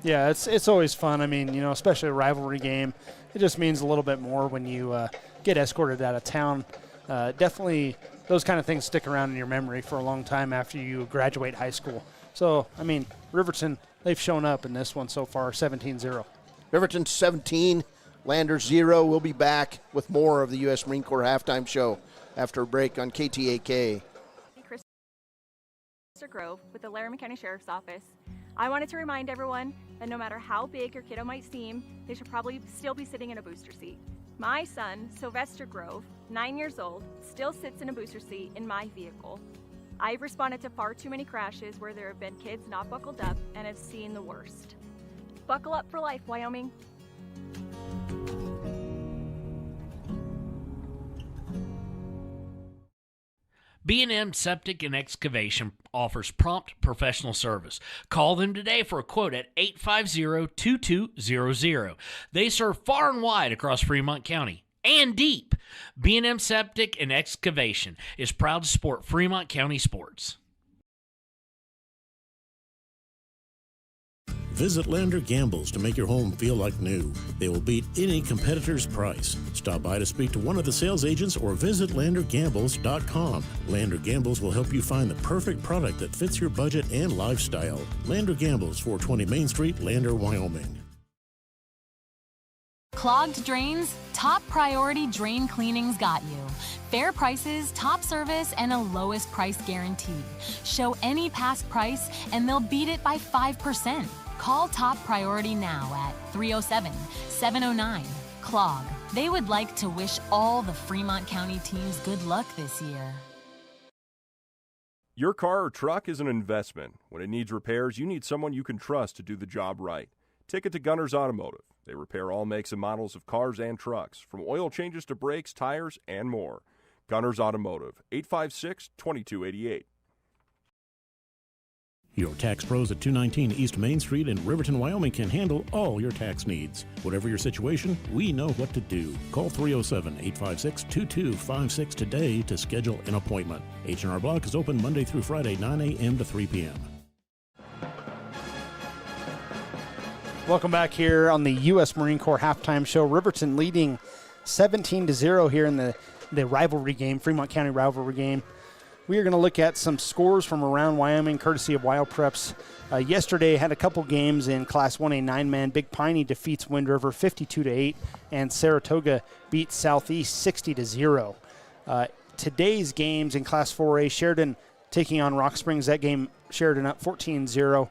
Yeah, it's always fun. I mean, especially a rivalry game. It just means a little bit more when you get escorted out of town. Definitely those kind of things stick around in your memory for a long time after you graduate high school. So, I mean, Riverton, they've shown up in this one so far, 17-0. Riverton 17, Lander 0. We'll be back with more of the U.S. Marine Corps halftime show after a break on KTAK. Mr. Grove with the Laramie County Sheriff's Office. I wanted to remind everyone that no matter how big your kiddo might seem, they should probably still be sitting in a booster seat. My son, Sylvester Grove, 9 years old, still sits in a booster seat in my vehicle. I've responded to far too many crashes where there have been kids not buckled up and have seen the worst. Buckle up for life, Wyoming. B&M Septic and Excavation offers prompt professional service. Call them today for a quote at 850-2200. They serve far and wide across Fremont County and deep. B&M Septic and Excavation is proud to support Fremont County sports. Visit Lander Gambles to make your home feel like new. They will beat any competitor's price. Stop by to speak to one of the sales agents or visit LanderGambles.com. Lander Gambles will help you find the perfect product that fits your budget and lifestyle. Lander Gambles, 420 Main Street, Lander, Wyoming. Clogged drains? Top Priority Drain Cleaning's got you. Fair prices, top service, and a lowest price guarantee. Show any past price, and they'll beat it by 5%. Call Top Priority now at 307-709-CLOG. They would like to wish all the Fremont County teams good luck this year. Your car or truck is an investment. When it needs repairs, you need someone you can trust to do the job right. Take it to Gunners Automotive. They repair all makes and models of cars and trucks, from oil changes to brakes, tires, and more. Gunners Automotive, 856-2288. Your tax pros at 219 East Main Street in Riverton, Wyoming can handle all your tax needs. Whatever your situation, we know what to do. Call 307-856-2256 today to schedule an appointment. H&R Block is open Monday through Friday, 9 a.m. to 3 p.m. Welcome back here on the U.S. Marine Corps halftime show. Riverton leading 17-0 here in the rivalry game, Fremont County rivalry game. We are going to look at some scores from around Wyoming, courtesy of Wild Preps. Yesterday had a couple games in Class 1A 9-man. Big Piney defeats Wind River 52-8, and Saratoga beats Southeast 60-0. Today's games in Class 4A, Sheridan taking on Rock Springs. That game, Sheridan up 14-0.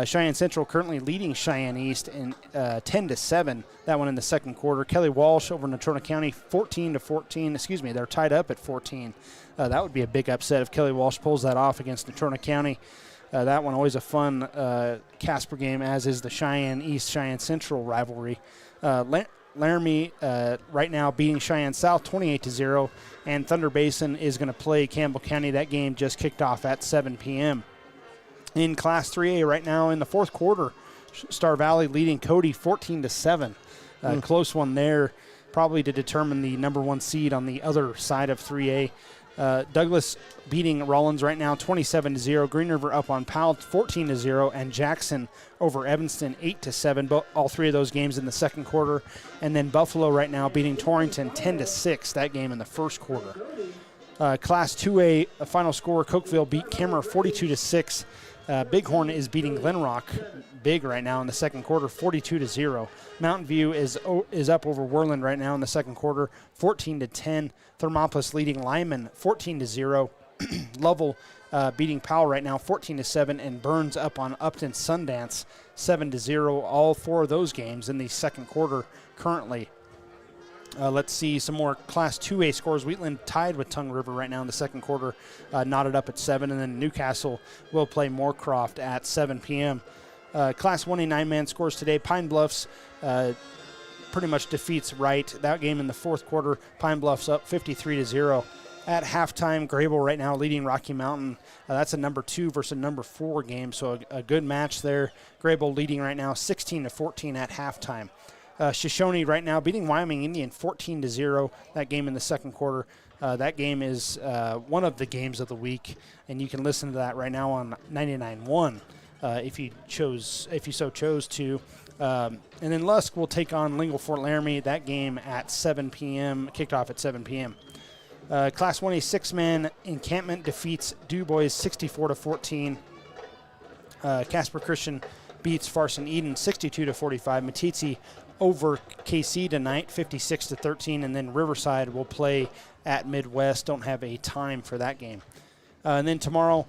Cheyenne Central currently leading Cheyenne East in 10-7. That one in the second quarter. Kelly Walsh over Natrona County 14-14. They're tied up at 14. That would be a big upset if Kelly Walsh pulls that off against Natrona County. That one always a fun Casper game, as is the Cheyenne East Cheyenne Central rivalry. Laramie right now beating Cheyenne South 28-0, and Thunder Basin is going to play Campbell County. That game just kicked off at 7 p.m. In Class 3A right now in the fourth quarter, Star Valley leading Cody 14-7. Close one there, probably to determine the number one seed on the other side of 3A. Douglas beating Rollins right now 27-0. Green River up on Powell 14-0, and Jackson over Evanston 8-7. All three of those games in the second quarter. And then Buffalo right now beating Torrington 10-6. That game in the first quarter. Class 2A final score: Cokeville beat Kemmer 42-6. Bighorn is beating Glenrock big right now in the second quarter, 42-0. Mountain View is up over Worland right now in the second quarter, 14-10. Thermopolis leading Lyman 14-0. Lovell beating Powell right now, 14-7, and Burns up on Upton Sundance 7-0. All four of those games in the second quarter currently. Let's see some more Class 2A scores. Wheatland tied with Tongue River right now in the second quarter, knotted up at 7, and then Newcastle will play Moorcroft at 7 p.m. Class 1A 9-man scores today. Pine Bluffs pretty much defeats Wright. That game in the fourth quarter, Pine Bluffs up 53-0. At halftime, Grable right now leading Rocky Mountain. That's a number 2 versus a number 4 game, so a good match there. Grable leading right now 16-14 at halftime. Shoshone right now beating Wyoming Indian 14-0. That game in the second quarter. That game is one of the games of the week, and you can listen to that right now on 99.1 if you so chose to. And then Lusk will take on Lingle Fort Laramie. That game at 7 p.m. kicked off at 7 p.m. Class 1A 6-man Encampment defeats DuBois 64-14. Casper Christian beats Farson Eden 62-45. Meeteetse over KC tonight, 56-13, and then Riverside will play at Midwest. Don't have a time for that game. And then tomorrow,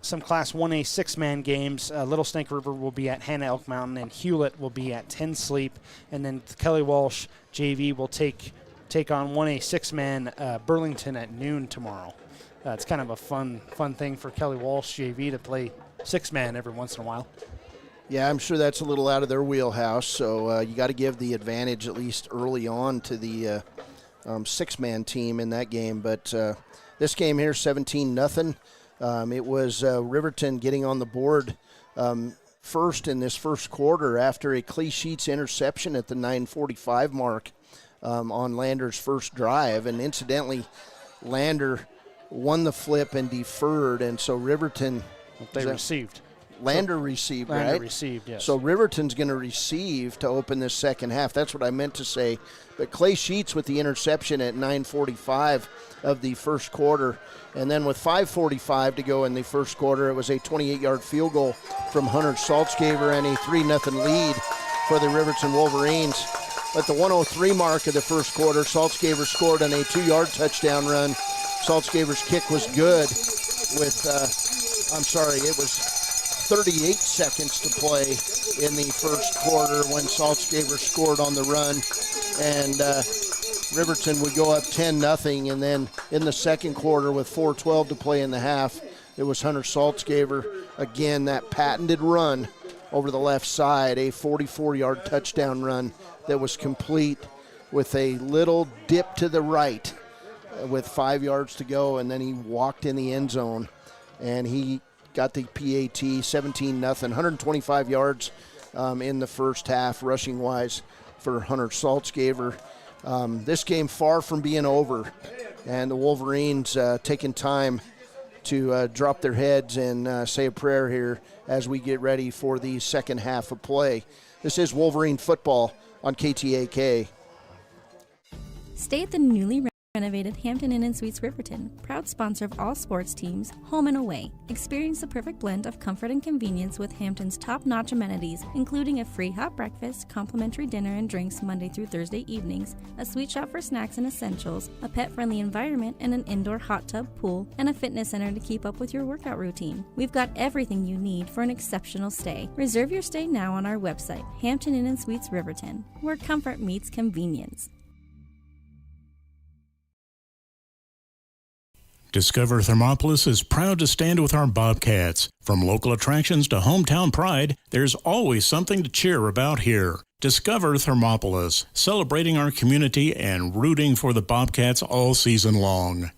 some Class 1A 6-man games. Little Snake River will be at Hannah Elk Mountain, and Hewlett will be at 10 Sleep. And then Kelly Walsh JV will take on 1A 6-man Burlington at noon tomorrow. It's kind of a fun thing for Kelly Walsh JV to play 6-man every once in a while. Yeah, I'm sure that's a little out of their wheelhouse, so you got to give the advantage at least early on to the 6-man team in that game. But this game here, 17-0. It was Riverton getting on the board first in this first quarter after a Clee Sheets interception at the 9:45 mark on Lander's first drive. And incidentally, Lander won the flip and deferred, and so Riverton... They received. Lander received, right? Lander received, yes. So Riverton's going to receive to open this second half. That's what I meant to say. But Clay Sheets with the interception at 9:45 of the first quarter. And then with 5:45 to go in the first quarter, it was a 28-yard field goal from Hunter Saltzgaver and a 3-0 lead for the Riverton Wolverines. At the 1:03 mark of the first quarter, Saltzgaver scored on a 2-yard touchdown run. Saltzgaver's kick was good with, it was 38 seconds to play in the first quarter when Saltzgaver scored on the run, and Riverton would go up 10-0, and then in the second quarter with 4:12 to play in the half, it was Hunter Saltzgaver, again, that patented run over the left side, a 44-yard touchdown run that was complete with a little dip to the right with 5 yards to go, and then he walked in the end zone, and he got the PAT 17-0, 125 yards in the first half rushing-wise for Hunter Saltzgaver. This game far from being over, and the Wolverines taking time to drop their heads and say a prayer here as we get ready for the second half of play. This is Wolverine football on KTAK. Stay at the newly renovated Hampton Inn & Suites Riverton, proud sponsor of all sports teams, home and away. Experience the perfect blend of comfort and convenience with Hampton's top-notch amenities, including a free hot breakfast, complimentary dinner and drinks Monday through Thursday evenings, a sweet shop for snacks and essentials, a pet-friendly environment and an indoor hot tub pool, and a fitness center to keep up with your workout routine. We've got everything you need for an exceptional stay. Reserve your stay now on our website, Hampton Inn & Suites Riverton, where comfort meets convenience. Discover Thermopolis is proud to stand with our Bobcats. From local attractions to hometown pride, there's always something to cheer about here. Discover Thermopolis, celebrating our community and rooting for the Bobcats all season long.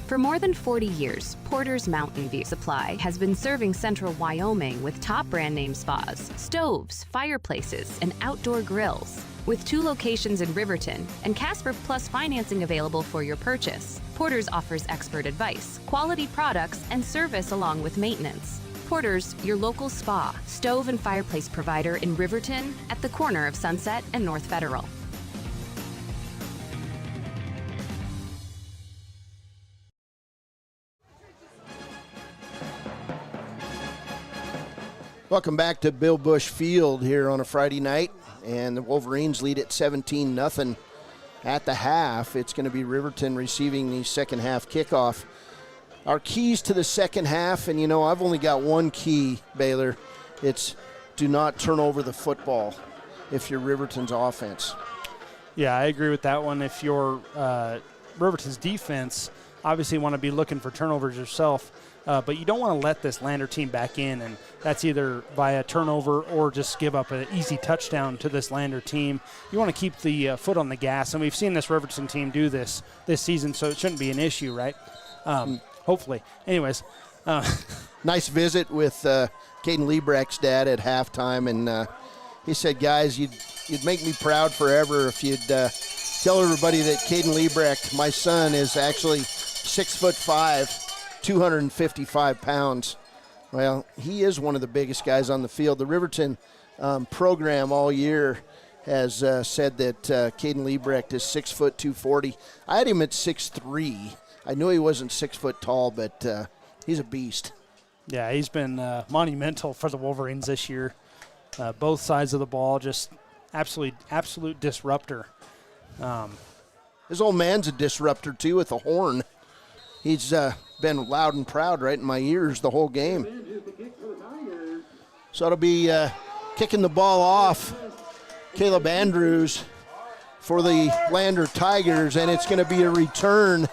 For more than 40 years, Porter's Mountain View Supply has been serving central Wyoming with top brand name spas, stoves, fireplaces, and outdoor grills. With 2 locations in Riverton and Casper Plus financing available for your purchase, Porter's offers expert advice, quality products, and service along with maintenance. Porter's, your local spa, stove, and fireplace provider in Riverton at the corner of Sunset and North Federal. Welcome back to Bill Bush Field here on a Friday night, and the Wolverines lead at 17-0 at the half. It's going to be Riverton receiving the second half kickoff. Our keys to the second half, and I've only got one key, Baylor. It's do not turn over the football if you're Riverton's offense. Yeah, I agree with that one. If you're Riverton's defense, obviously want to be looking for turnovers yourself. But you don't want to let this Lander team back in, and that's either via turnover or just give up an easy touchdown to this Lander team. You want to keep the foot on the gas, and we've seen this Riverton team do this season, so it shouldn't be an issue, right? Hopefully. Anyways. Nice visit with Caden Liebrecht's dad at halftime, and he said, guys, you'd make me proud forever if you'd tell everybody that Caden Liebrecht, my son, is actually 6'5", 255 pounds. Well, he is one of the biggest guys on the field. The Riverton program all year has said that Caden Liebrecht is 6 foot 240. I had him at 6'3". I knew he wasn't 6 foot tall, but he's a beast. Yeah, he's been monumental for the Wolverines this year. Both sides of the ball, just absolute disruptor. His old man's a disruptor too with a horn. He's been loud and proud right in my ears the whole game. So it'll be kicking the ball off, Caleb Andrews for the Lander Tigers, and it's going to be a return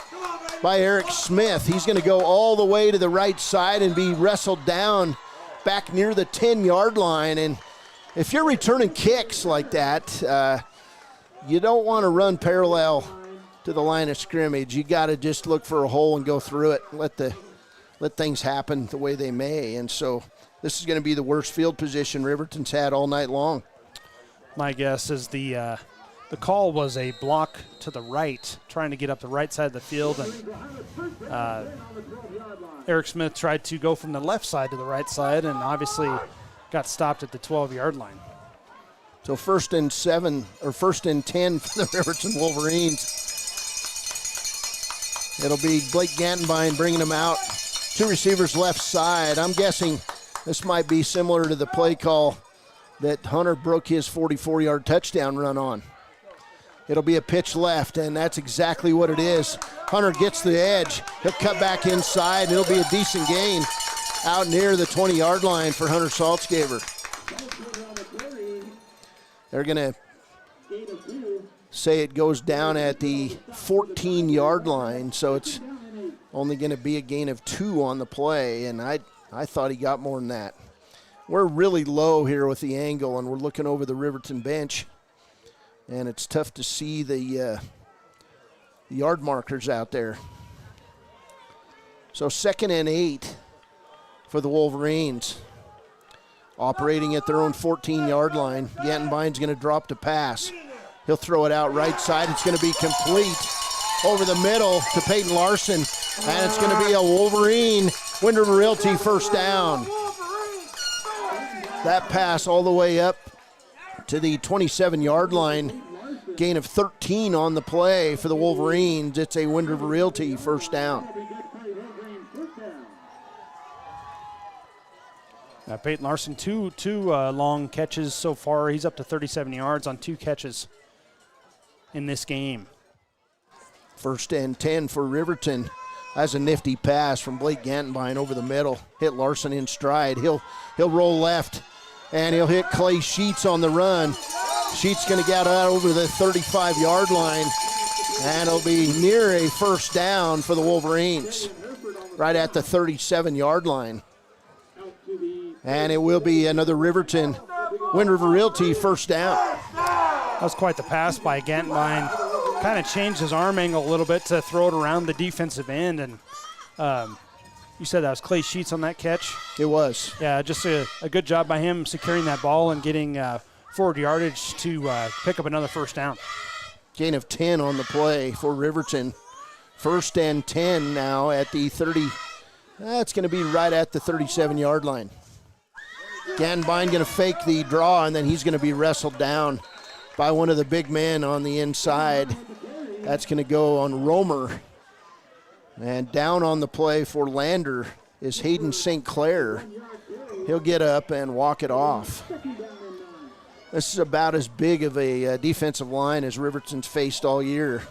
by Eric Smith. He's going to go all the way to the right side and be wrestled down back near the 10-yard line. And if you're returning kicks like that, you don't want to run parallel to the line of scrimmage. You got to just look for a hole and go through it. Let things happen the way they may. And so this is going to be the worst field position Riverton's had all night long. My guess is the call was a block to the right, trying to get up the right side of the field, and Eric Smith tried to go from the left side to the right side, and obviously got stopped at the 12-yard line. So 1st and 7, or 1st and 10 for the Riverton Wolverines. It'll be Blake Gantenbein bringing him out. 2 receivers left side. I'm guessing this might be similar to the play call that Hunter broke his 44-yard touchdown run on. It'll be a pitch left, and that's exactly what it is. Hunter gets the edge. He'll cut back inside, and it'll be a decent gain out near the 20-yard line for Hunter Saltzgaver. They're going to say it goes down at the 14-yard line, so it's Only going to be a gain of 2 on the play, and I thought he got more than that. We're really low here with the angle, and we're looking over the Riverton bench, and it's tough to see the yard markers out there. So 2nd and 8 for the Wolverines. Operating at their own 14-yard line. Gantenbein's going to drop to pass. He'll throw it out right side. It's going to be complete over the middle to Peyton Larson, and it's going to be a Wolverine Wind River Realty first down. That pass all the way up to the 27-yard line. Gain of 13 on the play for the Wolverines. It's a Wind River Realty first down. Peyton Larson, two long catches so far. He's up to 37 yards on 2 catches in this game. 1st and 10 for Riverton. That's a nifty pass from Blake Gantenbein over the middle. Hit Larson in stride. He'll roll left, and he'll hit Clay Sheets on the run. Sheets going to get out over the 35-yard line, and it'll be near a first down for the Wolverines, right at the 37-yard line. And it will be another Riverton Wind River Realty first down. That was quite the pass by Gantenbein. Kind of changed his arm angle a little bit to throw it around the defensive end. And you said that was Clay Sheets on that catch? It was. Yeah, just a good job by him securing that ball and getting forward yardage to pick up another first down. Gain of 10 on the play for Riverton. 1st and 10 now at the 30. That's going to be right at the 37-yard line. Gantenbein going to fake the draw, and then he's going to be wrestled down by one of the big men on the inside. That's going to go on Romer. And down on the play for Lander is Hayden St. Clair. He'll get up and walk it off. This is about as big of a defensive line as Riverton's faced all year.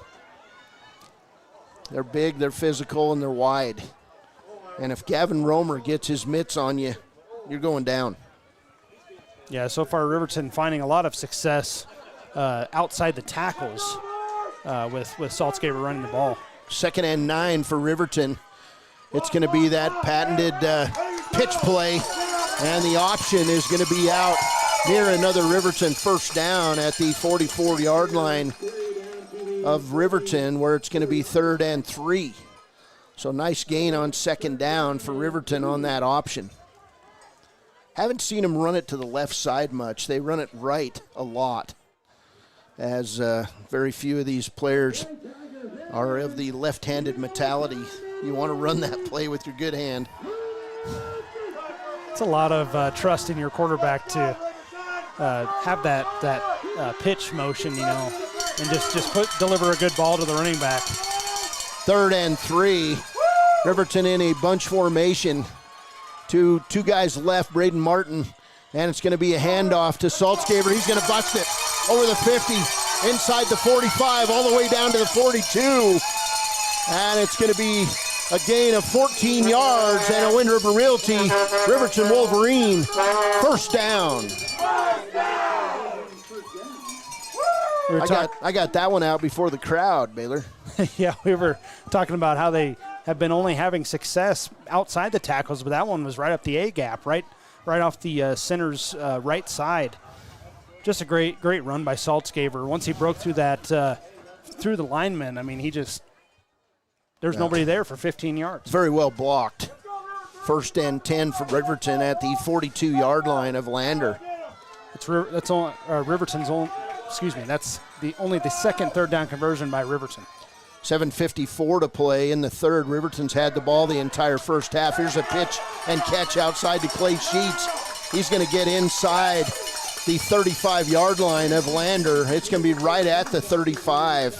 They're big, they're physical, and they're wide. And if Gavin Romer gets his mitts on you, you're going down. Yeah, so far Riverton finding a lot of success outside the tackles with Saltzgaber running the ball. 2nd and 9 for Riverton. It's going to be that patented pitch play, and the option is going to be out near another Riverton first down at the 44-yard line of Riverton, where it's going to be 3rd and 3. So nice gain on 2nd down for Riverton on that option. Haven't seen them run it to the left side much. They run it right a lot, as very few of these players are of the left-handed mentality. You want to run that play with your good hand. It's a lot of trust in your quarterback to have that pitch motion, and just deliver a good ball to the running back. 3rd and 3. Riverton in a bunch formation. Two guys left, Braden Martin, and it's going to be a handoff to Saltzgaber. He's going to bust it over the 50, inside the 45, all the way down to the 42. And it's going to be a gain of 14 yards and a Wind River Realty Riverton Wolverine first down. I got that one out before the crowd, Baylor. Yeah, we were talking about how they have been only having success outside the tackles, but that one was right up the A gap, right off the center's right side. Just a great run by Saltzgaber. Once he broke through that through the lineman, there's nobody there for 15 yards. Very well blocked. 1st and 10 for Riverton at the 42-yard line of Lander. That's only Riverton's own. Excuse me. That's only the second 3rd down conversion by Riverton. 7:54 to play in the 3rd. Riverton's had the ball the entire first half. Here's a pitch and catch outside to Clay Sheets. He's going to get inside the 35-yard line of Lander. It's going to be right at the 35,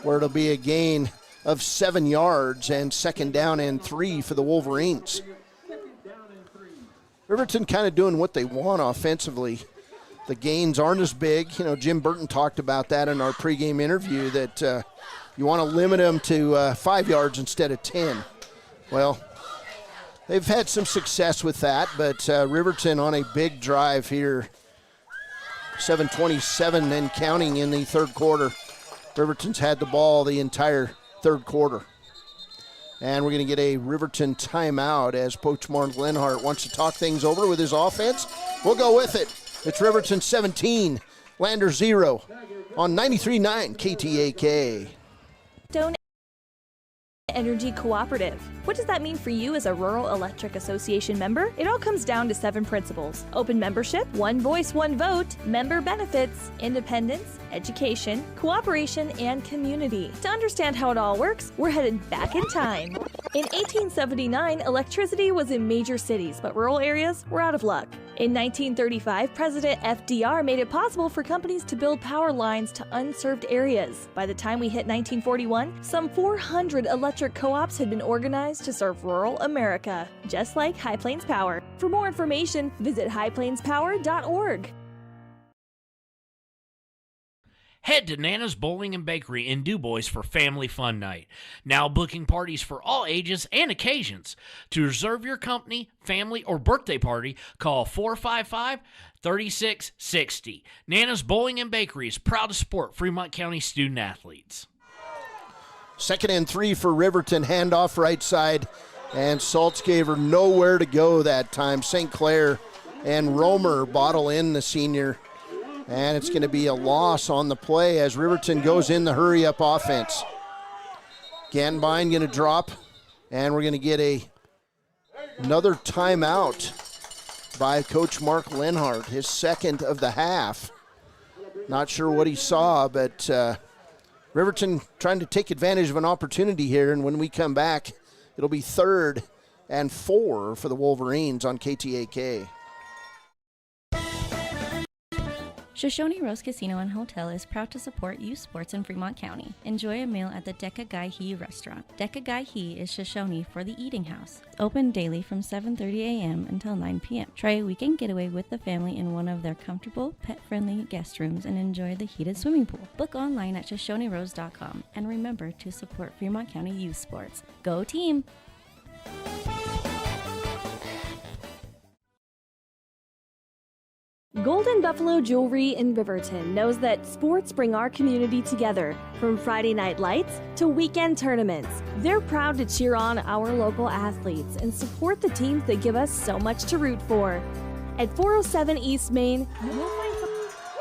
where it'll be a gain of 7 yards and 2nd down and 3 for the Wolverines. Riverton kind of doing what they want offensively. The gains aren't as big. Jim Burton talked about that in our pregame interview, that you want to limit them to 5 yards instead of 10. Well, they've had some success with that, but Riverton on a big drive here. 7:27 and counting in the 3rd quarter. Riverton's had the ball the entire 3rd quarter. And we're going to get a Riverton timeout as Coach Mark Lenhart wants to talk things over with his offense. We'll go with it. It's Riverton 17, Lander 0 on 93.9 KTAK. Stone Energy Cooperative. What does that mean for you as a Rural Electric Association member? It all comes down to 7 principles: open membership, one voice, one vote, member benefits, independence, education, cooperation, and community. To understand how it all works, we're headed back in time. In 1879, electricity was in major cities, but rural areas were out of luck. In 1935, President FDR made it possible for companies to build power lines to unserved areas. By the time we hit 1941, some 400 electric co-ops had been organized to serve rural America, just like High Plains Power. For more information, visit highplainspower.org. Head to Nana's Bowling and Bakery in DuBois for Family Fun Night. Now booking parties for all ages and occasions. To reserve your company, family, or birthday party, call 455-3660. Nana's Bowling and Bakery is proud to support Fremont County student athletes. 2nd and 3 for Riverton, handoff right side, and Saltzgaver nowhere to go that time. St. Clair and Romer bottle in the senior. And it's going to be a loss on the play as Riverton goes in the hurry-up offense. Ganbine going to drop, and we're going to get another timeout by Coach Mark Lenhart, his second of the half. Not sure what he saw, but Riverton trying to take advantage of an opportunity here, and when we come back, it'll be 3rd and 4 for the Wolverines on KTAK. Shoshone Rose Casino and Hotel is proud to support youth sports in Fremont County. Enjoy a meal at the Deca Gai He restaurant. Deca Gai He is Shoshone for the eating house. Open daily from 7:30 a.m. until 9 p.m. Try a weekend getaway with the family in one of their comfortable, pet-friendly guest rooms and enjoy the heated swimming pool. Book online at ShoshoneRose.com and remember to support Fremont County youth sports. Go team! Golden Buffalo Jewelry in Riverton knows that sports bring our community together. From Friday night lights to weekend tournaments, they're proud to cheer on our local athletes and support the teams that give us so much to root for. At 407 East Main, you'll find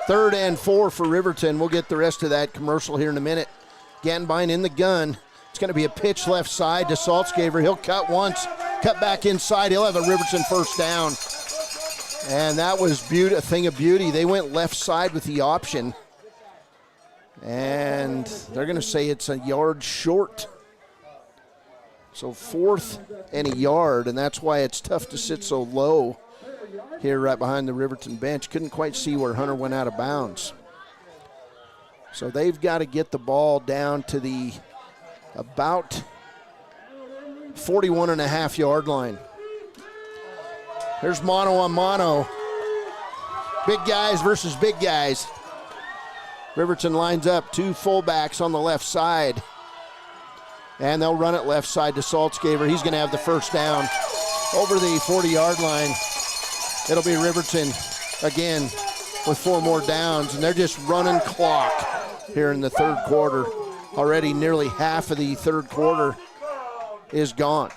3rd and 4 for Riverton. We'll get the rest of that commercial here in a minute. Ganbine in the gun. It's going to be a pitch left side to Saltzgaver. He'll cut once, cut back inside. He'll have a Riverton first down. And that was a thing of beauty. They went left side with the option. And they're going to say it's a yard short. So 4th and a yard, and that's why it's tough to sit so low here right behind the Riverton bench. Couldn't quite see where Hunter went out of bounds. So they've got to get the ball down to the about 41.5-yard line. There's mano on mano. Big guys versus big guys. Riverton lines up 2 fullbacks on the left side. And they'll run it left side to Saltzgaver. He's going to have the first down over the 40-yard line. It'll be Riverton again with 4 more downs. And they're just running clock here in the 3rd quarter. Already nearly half of the 3rd quarter is gone.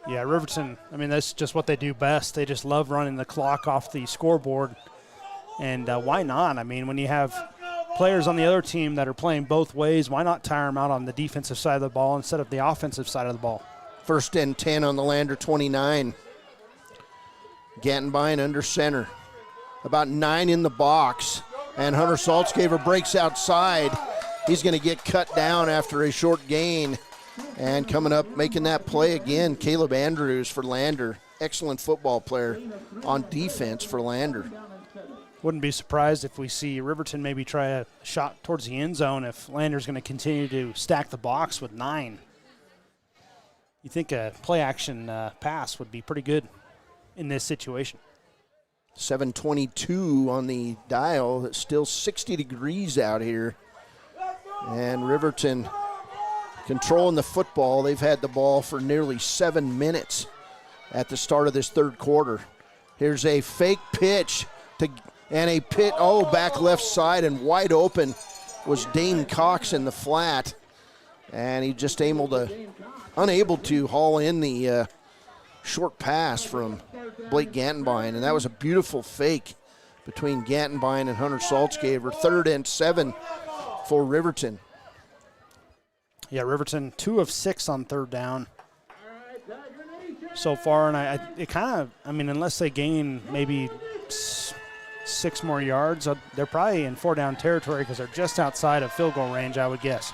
Yeah, Riverton, I mean, that's just what they do best. They just love running the clock off the scoreboard. And why not? I mean, when you have players on the other team that are playing both ways, why not tire them out on the defensive side of the ball instead of the offensive side of the ball? 1st and 10 on the Lander 29. Gantenbein under center. About 9 in the box. And Hunter Saltzgaver breaks outside. He's going to get cut down after a short gain. And coming up, making that play again, Caleb Andrews for Lander. Excellent football player on defense for Lander. Wouldn't be surprised if we see Riverton maybe try a shot towards the end zone if Lander's going to continue to stack the box with 9. You think a play-action pass would be pretty good in this situation. 7:22 on the dial. It's still 60 degrees out here. And Riverton controlling the football. They've had the ball for nearly 7 minutes at the start of this 3rd quarter. Here's a fake pitch and a pit. Back left side and wide open was Dane Cox in the flat. And he just unable to haul in the short pass from Blake Gantenbein, and that was a beautiful fake between Gantenbein and Hunter Saltzgaver. 3rd and 7 for Riverton. Yeah, Riverton 2 of 6 on 3rd down so far, and it kind of, unless they gain maybe 6 more yards, they're probably in 4-down territory because they're just outside of field goal range, I would guess.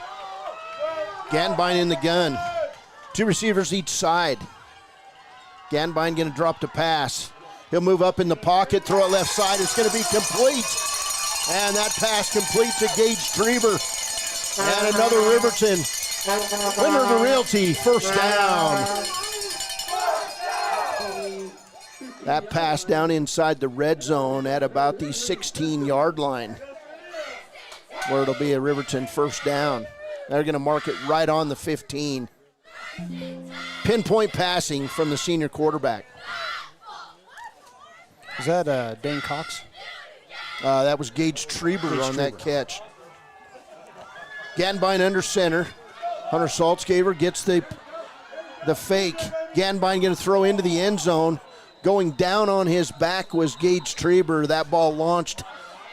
Gantenbein in the gun. 2 receivers each side. Gantenbein going to drop the pass. He'll move up in the pocket, throw it left side. It's going to be complete. And that pass complete to Gage Treber. And another Riverton. Winner of the Realty, 1st down. That pass down inside the red zone at about the 16-yard line, where it'll be a Riverton 1st down. They're going to mark it right on the 15. Pinpoint passing from the senior quarterback. Is that Dane Cox? That was Gage Treber on that catch. Gantenbein under center. Hunter Saltzgaver gets the fake. Gantenbein going to throw into the end zone. Going down on his back was Gage Treber. That ball launched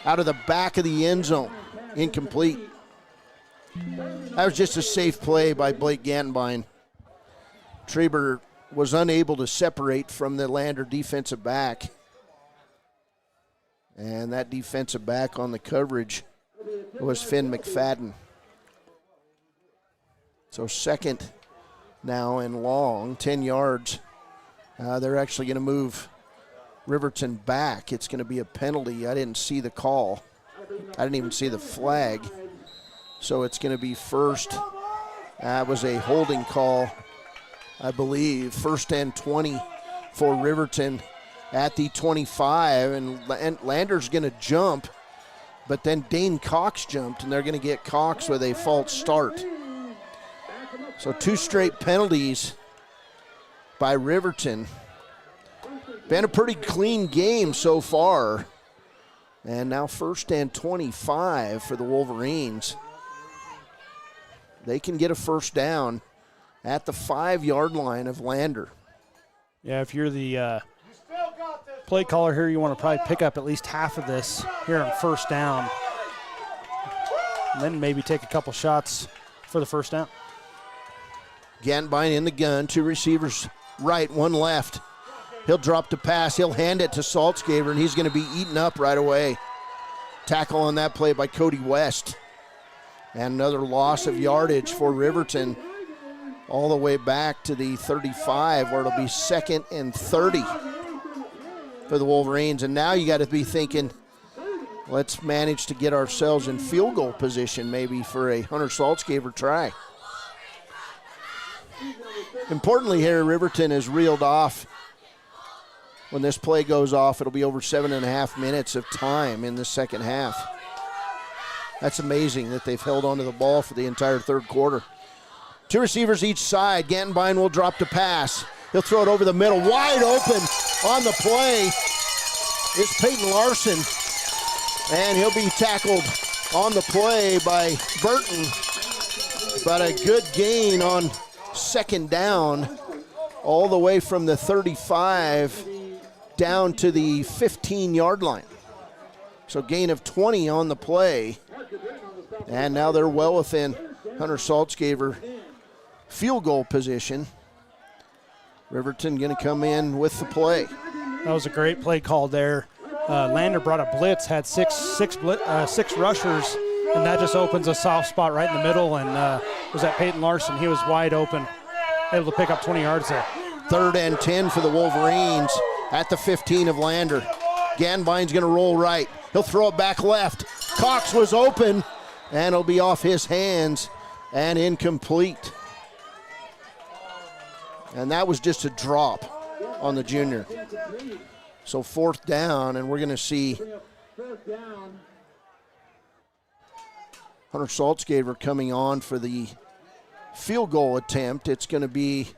out of the back of the end zone. Incomplete. That was just a safe play by Blake Gantenbein. Treber was unable to separate from the Lander defensive back. And that defensive back on the coverage was Finn McFadden. So 2nd now and long, 10 yards. They're actually going to move Riverton back. It's going to be a penalty. I didn't see the call. I didn't even see the flag. So it's going to be 1st. That was a holding call, I believe. 1st and 20 for Riverton at the 25. And Lander's going to jump, but then Dane Cox jumped, and they're going to get Cox with a false start. So 2 straight penalties by Riverton. Been a pretty clean game so far. And now 1st and 25 for the Wolverines. They can get a 1st down at the 5-yard line of Lander. Yeah, if you're the play caller here, you want to probably pick up at least half of this here on 1st down. And then maybe take a couple shots for the 1st down. Gantenbein in the gun, 2 receivers right, 1 left. He'll drop the pass. He'll hand it to Saltzgaver, and he's going to be eaten up right away. Tackle on that play by Cody West. And another loss of yardage for Riverton all the way back to the 35, where it'll be 2nd and 30 for the Wolverines. And now you got to be thinking, let's manage to get ourselves in field goal position maybe for a Hunter Saltzgaver try. Importantly here, Riverton has reeled off. When this play goes off, it'll be over 7.5 minutes of time in the 2nd half. That's amazing that they've held onto the ball for the entire 3rd quarter. 2 receivers each side. Gantenbein will drop the pass. He'll throw it over the middle. Wide open on the play is Peyton Larson. And he'll be tackled on the play by Burton. But a good gain on 2nd down, all the way from the 35 down to the 15-yard line. So gain of 20 on the play. And now they're well within Hunter Saltzgaver field goal position. Riverton going to come in with the play. That was a great play call there. Lander brought a blitz, had six rushers, and that just opens a soft spot right in the middle. And was that Peyton Larson? He was wide open, able to pick up 20 yards there. 3rd and 10 for the Wolverines at the 15 of Lander. Gantenbein's going to roll right. He'll throw it back left. Cox was open, and it'll be off his hands and incomplete. And that was just a drop on the junior. So 4th down, and we're going to see Hunter Saltzgaver coming on for the field goal attempt. It's going to be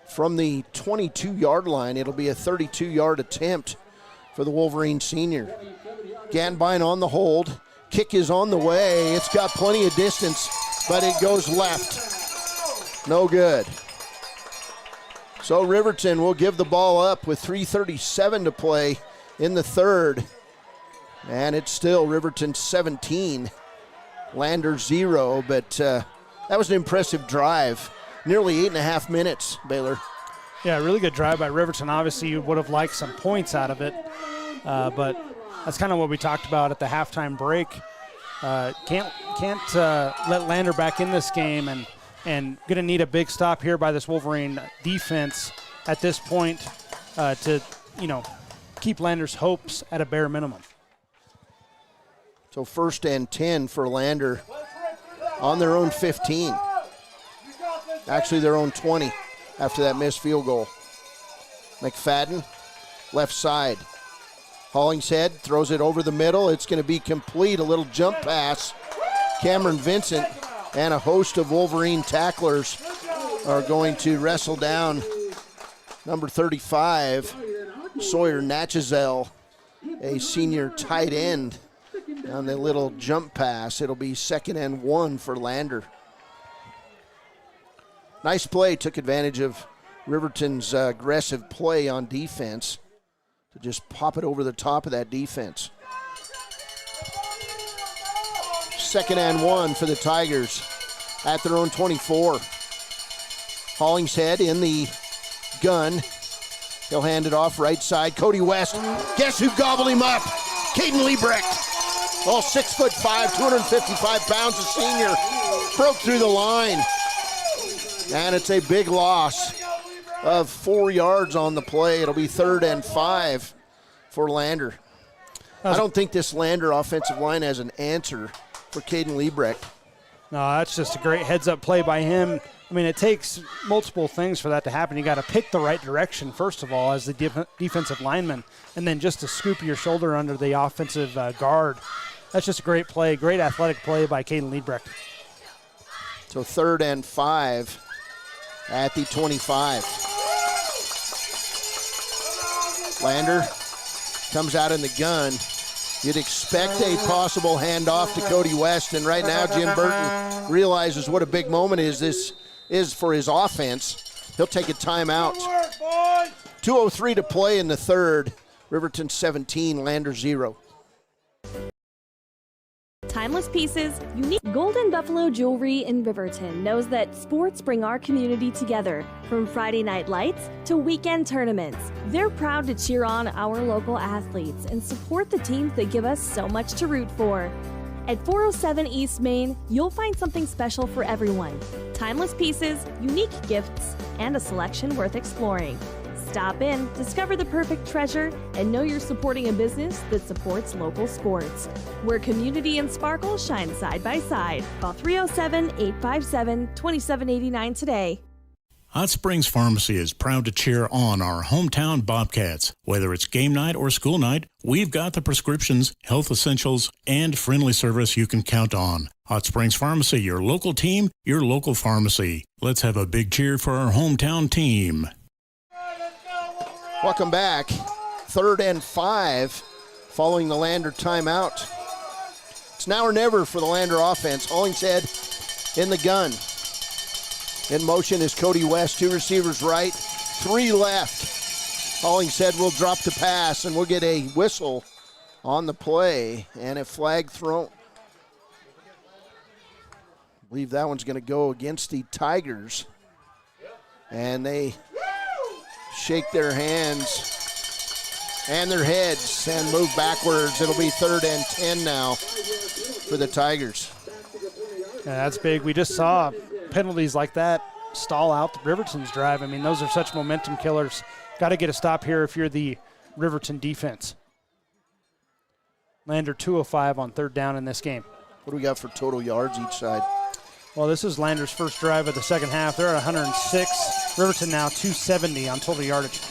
from the 22-yard line. It'll be a 32-yard attempt for the Wolverine senior. Gantenbein on the hold. Kick is on the way. It's got plenty of distance, but it goes left. No good. So Riverton will give the ball up with 3:37 to play in the third. And it's still Riverton 17, Lander 0. But that was an impressive drive. Nearly 8.5 minutes, Baylor. Yeah, really good drive by Riverton. Obviously, you would have liked some points out of it. But that's kind of what we talked about at the halftime break. Can't let Lander back in this game, and going to need a big stop here by this Wolverine defense at this point to keep Lander's hopes at a bare minimum. So 1st and 10 for Lander on their own 15. Actually, their own 20 after that missed field goal. McFadden, left side. Hollingshead throws it over the middle. It's going to be complete. A little jump pass. Cameron Vincent and a host of Wolverine tacklers are going to wrestle down number 35, Sawyer Natchazel, a senior tight end, on the little jump pass. It'll be 2nd and 1 for Lander. Nice play. Took advantage of Riverton's aggressive play on defense to just pop it over the top of that defense. 2nd and 1 for the Tigers at their own 24. Hollingshead in the gun. He'll hand it off right side. Cody West. Guess who gobbled him up? Caden Liebrecht. All 6'5", 255 pounds, a senior. Broke through the line. And it's a big loss of 4 yards on the play. It'll be 3rd and 5 for Lander. I don't think this Lander offensive line has an answer for Caden Liebrecht. No, that's just a great heads-up play by him. I mean, it takes multiple things for that to happen. You got to pick the right direction, first of all, as the defensive lineman, and then just to scoop your shoulder under the offensive guard. That's just a great play, great athletic play by Caden Liebrecht. So 3rd and 5 at the 25. Lander comes out in the gun. You'd expect a possible handoff to Cody West, and right now Jim Burton realizes what a big moment this is for his offense. He'll take a timeout. 2:03 to play in the third. Riverton 17, Lander 0. Timeless pieces, unique Golden Buffalo Jewelry in Riverton knows that sports bring our community together. From Friday night lights to weekend tournaments, they're proud to cheer on our local athletes and support the teams that give us so much to root for. At 407 East Main, you'll find something special for everyone. Timeless pieces, unique gifts, and a selection worth exploring. Stop in, discover the perfect treasure, and know you're supporting a business that supports local sports. Where community and sparkle shine side by side. Call 307-857-2789 today. Hot Springs Pharmacy is proud to cheer on our hometown Bobcats. Whether it's game night or school night, we've got the prescriptions, health essentials, and friendly service you can count on. Hot Springs Pharmacy, your local team, your local pharmacy. Let's have a big cheer for our hometown team. Welcome back. 3rd and 5 following the Lander timeout. It's now or never for the Lander offense. Hollingshead in the gun. In motion is Cody West. 2 receivers right, 3 left. Hollingshead will drop the pass, and we'll get a whistle on the play and a flag thrown. I believe that one's going to go against the Tigers. And they shake their hands and their heads and move backwards. It'll be 3rd and 10 now for the Tigers. Yeah, that's big. We just saw penalties like that stall out Riverton's drive. I mean, those are such momentum killers. Got to get a stop here if you're the Riverton defense. Lander 205 on 3rd down in this game. What do we got for total yards each side? Well, this is Lander's first drive of the second half. They're at 106. Riverton now 270 on total yardage.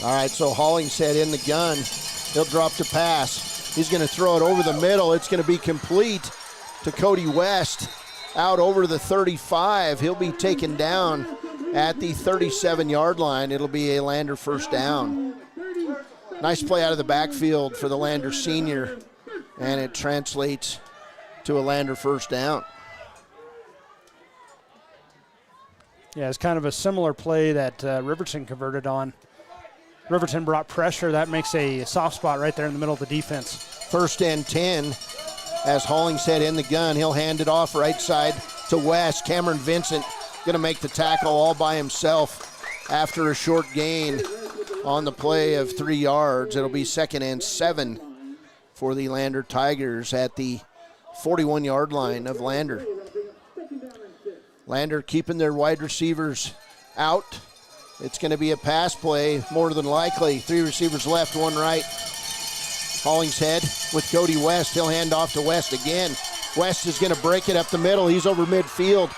All right, so Hollingshead in the gun. He'll drop the pass. He's going to throw it over the middle. It's going to be complete to Cody West out over the 35. He'll be taken down at the 37-yard line. It'll be a Lander first down. Nice play out of the backfield for the Lander senior, and it translates to a Lander first down. Yeah, it's kind of a similar play that Riverton converted on. Riverton brought pressure. That makes a soft spot right there in the middle of the defense. 1st and 10 as Hollingshead in the gun. He'll hand it off right side to West. Cameron Vincent going to make the tackle all by himself after a short gain on the play of 3 yards. It'll be 2nd and 7 for the Lander Tigers at the 41-yard line of Lander. Lander keeping their wide receivers out. It's going to be a pass play, more than likely. 3 receivers left, 1 right. Hollingshead with Cody West. He'll hand off to West again. West is going to break it up the middle. He's over midfield.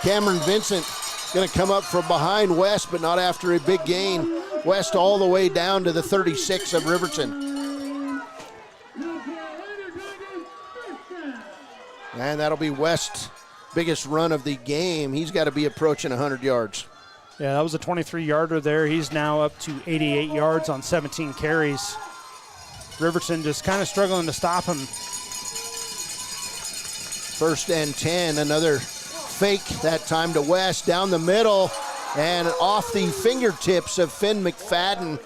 Cameron Vincent going to come up from behind West, but not after a big gain. West all the way down to the 36 of Riverton. And that'll be West's biggest run of the game. He's got to be approaching 100 yards. Yeah, that was a 23-yarder there. He's now up to 88 yards on 17 carries. Riverton just kind of struggling to stop him. 1st and 10, another fake that time to West, down the middle, and off the fingertips of Finn McFadden.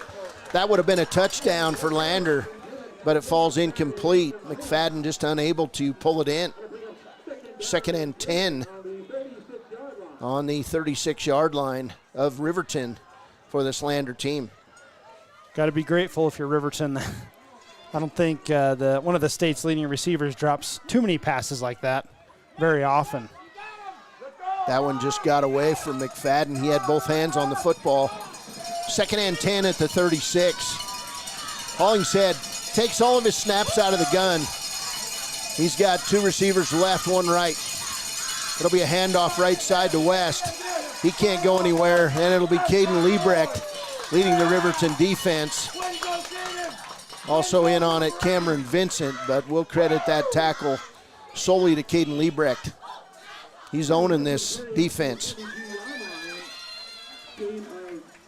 That would have been a touchdown for Lander, but it falls incomplete. McFadden just unable to pull it in. 2nd and 10 on the 36-yard line of Riverton for this Lander team. Got to be grateful if you're Riverton. I don't think one of the state's leading receivers drops too many passes like that very often. That one just got away from McFadden. He had both hands on the football. 2nd and 10 at the 36. Hollingshead takes all of his snaps out of the gun. He's got 2 receivers left, 1 right. It'll be a handoff right side to West. He can't go anywhere, and it'll be Caden Liebrecht leading the Riverton defense. Also in on it, Cameron Vincent, but we'll credit that tackle solely to Caden Liebrecht. He's owning this defense.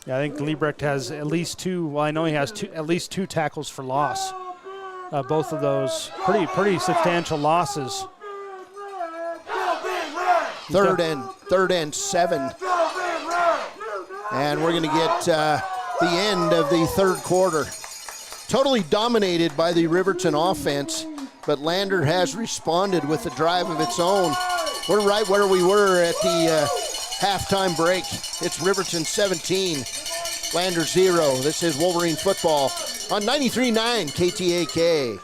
Yeah, I think Liebrecht has at least 2. Well, I know he has at least 2 tackles for loss. Both of those pretty substantial losses. 3rd and 7. And we're going to get the end of the 3rd quarter. Totally dominated by the Riverton offense, but Lander has responded with a drive of its own. We're right where we were at the halftime break. It's Riverton 17, Lander 0. This is Wolverine football on 93.9 KTAK.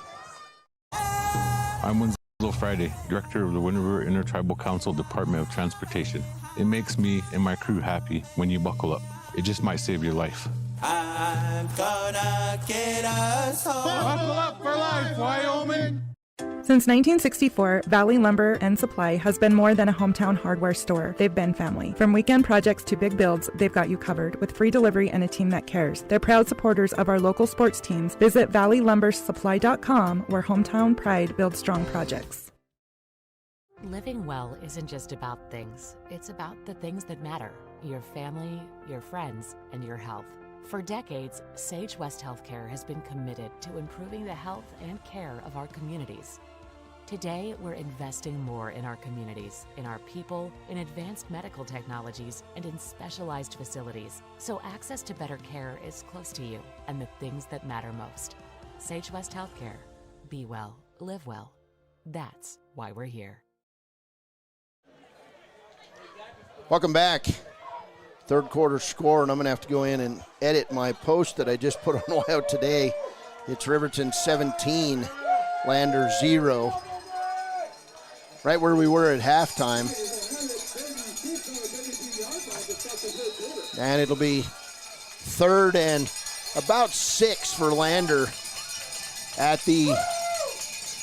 I'm Winslow Friday, Director of the Wind River Intertribal Council Department of Transportation. It makes me and my crew happy when you buckle up. It just might save your life. I'm gonna get us home. Buckle up for life, Wyoming. Since 1964, Valley Lumber and Supply has been more than a hometown hardware store. They've been family. From weekend projects to big builds, they've got you covered with free delivery and a team that cares. They're proud supporters of our local sports teams. Visit valleylumbersupply.com, where hometown pride builds strong projects. Living well isn't just about things. It's about the things that matter. Your family, your friends, and your health. For decades, Sage West Healthcare has been committed to improving the health and care of our communities. Today, we're investing more in our communities, in our people, in advanced medical technologies, and in specialized facilities, so access to better care is close to you and the things that matter most. Sage West Healthcare. Be well, live well. That's why we're here. Welcome back. 3rd quarter score, and I'm going to have to go in and edit my post that I just put on Wild today. It's Riverton 17, Lander 0. Right where we were at halftime. And it'll be 3rd and about 6 for Lander at the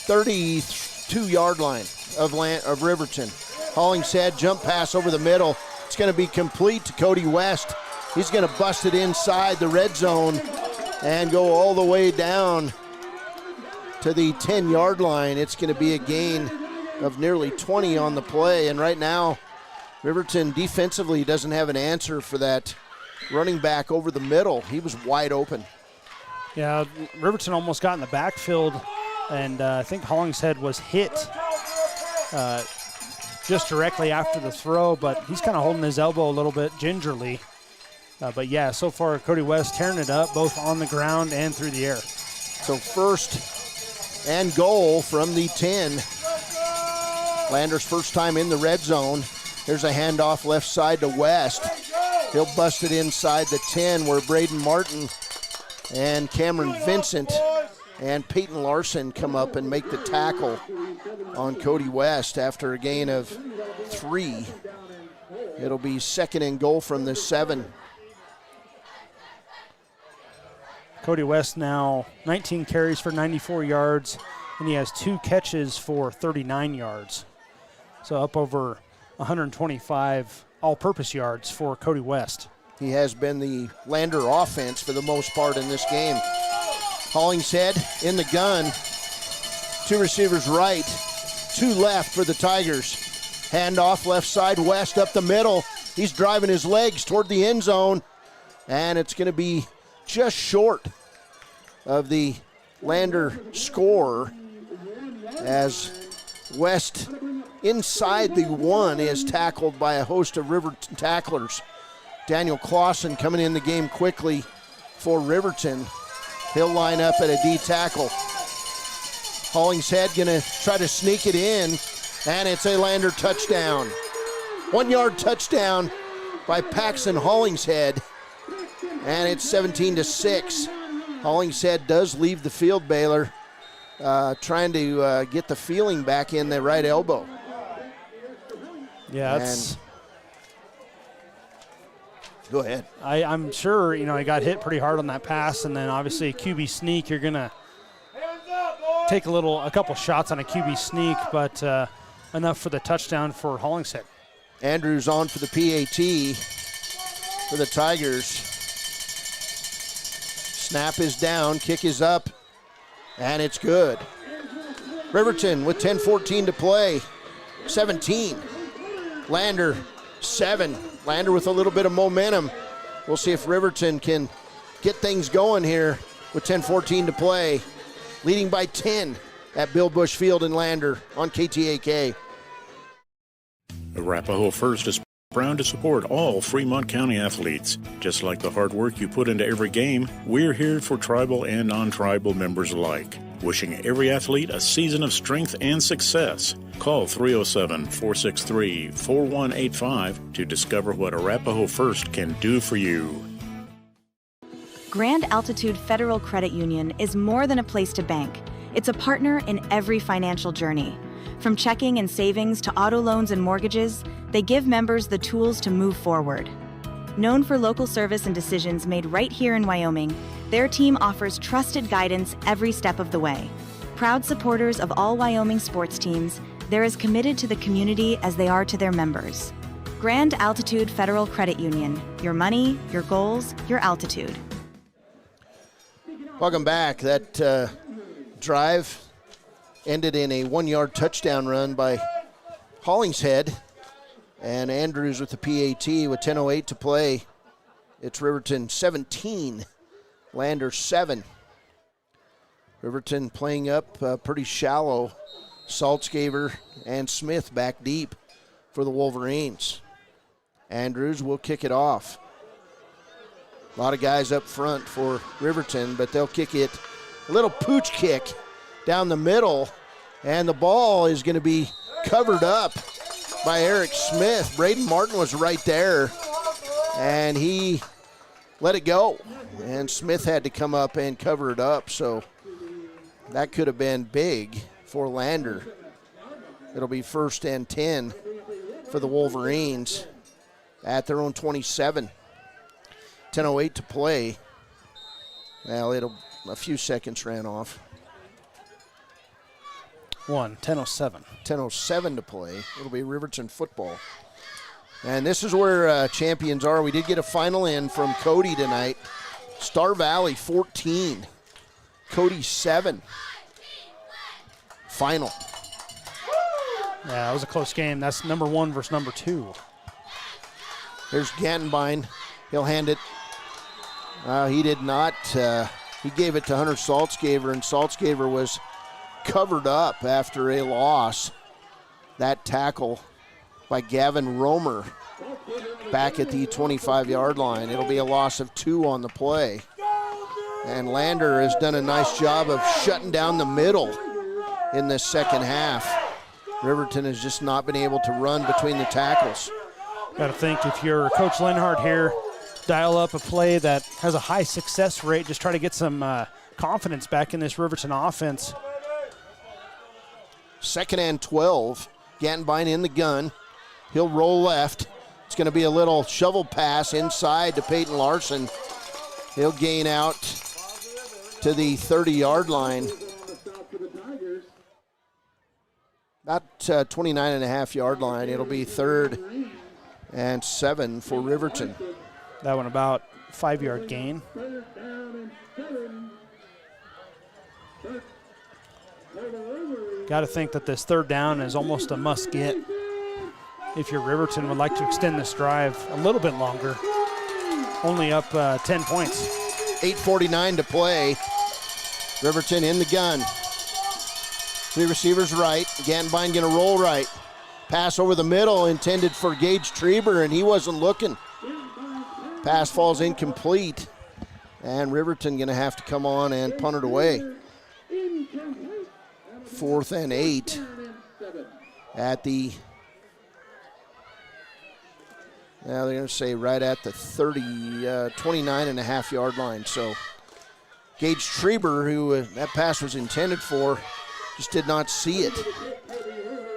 32-yard line of Riverton. Hollingshead jump pass over the middle. It's going to be complete to Cody West. He's going to bust it inside the red zone and go all the way down to the 10-yard line. It's going to be a gain of nearly 20 on the play. And right now, Riverton defensively doesn't have an answer for that running back over the middle. He was wide open. Yeah, Riverton almost got in the backfield, and I think Hollingshead was hit just directly after the throw, but he's kind of holding his elbow a little bit gingerly. But yeah, so far Cody West tearing it up both on the ground and through the air. So first and goal from the 10. Landers first time in the red zone. Here's a handoff left side to West. He'll bust it inside the 10 where Braden Martin and Cameron Vincent and Peyton Larson come up and make the tackle on Cody West after a gain of 3. It'll be second and goal from the 7. Cody West now 19 carries for 94 yards, and he has 2 catches for 39 yards. So up over 125 all-purpose yards for Cody West. He has been the Lander offense for the most part in this game. Hollingshead in the gun. 2 receivers right, 2 left for the Tigers. Handoff left side, West up the middle. He's driving his legs toward the end zone, and it's going to be just short of the Lander score as West inside the 1 is tackled by a host of Riverton tacklers. Daniel Clausen coming in the game quickly for Riverton. He'll line up at a D tackle. Hollingshead going to try to sneak it in, and it's a Lander touchdown. 1-yard touchdown by Paxton Hollingshead, and it's 17-6. Hollingshead does leave the field, Baylor, trying to get the feeling back in the right elbow. Yeah, that's... Go ahead. I'm sure, he got hit pretty hard on that pass, and then obviously a QB sneak, you're going to take a couple shots on a QB sneak, but enough for the touchdown for Hollingshead. Andrews on for the PAT for the Tigers. Snap is down, kick is up, and it's good. Riverton with 10:14 to play, 17. Lander, 7. Lander with a little bit of momentum. We'll see if Riverton can get things going here with 10:14 to play. Leading by 10 at Bill Bush Field in Lander on KTAK. Arapahoe First is proud to support all Fremont County athletes. Just like the hard work you put into every game, we're here for tribal and non-tribal members alike. Wishing every athlete a season of strength and success. Call 307-463-4185 to discover what Arapahoe First can do for you. Grand Altitude Federal Credit Union is more than a place to bank. It's a partner in every financial journey. From checking and savings to auto loans and mortgages, they give members the tools to move forward. Known for local service and decisions made right here in Wyoming, their team offers trusted guidance every step of the way. Proud supporters of all Wyoming sports teams, they're as committed to the community as they are to their members. Grand Altitude Federal Credit Union. Your money, your goals, your altitude. Welcome back. That drive ended in a 1-yard touchdown run by Hollingshead. And Andrews with the PAT with 10:08 to play. It's Riverton 17, Lander 7. Riverton playing up pretty shallow. Saltzgaver and Smith back deep for the Wolverines. Andrews will kick it off. A lot of guys up front for Riverton, but they'll kick it. A little pooch kick down the middle, and the ball is going to be covered up by Eric Smith. Braden Martin was right there, and he let it go. And Smith had to come up and cover it up, so that could have been big for Lander. It'll be 1st and 10 for the Wolverines at their own 27. 10:08 to play. Well, a few seconds ran off. 10:07. 10:07 to play. It'll be Riverton football. And this is where champions are. We did get a final in from Cody tonight. Star Valley 14. Cody 7. Final. Yeah, that was a close game. That's number 1 versus number 2. Here's Gantenbein. He'll hand it. He did not. He gave it to Hunter Saltzgaver, and Saltzgaver was covered up after a loss. That tackle by Gavin Romer back at the 25-yard line. It'll be a loss of 2 on the play. And Lander has done a nice job of shutting down the middle in this second half. Riverton has just not been able to run between the tackles. Got to think, if you're Coach Lenhart here, dial up a play that has a high success rate. Just try to get some confidence back in this Riverton offense. 2nd and 12. Gantenbein in the gun. He'll roll left. It's going to be a little shovel pass inside to Peyton Larson. He'll gain out to the 30-yard line. About 29.5-yard line. It'll be 3rd and 7 for Riverton. That one about 5-yard gain. Got to think that this 3rd down is almost a must get if your Riverton would like to extend this drive a little bit longer. Only up 10 points. 8:49 to play. Riverton in the gun. 3 receivers right. Gantenbein going to roll right. Pass over the middle intended for Gage Treber, and he wasn't looking. Pass falls incomplete, and Riverton going to have to come on and punt it away. 4th and 8 at the, now they're going to say right at the 29.5-yard line. So Gage Treber, who that pass was intended for, just did not see it.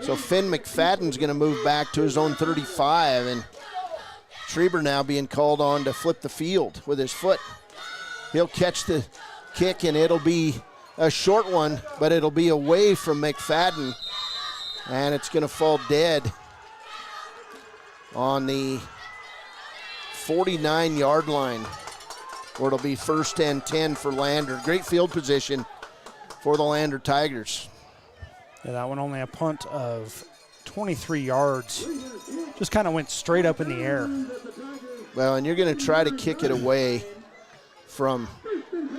So Finn McFadden's going to move back to his own 35, and Treber now being called on to flip the field with his foot. He'll catch the kick, and it'll be a short one, but it'll be away from McFadden, and it's going to fall dead on the 49-yard line, where it'll be 1st and 10 for Lander. Great field position for the Lander Tigers. Yeah, that one only a punt of 23 yards. Just kind of went straight up in the air. Well, and you're going to try to kick it away from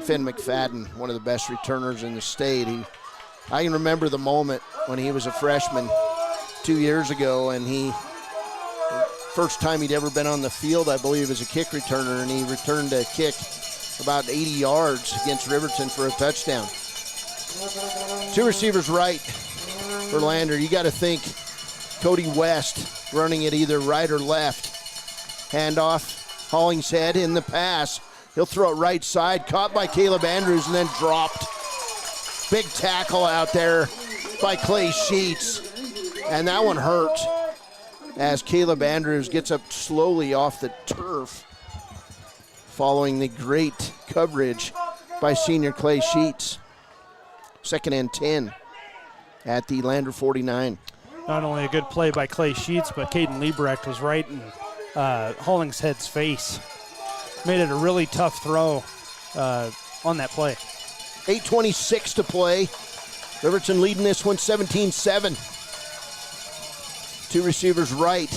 Finn McFadden, one of the best returners in the state. I can remember the moment when he was a freshman 2 years ago, and first time he'd ever been on the field, I believe, as a kick returner, and he returned a kick about 80 yards against Riverton for a touchdown. 2 receivers right for Lander. You got to think Cody West running it either right or left. Handoff, Hollingshead in the pass. He'll throw it right side, caught by Caleb Andrews and then dropped. Big tackle out there by Clay Sheets. And that one hurt as Caleb Andrews gets up slowly off the turf following the great coverage by senior Clay Sheets. 2nd and 10 at the Lander 49. Not only a good play by Clay Sheets, but Caden Liebrecht was right in Hollingshead's face. Made it a really tough throw on that play. 8:26 to play. Riverton leading this one 17-7. 2 receivers right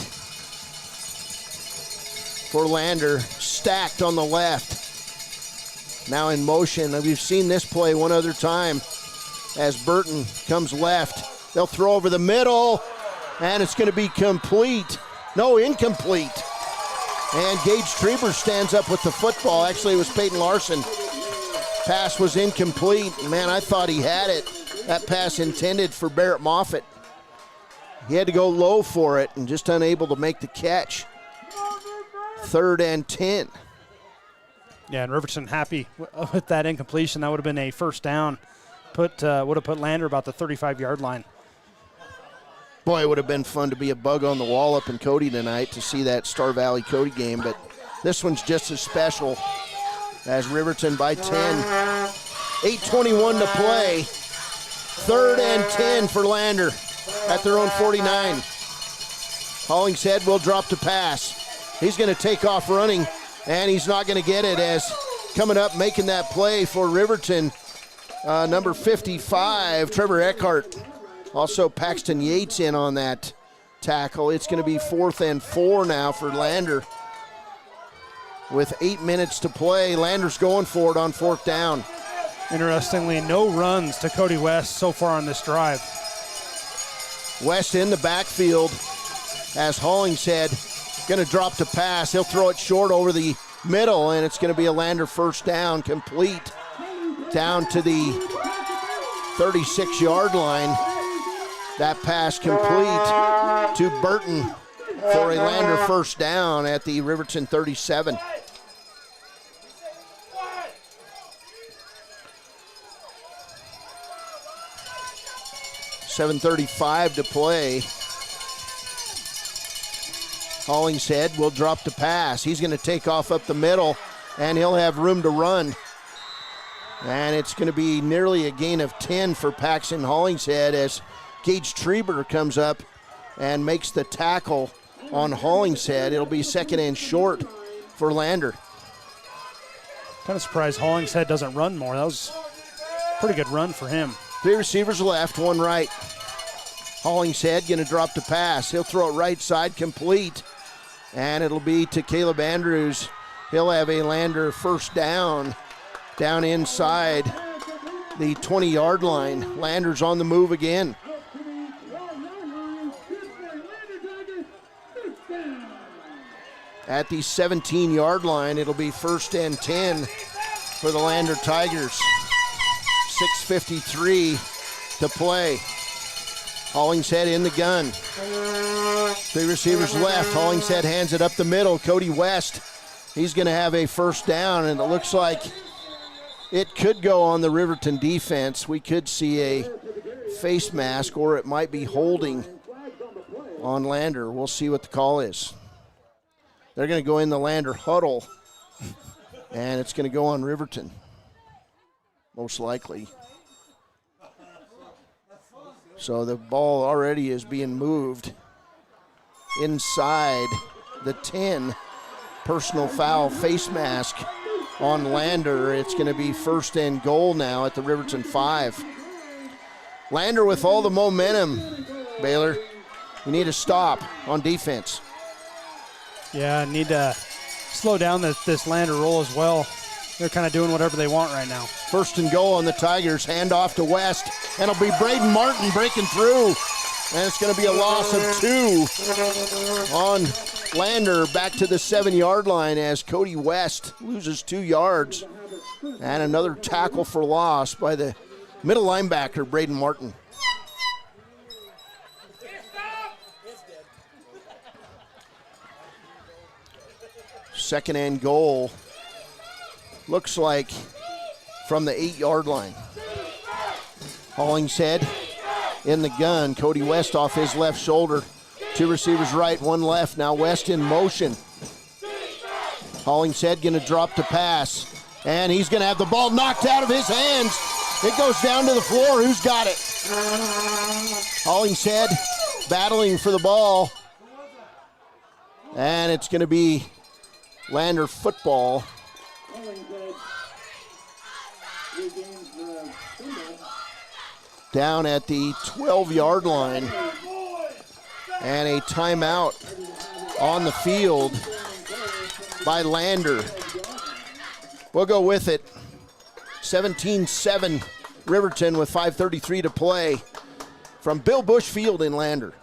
for Lander, stacked on the left. Now in motion. We've seen this play one other time as Burton comes left. They'll throw over the middle, and it's going to be complete. No, incomplete. And Gage Treber stands up with the football. Actually, it was Peyton Larson. Pass was incomplete. Man, I thought he had it. That pass intended for Barrett Moffitt. He had to go low for it and just unable to make the catch. 3rd and 10. Yeah, and Riverton happy with that incompletion. That would have been a 1st down. Would have put Lander about the 35-yard line. Boy, it would have been fun to be a bug on the wall up in Cody tonight to see that Star Valley Cody game, but this one's just as special as Riverton by 10. 8:21 to play. 3rd and 10 for Lander at their own 49. Hollingshead will drop the pass. He's going to take off running, and he's not going to get it as coming up making that play for Riverton, number 55, Trevor Eckhart. Also Paxton Yates in on that tackle. It's going to be 4th and 4 now for Lander. With 8 minutes to play, Lander's going for it on 4th down. Interestingly, no runs to Cody West so far on this drive. West in the backfield. as Hollingshead going to drop the pass. He'll throw it short over the middle, and it's going to be a Lander first down, complete down to the 36-yard line. That pass complete to Burton for a Lander first down at the Riverton 37. .7:35 to play. Hollingshead will drop the pass. He's going to take off up the middle, and he'll have room to run. And it's going to be nearly a gain of 10 for Paxton Hollingshead as Gage Treber comes up and makes the tackle on Hollingshead. It'll be second and short for Lander. Kind of surprised Hollingshead doesn't run more. That was a pretty good run for him. 3 receivers left, 1 right. Hollingshead going to drop the pass. He'll throw it right side, complete. And it'll be to Caleb Andrews. He'll have a Lander first down inside the 20-yard line. Lander's on the move again. At the 17-yard line, it'll be first and 10 for the Lander Tigers. 6:53 to play. Hollingshead in the gun. 3 receivers left. Hollingshead hands it up the middle. Cody West, he's going to have a first down, and it looks like it could go on the Riverton defense. We could see a face mask, or it might be holding on Lander. We'll see what the call is. They're going to go in the Lander huddle, and it's going to go on Riverton, most likely. So the ball already is being moved inside the 10. Personal foul, face mask on Lander. It's going to be first and goal now at the Riverton 5. Lander with all the momentum, Baylor. We need to stop on defense. Yeah, need to slow down this Lander roll as well. They're kind of doing whatever they want right now. First and goal on the Tigers. Hand off to West. And it'll be Braden Martin breaking through. And it's going to be a loss of 2 on Lander back to the 7-yard line as Cody West loses 2 yards. And another tackle for loss by the middle linebacker, Braden Martin. Second and goal. Looks like from the 8-yard line. Hollingshead in the gun. Cody West off his left shoulder. 2 receivers right, 1 left. Now West in motion. Hollingshead going to drop the pass. And he's going to have the ball knocked out of his hands. It goes down to the floor. Who's got it? Hollingshead battling for the ball. And it's going to be Lander football. Down at the 12-yard line. And a timeout on the field by Lander. We'll go with it. 17-7 Riverton with 5:33 to play from Bill Bush Field in Lander.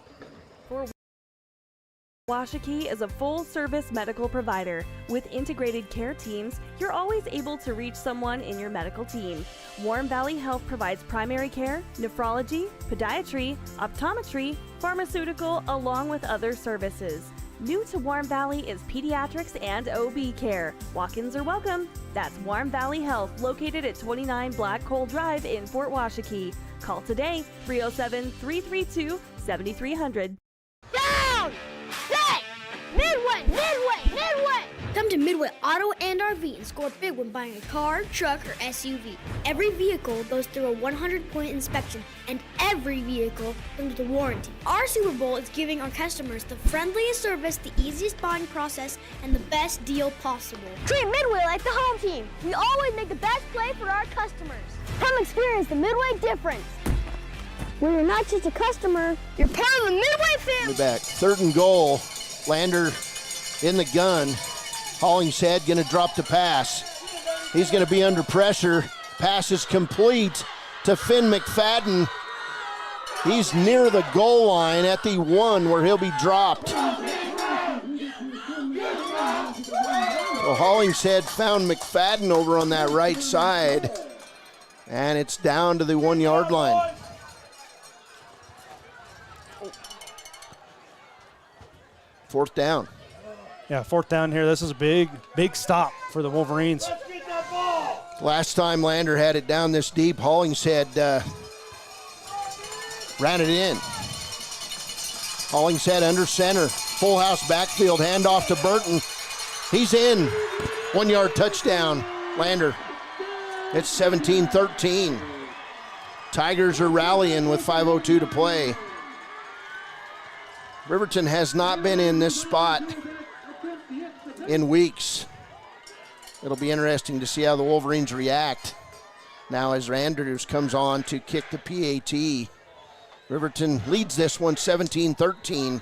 Washakie is a full-service medical provider. With integrated care teams, you're always able to reach someone in your medical team. Warm Valley Health provides primary care, nephrology, podiatry, optometry, pharmaceutical, along with other services. New to Warm Valley is pediatrics and OB care. Walk-ins are welcome. That's Warm Valley Health, located at 29 Black Coal Drive in Fort Washakie. Call today, 307-332-7300. Down! Set! Midway! Midway! Midway! Come to Midway Auto and RV and score big when buying a car, truck, or SUV. Every vehicle goes through a 100-point inspection, and every vehicle comes with a warranty. Our Super Bowl is giving our customers the friendliest service, the easiest buying process, and the best deal possible. Treat Midway like the home team. We always make the best play for our customers. Come experience the Midway difference. Where you're not just a customer, you're part of the Midway family. Back. 3rd and goal. Lander in the gun. Hollingshead going to drop the pass. He's going to be under pressure. Pass is complete to Finn McFadden. He's near the goal line at the 1 where he'll be dropped. So Hollingshead found McFadden over on that right side, and it's down to the 1 yard line. Fourth down. Yeah, fourth down here. This is a big stop for the Wolverines. Last time Lander had it down this deep, Hollingshead ran it in. Hollingshead under center. Full house backfield, handoff to Burton. He's in. 1 yard touchdown, Lander. It's 17-13. Tigers are rallying with 5:02 to play. Riverton has not been in this spot in weeks. It'll be interesting to see how the Wolverines react now as Andrews comes on to kick the PAT. Riverton leads this one 17-13.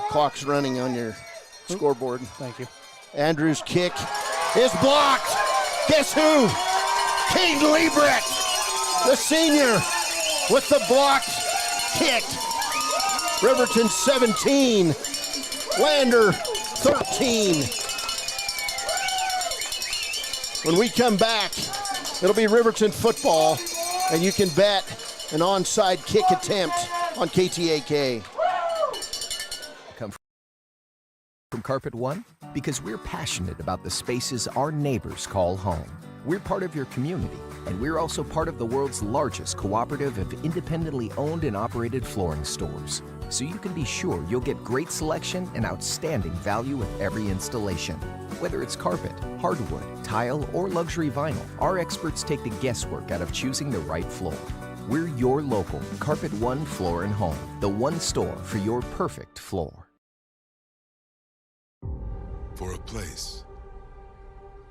Clock's running on your scoreboard. Thank you. Andrews' kick is blocked. Guess who? Kane Liebrecht, the senior, with the blocked kick. Riverton 17, Lander 13. When we come back, it'll be Riverton football, and you can bet an onside kick attempt on KTAK. Come from Carpet One? Because we're passionate about the spaces our neighbors call home. We're part of your community, and we're also part of the world's largest cooperative of independently owned and operated flooring stores. So you can be sure you'll get great selection and outstanding value with every installation. Whether it's carpet, hardwood, tile, or luxury vinyl, our experts take the guesswork out of choosing the right floor. We're your local Carpet One Floor and Home, the one store for your perfect floor. For a place,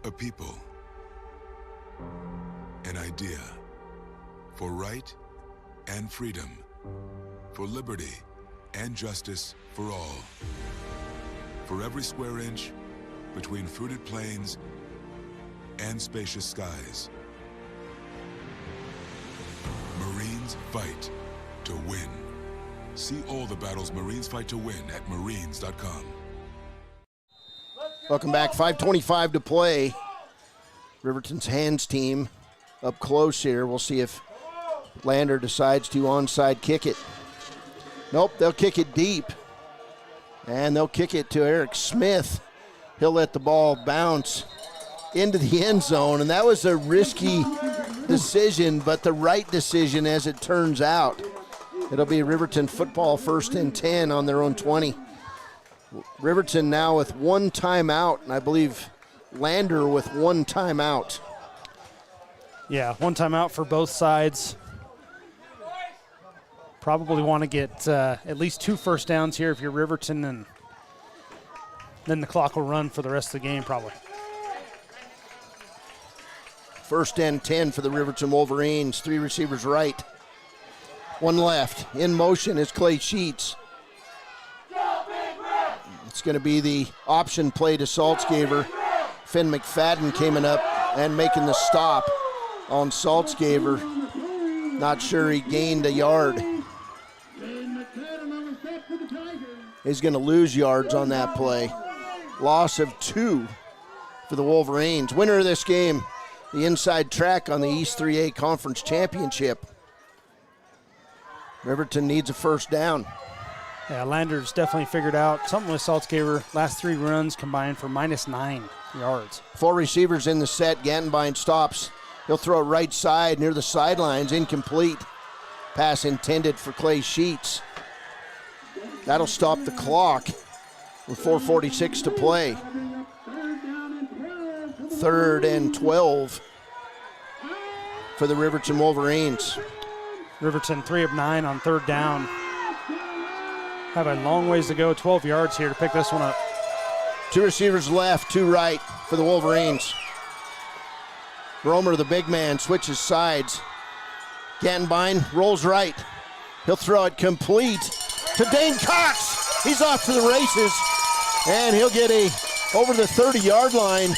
a people, an idea, for right and freedom, for liberty and justice for all. For every square inch between fruited plains and spacious skies. Marines fight to win. See all the battles Marines fight to win at marines.com. Welcome back, 5:25 to play. Riverton's hands team up close here. We'll see if Lander decides to onside kick it. Nope, they'll kick it deep. And they'll kick it to Eric Smith. He'll let the ball bounce into the end zone. And that was a risky decision, but the right decision as it turns out. It'll be Riverton football 1st and 10 on their own 20. Riverton now with 1 timeout, and I believe Lander with 1 timeout. Yeah, 1 timeout for both sides. Probably want to get at least 2 first downs here if you're Riverton, and then the clock will run for the rest of the game probably. 1st and 10 for the Riverton Wolverines. 3 receivers right, 1 left. In motion is Clay Sheets. It's going to be the option play to Saltzgaver. Finn McFadden coming up and making the stop on Saltzgaver. Not sure he gained a yard. He's going to lose yards on that play. Loss of 2 for the Wolverines. Winner of this game, the inside track on the East 3A Conference Championship. Riverton needs a first down. Yeah, Lander's definitely figured out something with Saltzgaver. Last 3 runs combined for -9 yards. 4 receivers in the set. Gantenbein stops. He'll throw it right side near the sidelines. Incomplete. Pass intended for Clay Sheets. That'll stop the clock with 4:46 to play. 3rd and 12 for the Riverton Wolverines. Riverton 3 of 9 on 3rd down. Have a long ways to go, 12 yards here to pick this one up. 2 receivers left, 2 right for the Wolverines. Romer, the big man, switches sides. Gantenbein rolls right. He'll throw it complete to Dane Cox. He's off to the races, and he'll get over the 30-yard line.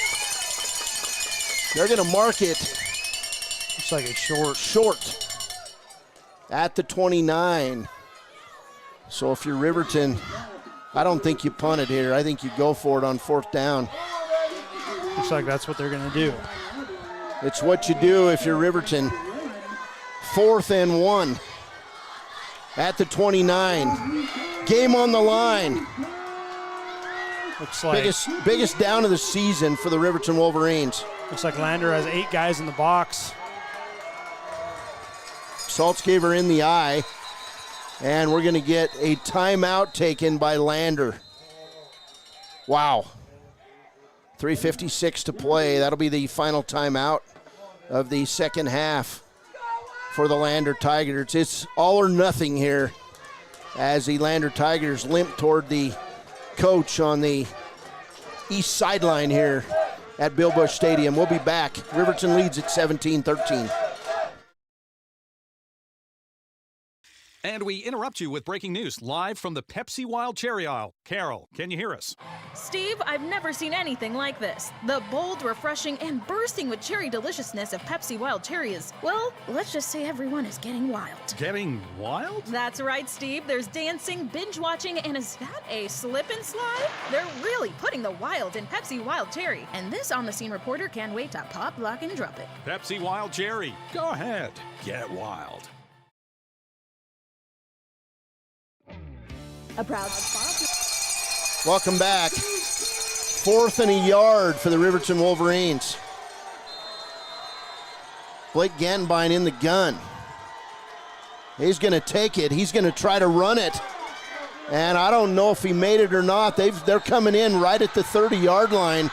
They're going to mark it. Looks like a short. at the 29. So if you're Riverton, I don't think you punt it here. I think you go for it on 4th down. Looks like that's what they're going to do. It's what you do if you're Riverton. 4th and 1 at the 29. Game on the line. Looks like biggest down of the season for the Riverton Wolverines. Looks like Lander has 8 guys in the box. Saltzgaber in the eye. And we're going to get a timeout taken by Lander. Wow. 3:56 to play. That'll be the final timeout of the second half for the Lander Tigers. It's all or nothing here as the Lander Tigers limp toward the coach on the east sideline here at Bill Bush Stadium. We'll be back. Riverton leads at 17-13. And we interrupt you with breaking news live from the Pepsi Wild Cherry aisle. Carol, can you hear us? Steve, I've never seen anything like this. The bold, refreshing, and bursting with cherry deliciousness of Pepsi Wild Cherry is, well, let's just say everyone is getting wild. Getting wild? That's right, Steve. There's dancing, binge-watching, and is that a slip and slide? They're really putting the wild in Pepsi Wild Cherry. And this on-the-scene reporter can't wait to pop, lock, and drop it. Pepsi Wild Cherry. Go ahead. Get wild. A proud sponsor. Welcome back. 4th and a yard for the Riverton Wolverines. Blake Ganbine in the gun. He's going to take it. He's going to try to run it. And I don't know if he made it or not. They're coming in right at the 30-yard line.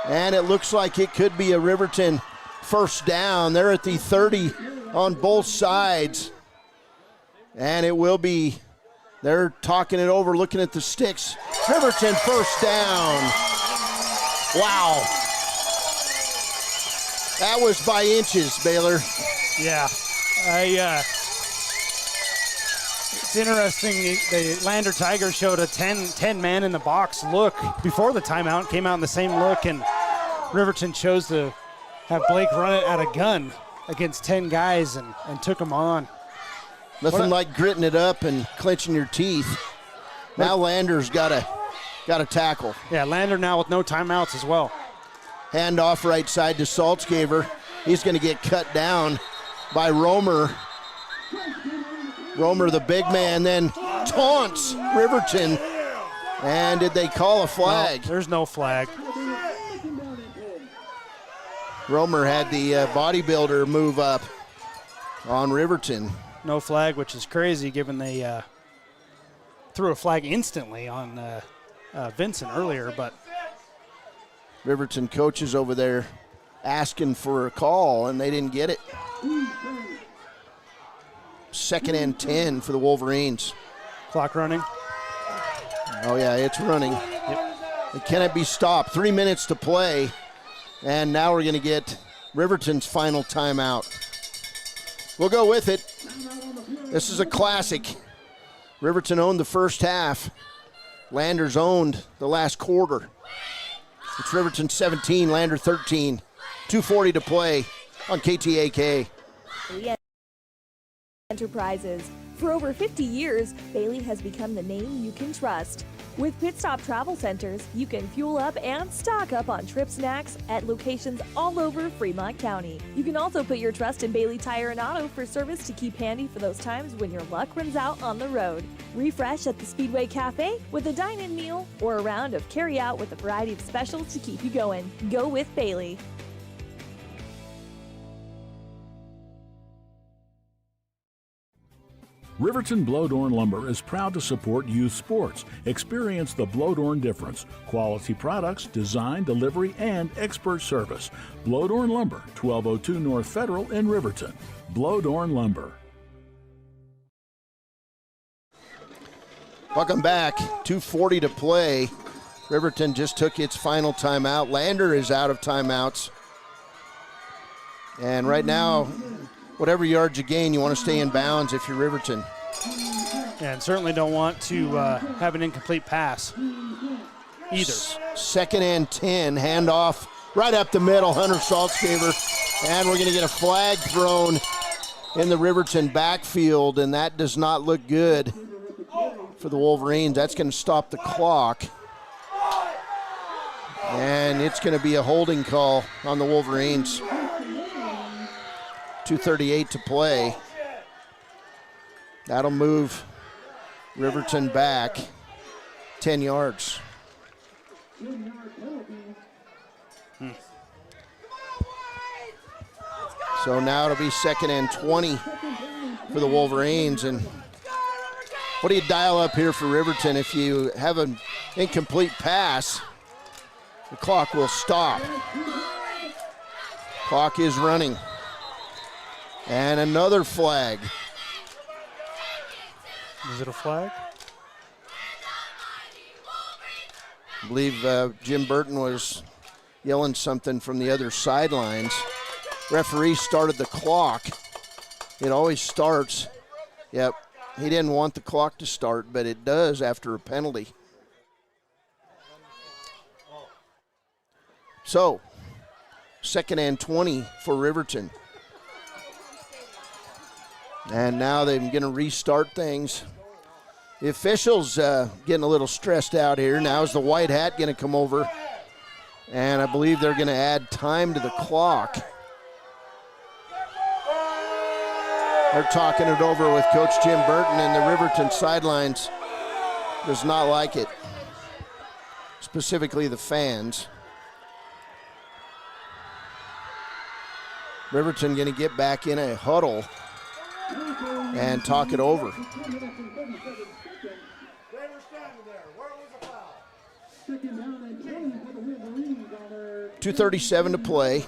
And it looks like it could be a Riverton first down. They're at the 30 on both sides. And it will be... They're talking it over, looking at the sticks. Riverton first down. Wow. That was by inches, Baylor. Yeah. It's interesting. The Lander Tigers showed a 10 man in the box look before the timeout, came out in the same look, and Riverton chose to have Blake run it at a gun against 10 guys and took them on. Nothing like gritting it up and clenching your teeth. Now Lander's got a tackle. Yeah, Lander now with no timeouts as well. Hand off right side to Saltzgaber. He's going to get cut down by Romer. Romer, the big man, then taunts Riverton. And did they call a flag? No, there's no flag. Romer had the bodybuilder move up on Riverton. No flag, which is crazy given they threw a flag instantly on Vincent earlier. But Riverton coaches over there asking for a call, and they didn't get it. 2nd and 10 for the Wolverines. Clock running. Oh, yeah, it's running. Yep. It cannot be stopped. 3 minutes to play, and now we're going to get Riverton's final timeout. We'll go with it. This is a classic. Riverton owned the first half. Landers owned the last quarter. It's Riverton 17, Lander 13. 2:40 to play on KTAK. Enterprises. For over 50 years, Bailey has become the name you can trust. With Pit Stop Travel Centers, you can fuel up and stock up on trip snacks at locations all over Fremont County. You can also put your trust in Bailey Tire and Auto for service to keep handy for those times when your luck runs out on the road. Refresh at the Speedway Cafe with a dine-in meal or a round of carry-out with a variety of specials to keep you going. Go with Bailey. Riverton Blowdorn Lumber is proud to support youth sports. Experience the Blowdorn difference. Quality products, design, delivery, and expert service. Blowdorn Lumber, 1202 North Federal in Riverton. Blowdorn Lumber. Welcome back. 2:40 to play. Riverton just took its final timeout. Lander is out of timeouts. And right now, whatever yards you gain, you want to stay in bounds if you're Riverton. And certainly don't want to have an incomplete pass either. 2nd and 10, handoff right up the middle, Hunter Saltzgaber. And we're going to get a flag thrown in the Riverton backfield, and that does not look good for the Wolverines. That's going to stop the clock. And it's going to be a holding call on the Wolverines. 2:38 to play. That'll move Riverton back 10 yards. So now it'll be 2nd and 20 for the Wolverines. And what do you dial up here for Riverton? If you have an incomplete pass, the clock will stop. Clock is running. And another flag. Is it a flag? I believe Jim Burton was yelling something from the other sidelines. Referee started the clock. It always starts. Yep, he didn't want the clock to start, but it does after a penalty. So, 2nd and 20 for Riverton. And now they're going to restart things. The officials getting a little stressed out here. Now is the white hat going to come over. And I believe they're going to add time to the clock. They're talking it over with Coach Jim Burton, and the Riverton sidelines does not like it. Specifically the fans. Riverton going to get back in a huddle and talk it over. 2:37 to play.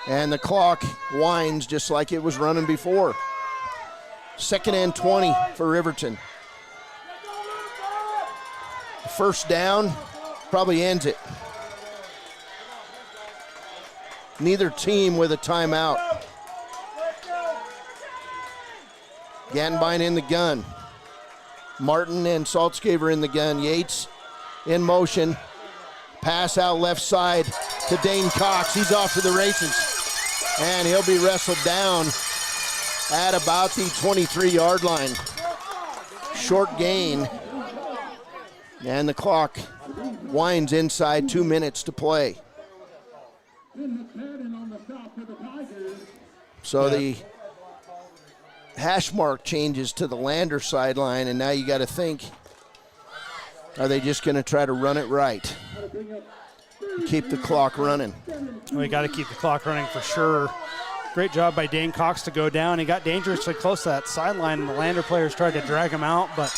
And the clock winds just like it was running before. 2nd and 20 for Riverton. First down probably ends it. Neither team with a timeout. Gantenbein in the gun. Martin and Saltzgaver in the gun. Yates in motion. Pass out left side to Dane Cox. He's off to the races. And he'll be wrestled down at about the 23-yard line. Short gain. And the clock winds inside 2 minutes to play. So the hash mark changes to the Lander sideline, and now you got to think, are they just going to try to run it right? Keep the clock running. We got to keep the clock running for sure. Great job by Dane Cox to go down. He got dangerously close to that sideline, and the Lander players tried to drag him out, but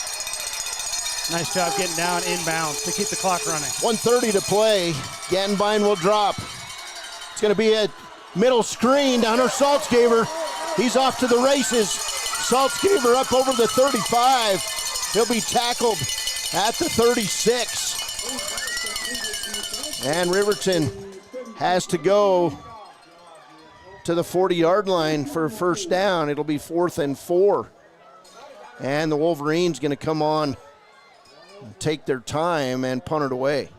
nice job getting down inbounds to keep the clock running. 1:30 to play. Gantenbein will drop. It's going to be a middle screen down to Saltzgaver. He's off to the races. Saltzgaver up over the 35. He'll be tackled at the 36. And Riverton has to go to the 40-yard line for a first down. It'll be 4th and 4. And the Wolverines going to come on, take their time, and punt it away.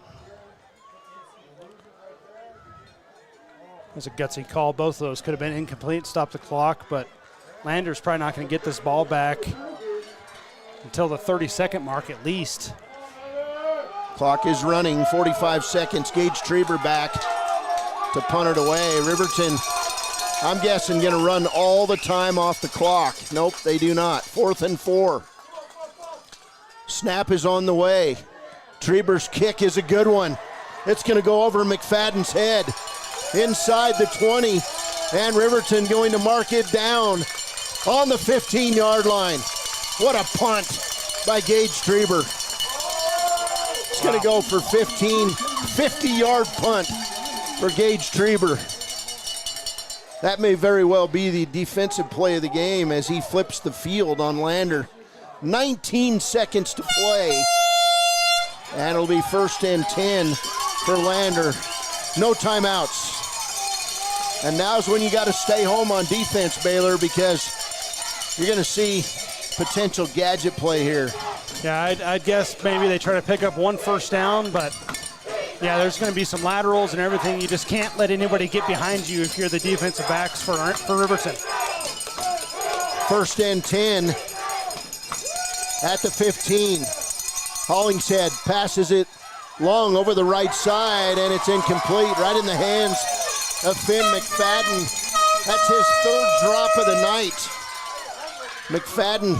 That's a gutsy call. Both of those could have been incomplete, stop the clock, but Lander's probably not going to get this ball back until the 30-second mark at least. Clock is running, 45 seconds. Gage Treber back to punt it away. Riverton, I'm guessing, going to run all the time off the clock. Nope, they do not. 4th and 4. Snap is on the way. Treber's kick is a good one. It's going to go over McFadden's head. Inside the 20, and Riverton going to mark it down on the 15-yard line. What a punt by Gage Treber. It's going to go for 50-yard punt for Gage Treber. That may very well be the defensive play of the game as he flips the field on Lander. 19 seconds to play, and it'll be 1st and 10 for Lander. No timeouts. And now's when you got to stay home on defense, Baylor, because you're going to see potential gadget play here. Yeah, I'd guess maybe they try to pick up one first down, but yeah, there's going to be some laterals and everything. You just can't let anybody get behind you if you're the defensive backs for Riverton. First and 10 at the 15. Hollingshead passes it long over the right side, and it's incomplete, right in the hands of Finn McFadden. That's his third drop of the night. McFadden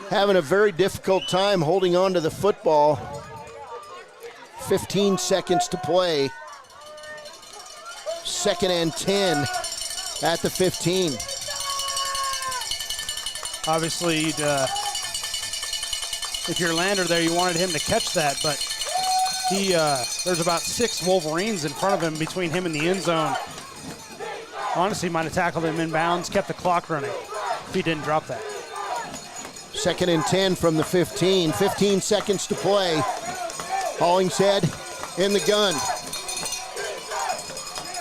having a very difficult time holding on to the football. 15 seconds to play. Second and 10 at the 15. Obviously, if you're Lander there, you wanted him to catch that, but there's about 6 Wolverines in front of him, between him and the end zone. Honestly, might have tackled him inbounds, kept the clock running if he didn't drop that. Second and 10 from the 15. 15 seconds to play. Hollingshead in the gun.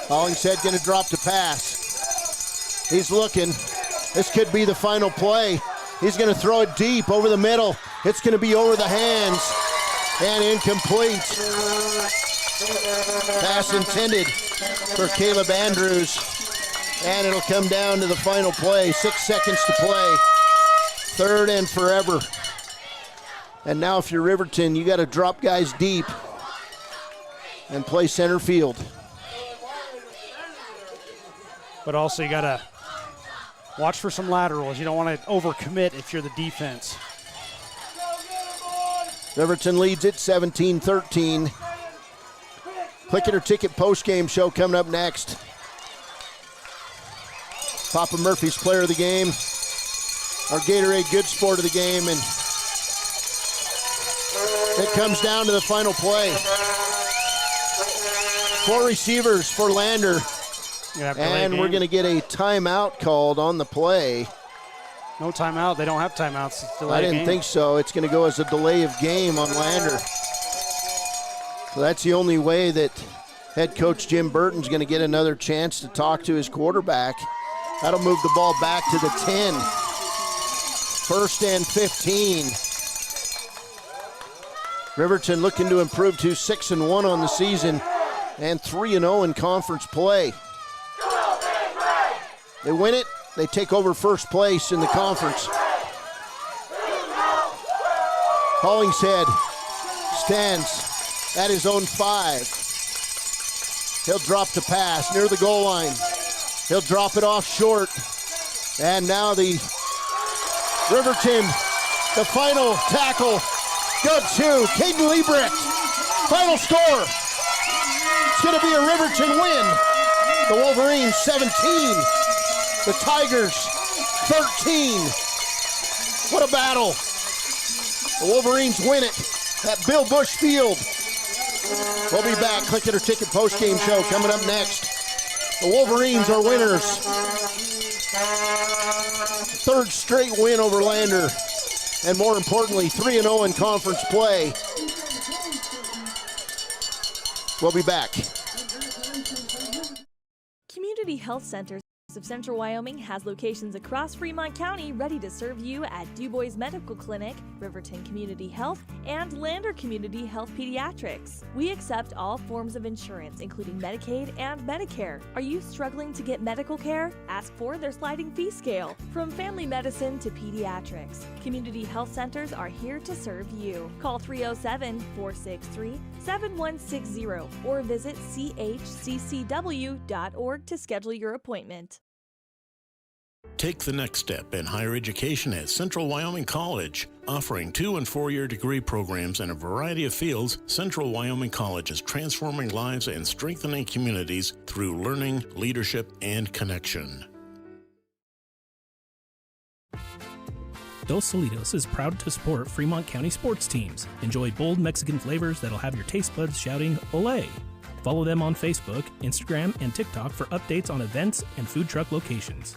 Hollingshead going to drop the pass. He's looking. This could be the final play. He's going to throw it deep over the middle. It's going to be over the hands and incomplete. Pass intended for Caleb Andrews, and it'll come down to the final play. 6 seconds to play. Third and forever. And now if you're Riverton, you got to drop guys deep and play center field. But also you got to watch for some laterals. You don't want to overcommit if you're the defense. Riverton leads it 17-13. Click It or Ticket postgame show coming up next. Papa Murphy's player of the game. Our Gatorade Good Sport of the game. And it comes down to the final play. 4 receivers for Lander. And we're going to get a timeout called on the play. No timeout. They don't have timeouts. I didn't think so. It's going to go as a delay of game on Lander. So that's the only way that head coach Jim Burton's going to get another chance to talk to his quarterback. That'll move the ball back to the 10. First and 15. Riverton looking to improve to 6-1 on the season and 3-0 in conference play. They win it, they take over first place in the conference. Hollingshead stands at his own 5. He'll drop the pass near the goal line. He'll drop it off short. And now the Riverton, the final tackle, go to Caden Liebrecht. Final score. It's going to be a Riverton win. The Wolverines 17. The Tigers, 13. What a battle. The Wolverines win it at Bill Bush Field. We'll be back. Click It or Ticket postgame show coming up next. The Wolverines are winners. 3rd straight win over Lander. And more importantly, 3-0 in conference play. We'll be back. Community Health Centers of Central Wyoming has locations across Fremont County ready to serve you at DuBois Medical Clinic, Riverton Community Health, and Lander Community Health Pediatrics. We accept all forms of insurance, including Medicaid and Medicare. Are you struggling to get medical care? Ask for their sliding fee scale. From family medicine to pediatrics, Community Health Centers are here to serve you. Call 307-463-7160 or visit chccw.org to schedule your appointment. Take the next step in higher education at Central Wyoming College. Offering 2- and 4-year degree programs in a variety of fields, Central Wyoming College is transforming lives and strengthening communities through learning, leadership, and connection. Dos Solitos is proud to support Fremont County sports teams. Enjoy bold Mexican flavors that'll have your taste buds shouting, "Olé!" Follow them on Facebook, Instagram, and TikTok for updates on events and food truck locations.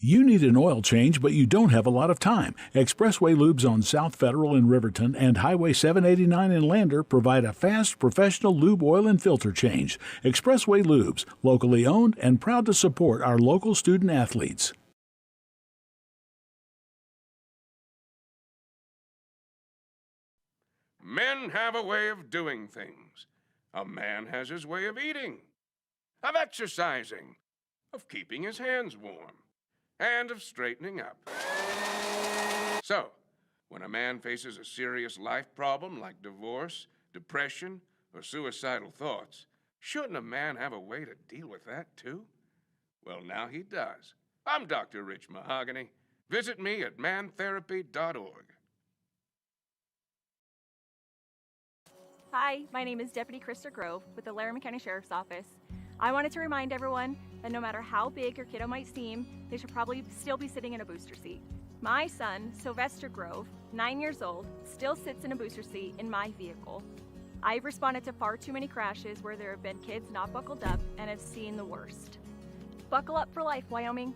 You need an oil change, but you don't have a lot of time. Expressway Lubes on South Federal in Riverton and Highway 789 in Lander provide a fast, professional lube oil and filter change. Expressway Lubes, locally owned and proud to support our local student athletes. Men have a way of doing things. A man has his way of eating, of exercising, of keeping his hands warm. and of straightening up. So, when a man faces a serious life problem like divorce, depression, or suicidal thoughts, shouldn't a man have a way to deal with that too? Well, now he does. I'm Dr. Rich Mahogany. Visit me at mantherapy.org. Hi, my name is Deputy Krista Grove with the Laramie County Sheriff's Office. I wanted to remind everyone that no matter how big your kiddo might seem, they should probably still be sitting in a booster seat. My son, Sylvester Grove, 9 years old, still sits in a booster seat in my vehicle. I've responded to far too many crashes where there have been kids not buckled up and have seen the worst. Buckle up for life, Wyoming.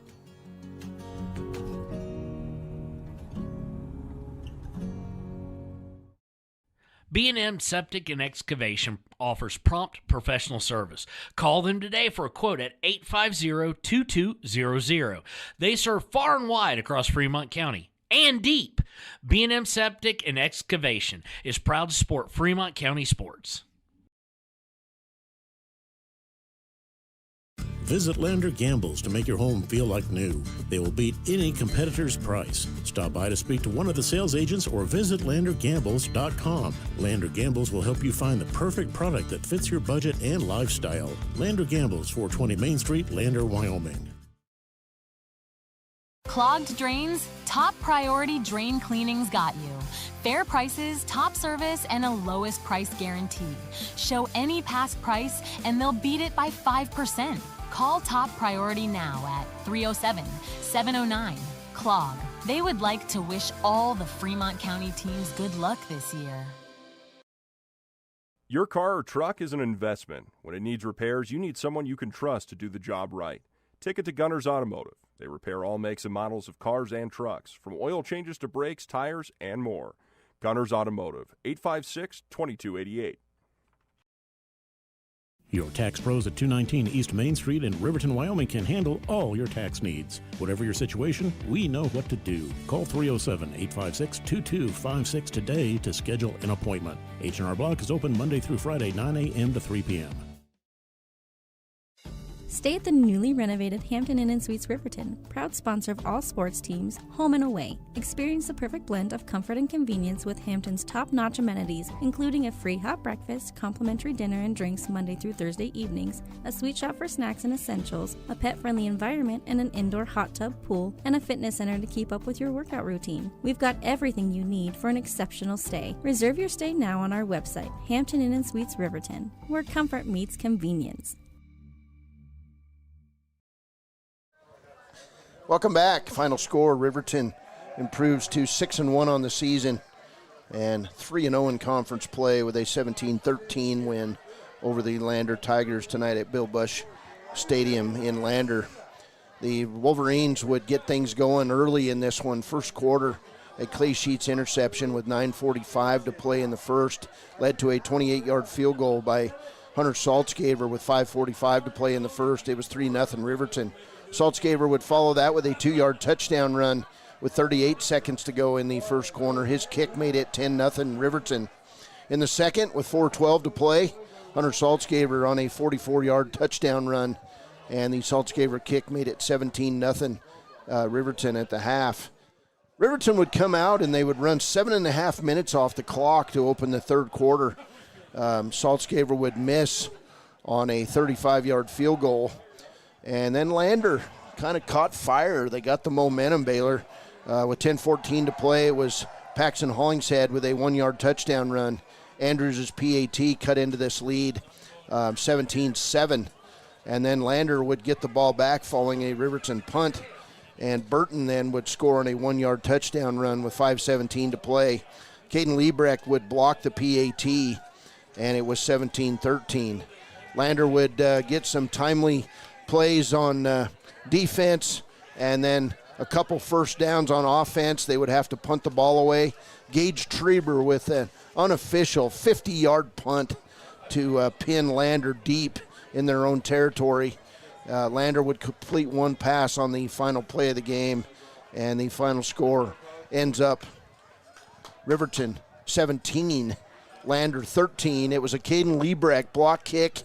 B&M Septic and Excavation offers prompt professional service. Call them today for a quote at 850-2200. They serve far and wide across Fremont County and deep. B&M Septic and Excavation is proud to support Fremont County sports. Visit Lander Gambles to make your home feel like new. They will beat any competitor's price. Stop by to speak to one of the sales agents or visit LanderGambles.com. Lander Gambles will help you find the perfect product that fits your budget and lifestyle. Lander Gambles, 420 Main Street, Lander, Wyoming. Clogged drains? Top Priority Drain Cleaning's got you. Fair prices, top service, and a lowest price guarantee. Show any past price and they'll beat it by 5%. Call Top Priority now at 307-709-CLOG. They would like to wish all the Fremont County teams good luck this year. Your car or truck is an investment. When it needs repairs, you need someone you can trust to do the job right. Take it to Gunner's Automotive. They repair all makes and models of cars and trucks, from oil changes to brakes, tires, and more. Gunner's Automotive, 856-2288. Your tax pros at 219 East Main Street in Riverton, Wyoming can handle all your tax needs. Whatever your situation, we know what to do. Call 307-856-2256 today to schedule an appointment. H&R Block is open Monday through Friday, 9 a.m. to 3 p.m. Stay at the newly renovated Hampton Inn & Suites Riverton, proud sponsor of all sports teams, home and away. Experience the perfect blend of comfort and convenience with Hampton's top-notch amenities, including a free hot breakfast, complimentary dinner and drinks Monday through Thursday evenings, a sweet shop for snacks and essentials, a pet-friendly environment and an indoor hot tub pool, and a fitness center to keep up with your workout routine. We've got everything you need for an exceptional stay. Reserve your stay now on our website, Hampton Inn & Suites Riverton, where comfort meets convenience. Welcome back. Final score, Riverton improves to 6-1 on the season and 3-0 in conference play with a 17-13 win over the Lander Tigers tonight at Bill Bush Stadium in Lander. The Wolverines would get things going early in this one. First quarter, a Clay Sheets interception with 9:45 to play in the first led to a 28-yard field goal by Hunter Saltzgaver with 5:45 to play in the first. It was 3-0 Riverton. Saltzgaver would follow that with a 2-yard touchdown run with 38 seconds to go in the first quarter. His kick made it 10-0 Riverton. In the second, with 4:12 to play, Hunter Saltzgaver on a 44-yard touchdown run, and the Saltzgaver kick made it 17-0 Riverton at the half. Riverton would come out and they would run 7.5 minutes off the clock to open the third quarter. Saltzgaver would miss on a 35-yard field goal. And then Lander kind of caught fire. They got the momentum, Baylor. With 10:14 to play, it was Paxton Hollingshead with a 1-yard touchdown run. Andrews' PAT cut into this lead, 17-7. And then Lander would get the ball back following a Riverton punt. And Burton then would score on a 1-yard touchdown run with 5:17 to play. Caden Liebrecht would block the PAT, and it was 17-13. Lander would get some timely plays on defense, and then a couple first downs on offense. They would have to punt the ball away. Gage Treber with an unofficial 50-yard punt to pin Lander deep in their own territory. Lander would complete one pass on the final play of the game, and the final score ends up Riverton 17, Lander 13. It was a Caden Liebrecht block kick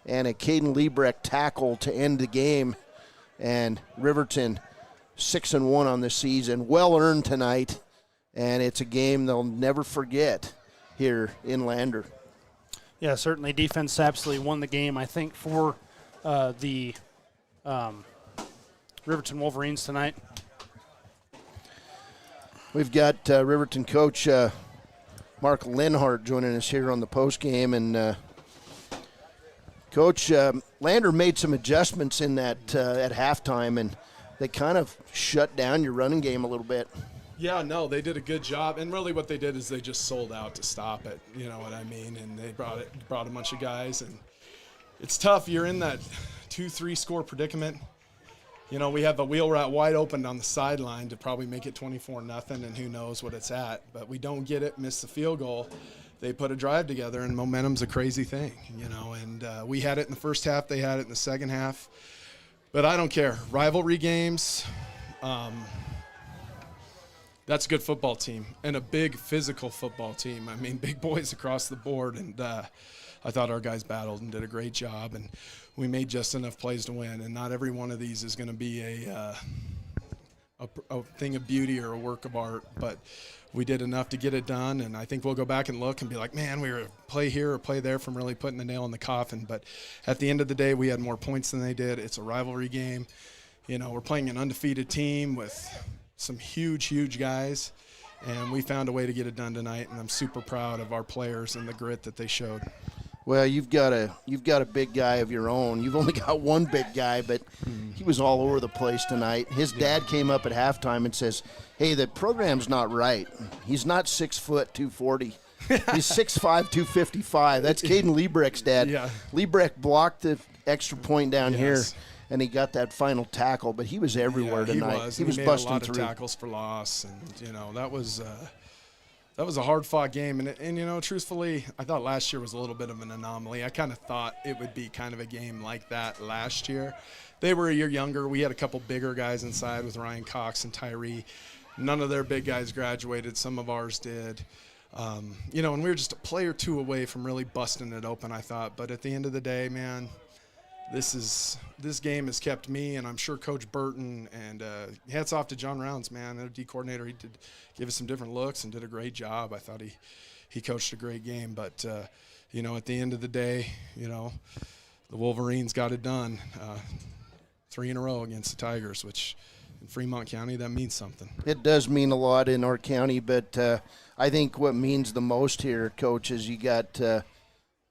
and a Caden Liebrecht tackle to end the game, and Riverton 6-1 on the season. Well earned tonight, and it's a game they'll never forget here in Lander. Yeah, certainly defense absolutely won the game, I think, for the Riverton Wolverines tonight. We've got Riverton coach Mark Linhart joining us here on the postgame, and Coach, Lander made some adjustments in that at halftime, and they kind of shut down your running game a little bit. Yeah, no, they did a good job, and really what they did is they just sold out to stop it, you know what I mean, and they brought a bunch of guys, and it's tough. You're in that 2-3 score predicament. You know, we have a wheel route wide open on the sideline to probably make it 24-0, and who knows what it's at, but we don't get it, miss the field goal. They put a drive together, and momentum's a crazy thing, you know, and we had it in the first half, they had it in the second half, but I don't care. Rivalry games, that's a good football team and a big physical football team. I mean, big boys across the board, and I thought our guys battled and did a great job, and we made just enough plays to win, and not every one of these is going to be a thing of beauty or a work of art, but we did enough to get it done, and I think we'll go back and look and be like, man, we were a play here or play there from really putting the nail in the coffin, but at the end of the day, we had more points than they did. It's a rivalry game. You know, we're playing an undefeated team with some huge guys, and we found a way to get it done tonight, and I'm super proud of our players and the grit that they showed. Well, you've got a big guy of your own. You've only got one big guy, but he was all over the place tonight. His dad came up at halftime and says, hey, the program's not right. He's not 6 foot 240. He's 6'5", 255. That's Caden Liebrecht's dad. Yeah. Liebrecht blocked the extra point down here, and he got that final tackle, but he was everywhere tonight. He was made busting a lot through. Of tackles for loss, and you know that was a hard-fought game. And you know, truthfully, I thought last year was a little bit of an anomaly. I kind of thought it would be kind of a game like that last year. They were a year younger. We had a couple bigger guys inside with Ryan Cox and Tyree. None of their big guys graduated. Some of ours did. You know, and we were just a play or two away from really busting it open, I thought. But at the end of the day, man, this game has kept me, and I'm sure Coach Burton, and hats off to John Rounds, man, their D coordinator. He did give us some different looks and did a great job. I thought he coached a great game. But, you know, at the end of the day, you know, the Wolverines got it done 3 in a row against the Tigers, which in Fremont County, that means something. It does mean a lot in our county, but I think what means the most here, Coach, is you got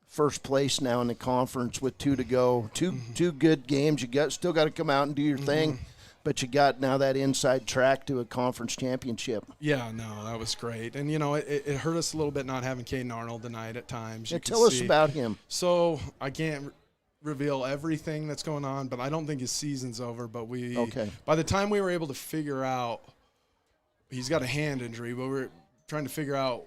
first place now in the conference with 2 to go. Two good games. You still got to come out and do your thing, but you got now that inside track to a conference championship. Yeah, no, that was great. And, you know, it hurt us a little bit not having Caden Arnold tonight at times. Yeah, tell us about him. So I can't reveal everything that's going on, but I don't think his season's over. But by the time we were able to figure out, he's got a hand injury, but we're trying to figure out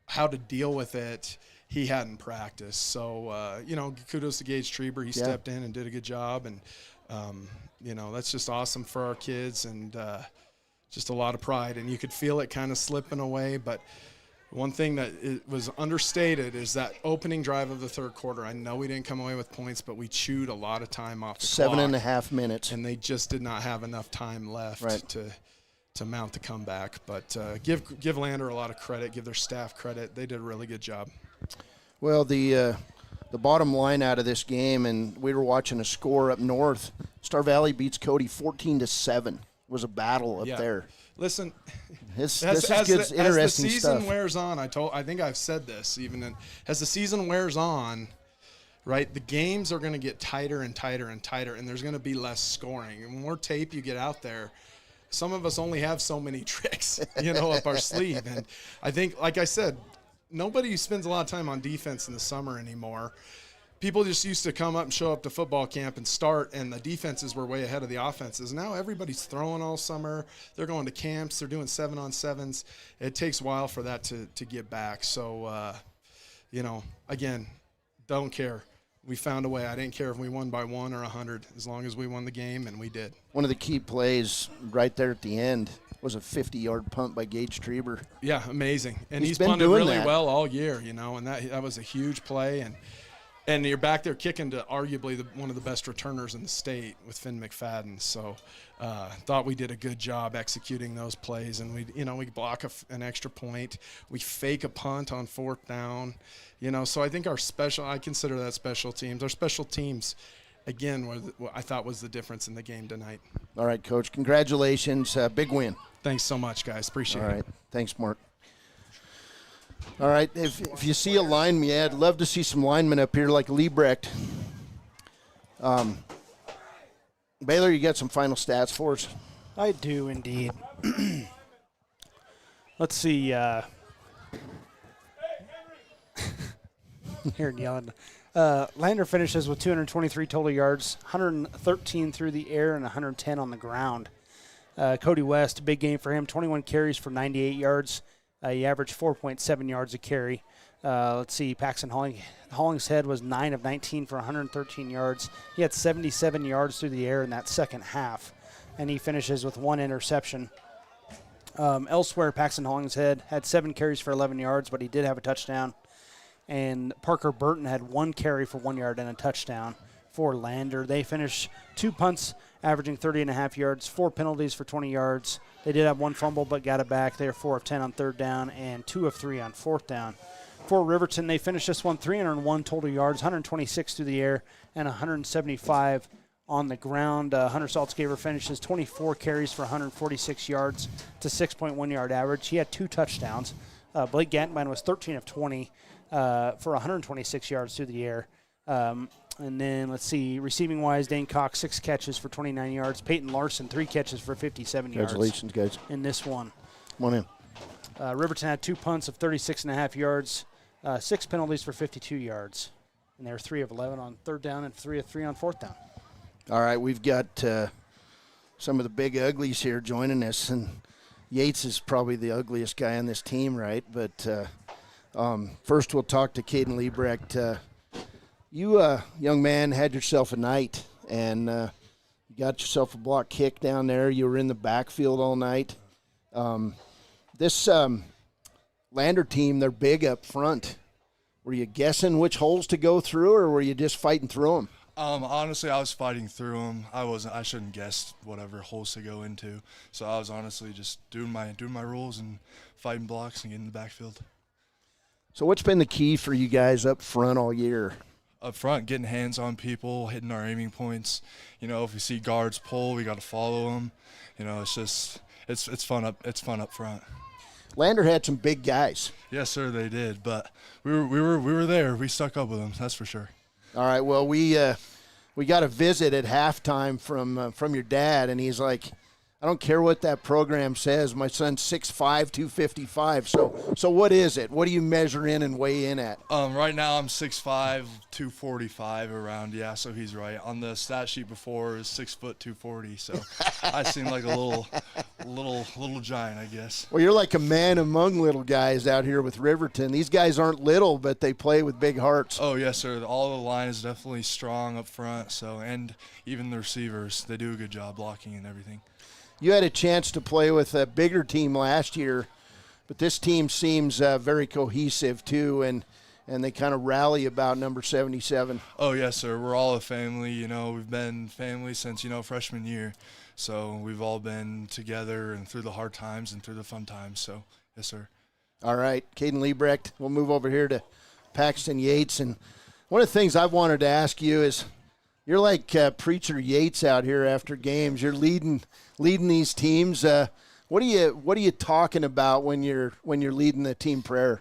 how to deal with it. He hadn't practiced. So, you know, kudos to Gage Treber. He stepped in and did a good job. And, you know, that's just awesome for our kids, and just a lot of pride. And you could feel it kind of slipping away. But one thing that was understated is that opening drive of the third quarter. I know we didn't come away with points, but we chewed a lot of time off the clock. 7.5 minutes. And they just did not have enough time left to mount the comeback. But give Lander a lot of credit, give their staff credit. They did a really good job. Well, the bottom line out of this game, and we were watching a score up north, Star Valley beats Cody 14-7. It was a battle up there. Listen, this as interesting the season stuff. wears on, I think I've said this as the season wears on, right, the games are going to get tighter and tighter and tighter, and there's going to be less scoring. And the more tape you get out there, some of us only have so many tricks, you know, up our sleeve. And I think, like I said, nobody spends a lot of time on defense in the summer anymore. People just used to come up and show up to football camp and start, and the defenses were way ahead of the offenses. Now everybody's throwing all summer. They're going to camps. They're doing 7-on-7s. It takes a while for that to get back. So, you know, again, don't care. We found a way. I didn't care if we won by 1 or 100, as long as we won the game, and we did. One of the key plays right there at the end was a 50-yard punt by Gage Treber. Yeah, amazing. And he's punted really well all year, you know, and that was a huge play. And And you're back there kicking to arguably one of the best returners in the state with Finn McFadden. So thought we did a good job executing those plays. And we block an extra point. We fake a punt on 4th down. So I think I consider that special teams. Our special teams, again, what I thought was the difference in the game tonight. All right, Coach. Congratulations. Big win. Thanks so much, guys. Appreciate it. All right. Thanks, Mark. All right, if you see a lineman, I'd love to see some linemen up here like Liebrecht. Baylor, you got some final stats for us? I do indeed. Let's see. Here yelling. Lander finishes with 223 total yards, 113 through the air and 110 on the ground. Cody West, big game for him, 21 carries for 98 yards. He averaged 4.7 yards a carry. Let's see, Paxton Hollingshead was 9 of 19 for 113 yards. He had 77 yards through the air in that second half, and he finishes with 1 interception. Elsewhere, Paxton Hollingshead had 7 carries for 11 yards, but he did have a touchdown. And Parker Burton had 1 carry for 1 yard and a touchdown for Lander. They finished 2 punts, averaging 30.5 yards, 4 penalties for 20 yards. They did have 1 fumble, but got it back. They were 4 of 10 on 3rd down and 2 of 3 on 4th down. For Riverton, they finished this one 301 total yards, 126 through the air, and 175 on the ground. Hunter Saltzgaber finishes 24 carries for 146 yards to 6.1 yard average. He had 2 touchdowns. Blake Gantman was 13 of 20 for 126 yards through the air. And then, let's see, receiving-wise, Dane Cox, 6 catches for 29 yards. Peyton Larson, 3 catches for 57 yards. Congratulations, guys. In this one. Come on in. Riverton had 2 punts of 36.5 yards, 6 penalties for 52 yards. And they were 3 of 11 on 3rd down and 3 of 3 on 4th down. All right, we've got some of the big uglies here joining us. And Yates is probably the ugliest guy on this team, right? But first we'll talk to Caden Liebrecht. You, young man, had yourself a night, and you got yourself a block kick down there. You were in the backfield all night. This Lander team, they're big up front. Were you guessing which holes to go through, or were you just fighting through them? Honestly, I was fighting through them. I shouldn't guess whatever holes to go into. So I was honestly just doing my rules and fighting blocks and getting in the backfield. So what's been the key for you guys up front all year? Up front, getting hands on people, hitting our aiming points. If we see guards pull, we got to follow them. It's just it's fun up front. Lander had some big guys. Yes, sir, they did. But we were there. We stuck up with them. That's for sure. All right. Well, we got a visit at halftime from your dad, and he's like, I don't care what that program says. My son's 6'5", 255. So what is it? What do you measure in and weigh in at? Right now I'm 6'5", 245 around. Yeah, so he's right. On the stat sheet before is 6 foot 240. So I seem like a little giant, I guess. Well, you're like a man among little guys out here with Riverton. These guys aren't little, but they play with big hearts. Oh yes, sir. All the line is definitely strong up front. So and even the receivers, they do a good job blocking and everything. You had a chance to play with a bigger team last year, but this team seems very cohesive too, and they kind of rally about number 77. Oh, yes, sir. We're all a family. We've been family since, freshman year. So we've all been together and through the hard times and through the fun times. So, yes, sir. All right, Caden Liebrecht. We'll move over here to Paxton Yates. And one of the things I've wanted to ask you is, you're like Preacher Yates out here after games. You're leading these teams. What are you talking about when you're leading the team prayer?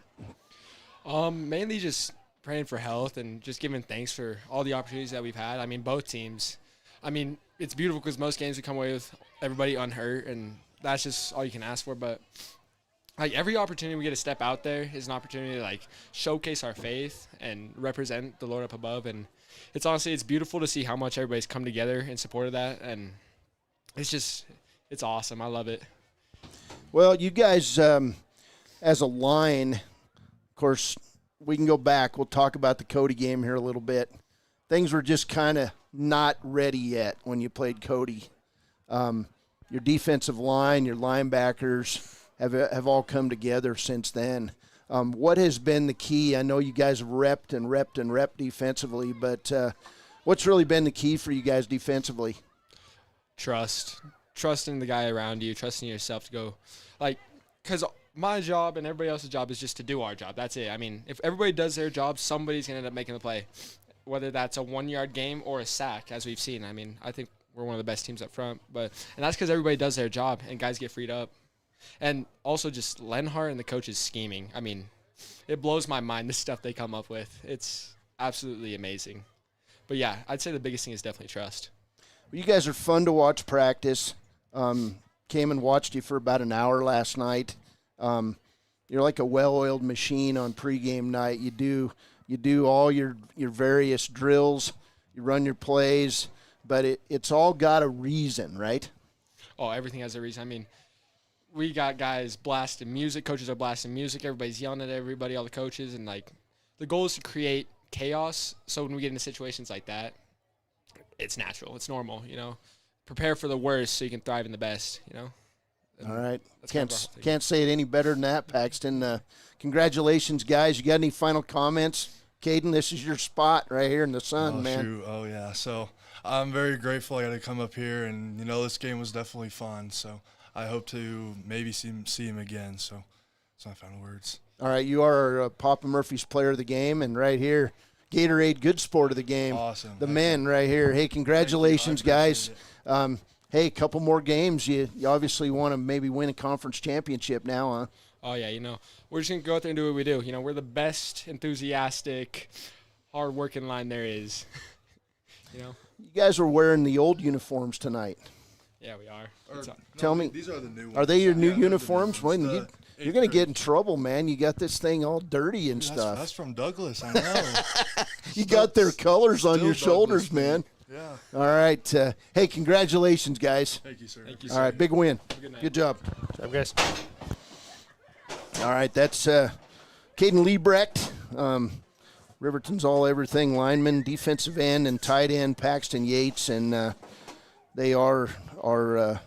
Mainly just praying for health and just giving thanks for all the opportunities that we've had. I mean, both teams. I mean, it's beautiful because most games we come away with everybody unhurt, and that's just all you can ask for. But like every opportunity we get to step out there is an opportunity to like showcase our faith and represent the Lord up above. And it's beautiful to see how much everybody's come together in support of that, and it's awesome. I love it. Well, you guys, as a line, of course, we can go back. We'll talk about the Cody game here a little bit. Things were just kind of not ready yet when you played Cody. Your defensive line, your linebackers have all come together since then. What has been the key? I know you guys have repped and repped defensively, but what's really been the key for you guys defensively? Trusting the guy around you, trusting yourself to go, because my job and everybody else's job is just to do our job. That's it. I mean, if everybody does their job, somebody's going to end up making the play, whether that's a 1-yard game or a sack, as we've seen. I mean, I think we're one of the best teams up front, and that's because everybody does their job and guys get freed up. And also just Lenhart and the coaches scheming. I mean, it blows my mind, the stuff they come up with. It's absolutely amazing. But, yeah, I'd say the biggest thing is definitely trust. Well, you guys are fun to watch practice. Came and watched you for about an hour last night. You're like a well-oiled machine on pregame night. You do all your various drills. You run your plays, but it's all got a reason, right? Oh, everything has a reason. I mean, we got guys blasting music. Coaches are blasting music. Everybody's yelling at everybody, all the coaches. And, the goal is to create chaos. So when we get into situations like that, it's natural. It's normal, Prepare for the worst so you can thrive in the best, All right. Can't say it any better than that, Paxton. Congratulations, guys. You got any final comments? Caden, this is your spot right here in the sun, man. Shoot. Oh, yeah. So I'm very grateful I got to come up here, and, this game was definitely fun. So I hope to maybe see him again. So that's my final words. All right. You are Papa Murphy's player of the game, and right here, Gatorade good sport of the game. Awesome. The men right here. Hey, congratulations, guys. Hey, a couple more games. You obviously want to maybe win a conference championship now, huh? Oh, yeah, we're just going to go out there and do what we do. We're the best, enthusiastic, hard-working line there is. You guys are wearing the old uniforms tonight. Yeah, we are. Tell me. These are the new ones. Are they your new uniforms? You're going to get in trouble, man. You got this thing all dirty and stuff. That's from Douglas, I know. You got their colors on your shoulders, man. Yeah. All right. Hey, congratulations, guys. Thank you, sir. All right, big win. Good job. Good job, guys. All right, that's Caden Liebrecht, Riverton's all-everything lineman, defensive end, and tight end Paxton Yates, and they are our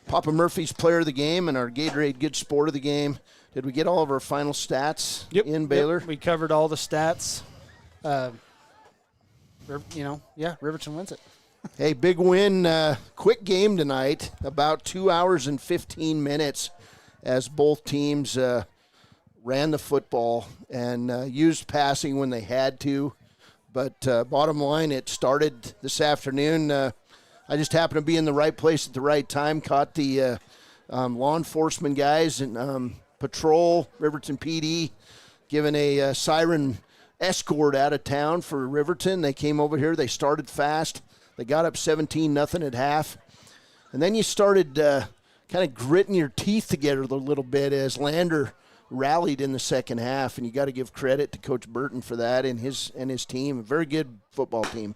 Papa Murphy's player of the game and our Gatorade good sport of the game. Did we get all of our final stats in, Baylor? Yep, we covered all the stats. Riverton wins it. Hey, big win. Quick game tonight, about 2 hours and 15 minutes as both teams ran the football and used passing when they had to. But bottom line, it started this afternoon. I just happened to be in the right place at the right time, caught the law enforcement guys and patrol, Riverton PD, giving a siren escort out of town for Riverton. They came over here. They started fast. They got up 17-0 at half. And then you started kind of gritting your teeth together a little bit as Lander rallied in the second half. And you got to give credit to Coach Burton for that and his team. A very good football team.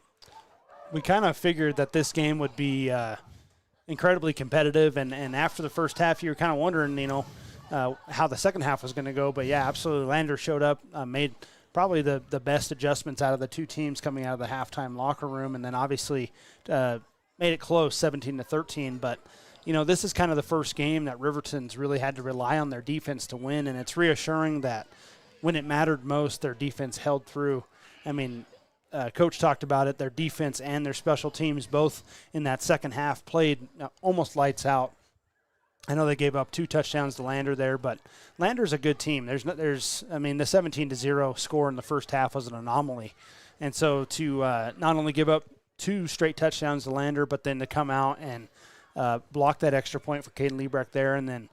We kind of figured that this game would be incredibly competitive. And after the first half, you were kind of wondering, how the second half was going to go. But, yeah, absolutely. Lander showed up, made – probably the best adjustments out of the two teams coming out of the halftime locker room, and then obviously made it close, 17-13. But, this is kind of the first game that Riverton's really had to rely on their defense to win, and it's reassuring that when it mattered most, their defense held through. I mean, Coach talked about it. Their defense and their special teams both in that second half played almost lights out. I know they gave up 2 touchdowns to Lander there, but Lander's a good team. The 17-0 score in the first half was an anomaly. And so to not only give up 2 straight touchdowns to Lander, but then to come out and block that extra point for Caden Liebrecht there and then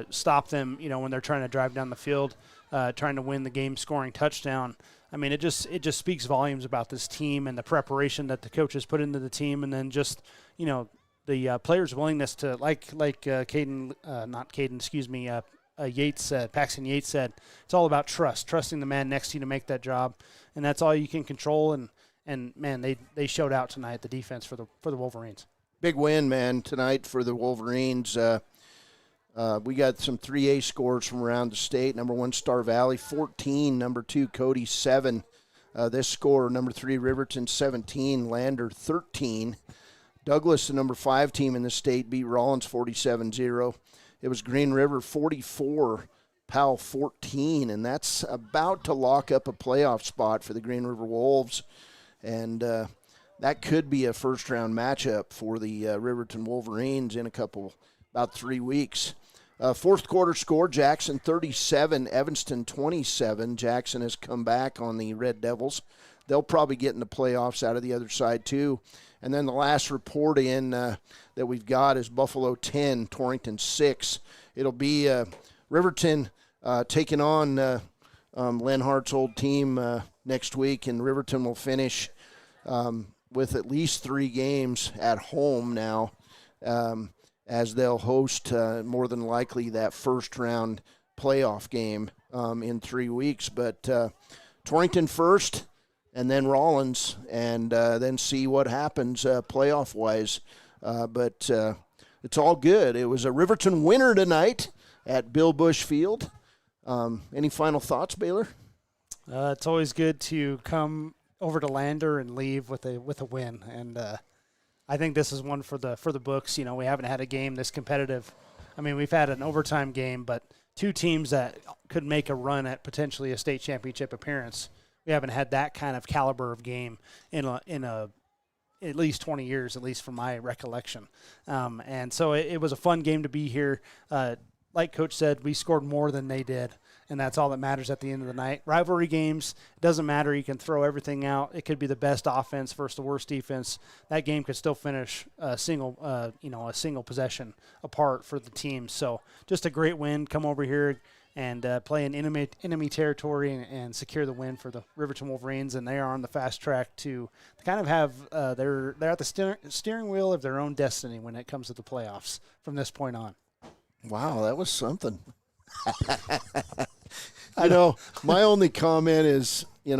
stop them, when they're trying to drive down the field, trying to win the game scoring touchdown. I mean, it just speaks volumes about this team and the preparation that the coaches put into the team, and then just, the players' willingness to, Yates said, Paxton Yates said, it's all about trusting the man next to you to make that job, and that's all you can control. And man, they showed out tonight, the defense for the Wolverines. Big win, man, tonight for the Wolverines. We got some 3A scores from around the state. Number 1, Star Valley, 14. Number 2, Cody, 7. This score, number 3, Riverton, 17. Lander, 13. Douglas, the number 5 team in the state, beat Rollins 47-0. It was Green River 44, Powell 14, and that's about to lock up a playoff spot for the Green River Wolves. And that could be a first-round matchup for the Riverton Wolverines in about 3 weeks. Fourth quarter score, Jackson 37, Evanston 27. Jackson has come back on the Red Devils. They'll probably get in the playoffs out of the other side too. And then the last report in that we've got is Buffalo 10, Torrington 6. It'll be Riverton taking on Lenhart's old team next week, and Riverton will finish with at least 3 games at home now, as they'll host more than likely that first-round playoff game in 3 weeks. But Torrington first, and then Rollins, and then see what happens playoff-wise. But it's all good. It was a Riverton winner tonight at Bill Bush Field. Any final thoughts, Baylor? It's always good to come over to Lander and leave with a win, and I think this is one for the books. You know, we haven't had a game this competitive. I mean, we've had an overtime game, but 2 teams that could make a run at potentially a state championship appearance. We haven't had that kind of caliber of game in at least 20 years, at least from my recollection. And so it was a fun game to be here. Like Coach said, we scored more than they did, and that's all that matters at the end of the night. Rivalry games, it doesn't matter. You can throw everything out. It could be the best offense versus the worst defense. That game could still finish a single possession apart for the team. So just a great win. Come over here and play in enemy territory and secure the win for the Riverton Wolverines, and they are on the fast track to kind of have they're at the steering wheel of their own destiny when it comes to the playoffs from this point on. Wow, that was something. I know. My only comment is, you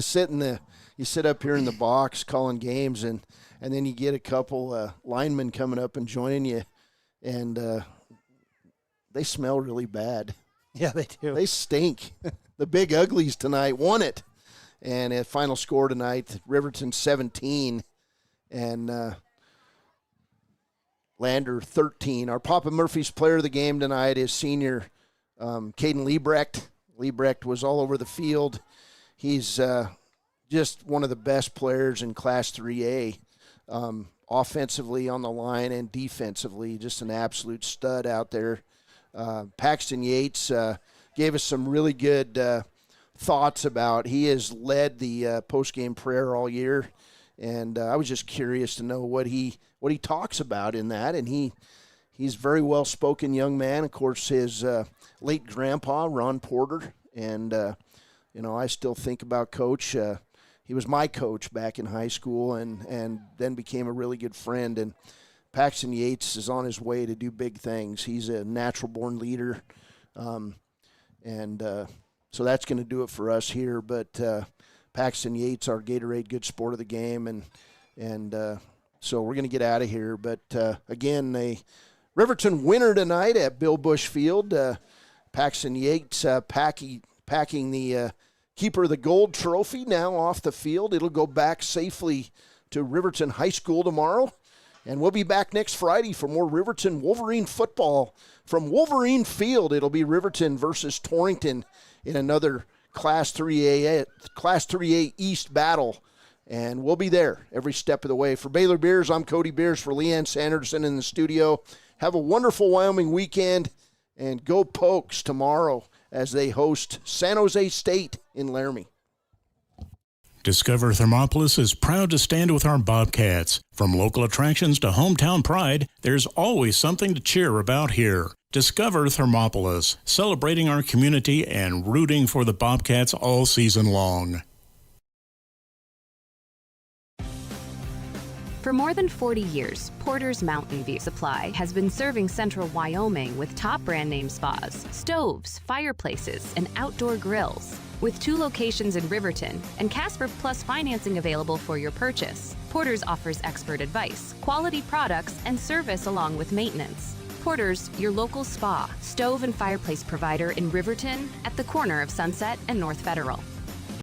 sit up here in the box calling games, and then you get a couple linemen coming up and joining you, and they smell really bad. Yeah, they do. They stink. The Big Uglies tonight won it, and a final score tonight: Riverton 17, and Lander 13. Our Papa Murphy's player of the game tonight is senior Caden Liebrecht. Liebrecht was all over the field. He's just one of the best players in Class 3A, offensively on the line and defensively, just an absolute stud out there. Paxton Yates gave us some really good thoughts about. He has led the postgame prayer all year, and I was just curious to know what he talks about in that. And he's a very well-spoken young man. Of course, his late grandpa, Ron Porter, and I still think about Coach. He was my coach back in high school, and then became a really good friend. And Paxton Yates is on his way to do big things. He's a natural-born leader, and so that's going to do it for us here. But Paxton Yates, our Gatorade Good Sport of the game, and so we're going to get out of here. But again, a Riverton winner tonight at Bill Bush Field. Paxton Yates packing the keeper of the gold trophy now off the field. It'll go back safely to Riverton High School tomorrow. And we'll be back next Friday for more Riverton Wolverine football from Wolverine Field. It'll be Riverton versus Torrington in another Class 3A East battle. And we'll be there every step of the way. For Baylor Bears, I'm Cody Beers. For Leanne Sanderson in the studio. Have a wonderful Wyoming weekend, and go Pokes tomorrow as they host San Jose State in Laramie. Discover Thermopolis is proud to stand with our Bobcats. From local attractions to hometown pride, there's always something to cheer about here. Discover Thermopolis, celebrating our community and rooting for the Bobcats all season long. For more than 40 years, Porter's Mountain View Supply has been serving central Wyoming with top brand name spas, stoves, fireplaces, and outdoor grills. With 2 locations in Riverton and Casper Plus financing available for your purchase, Porter's offers expert advice, quality products, and service along with maintenance. Porter's, your local spa, stove, and fireplace provider in Riverton at the corner of Sunset and North Federal.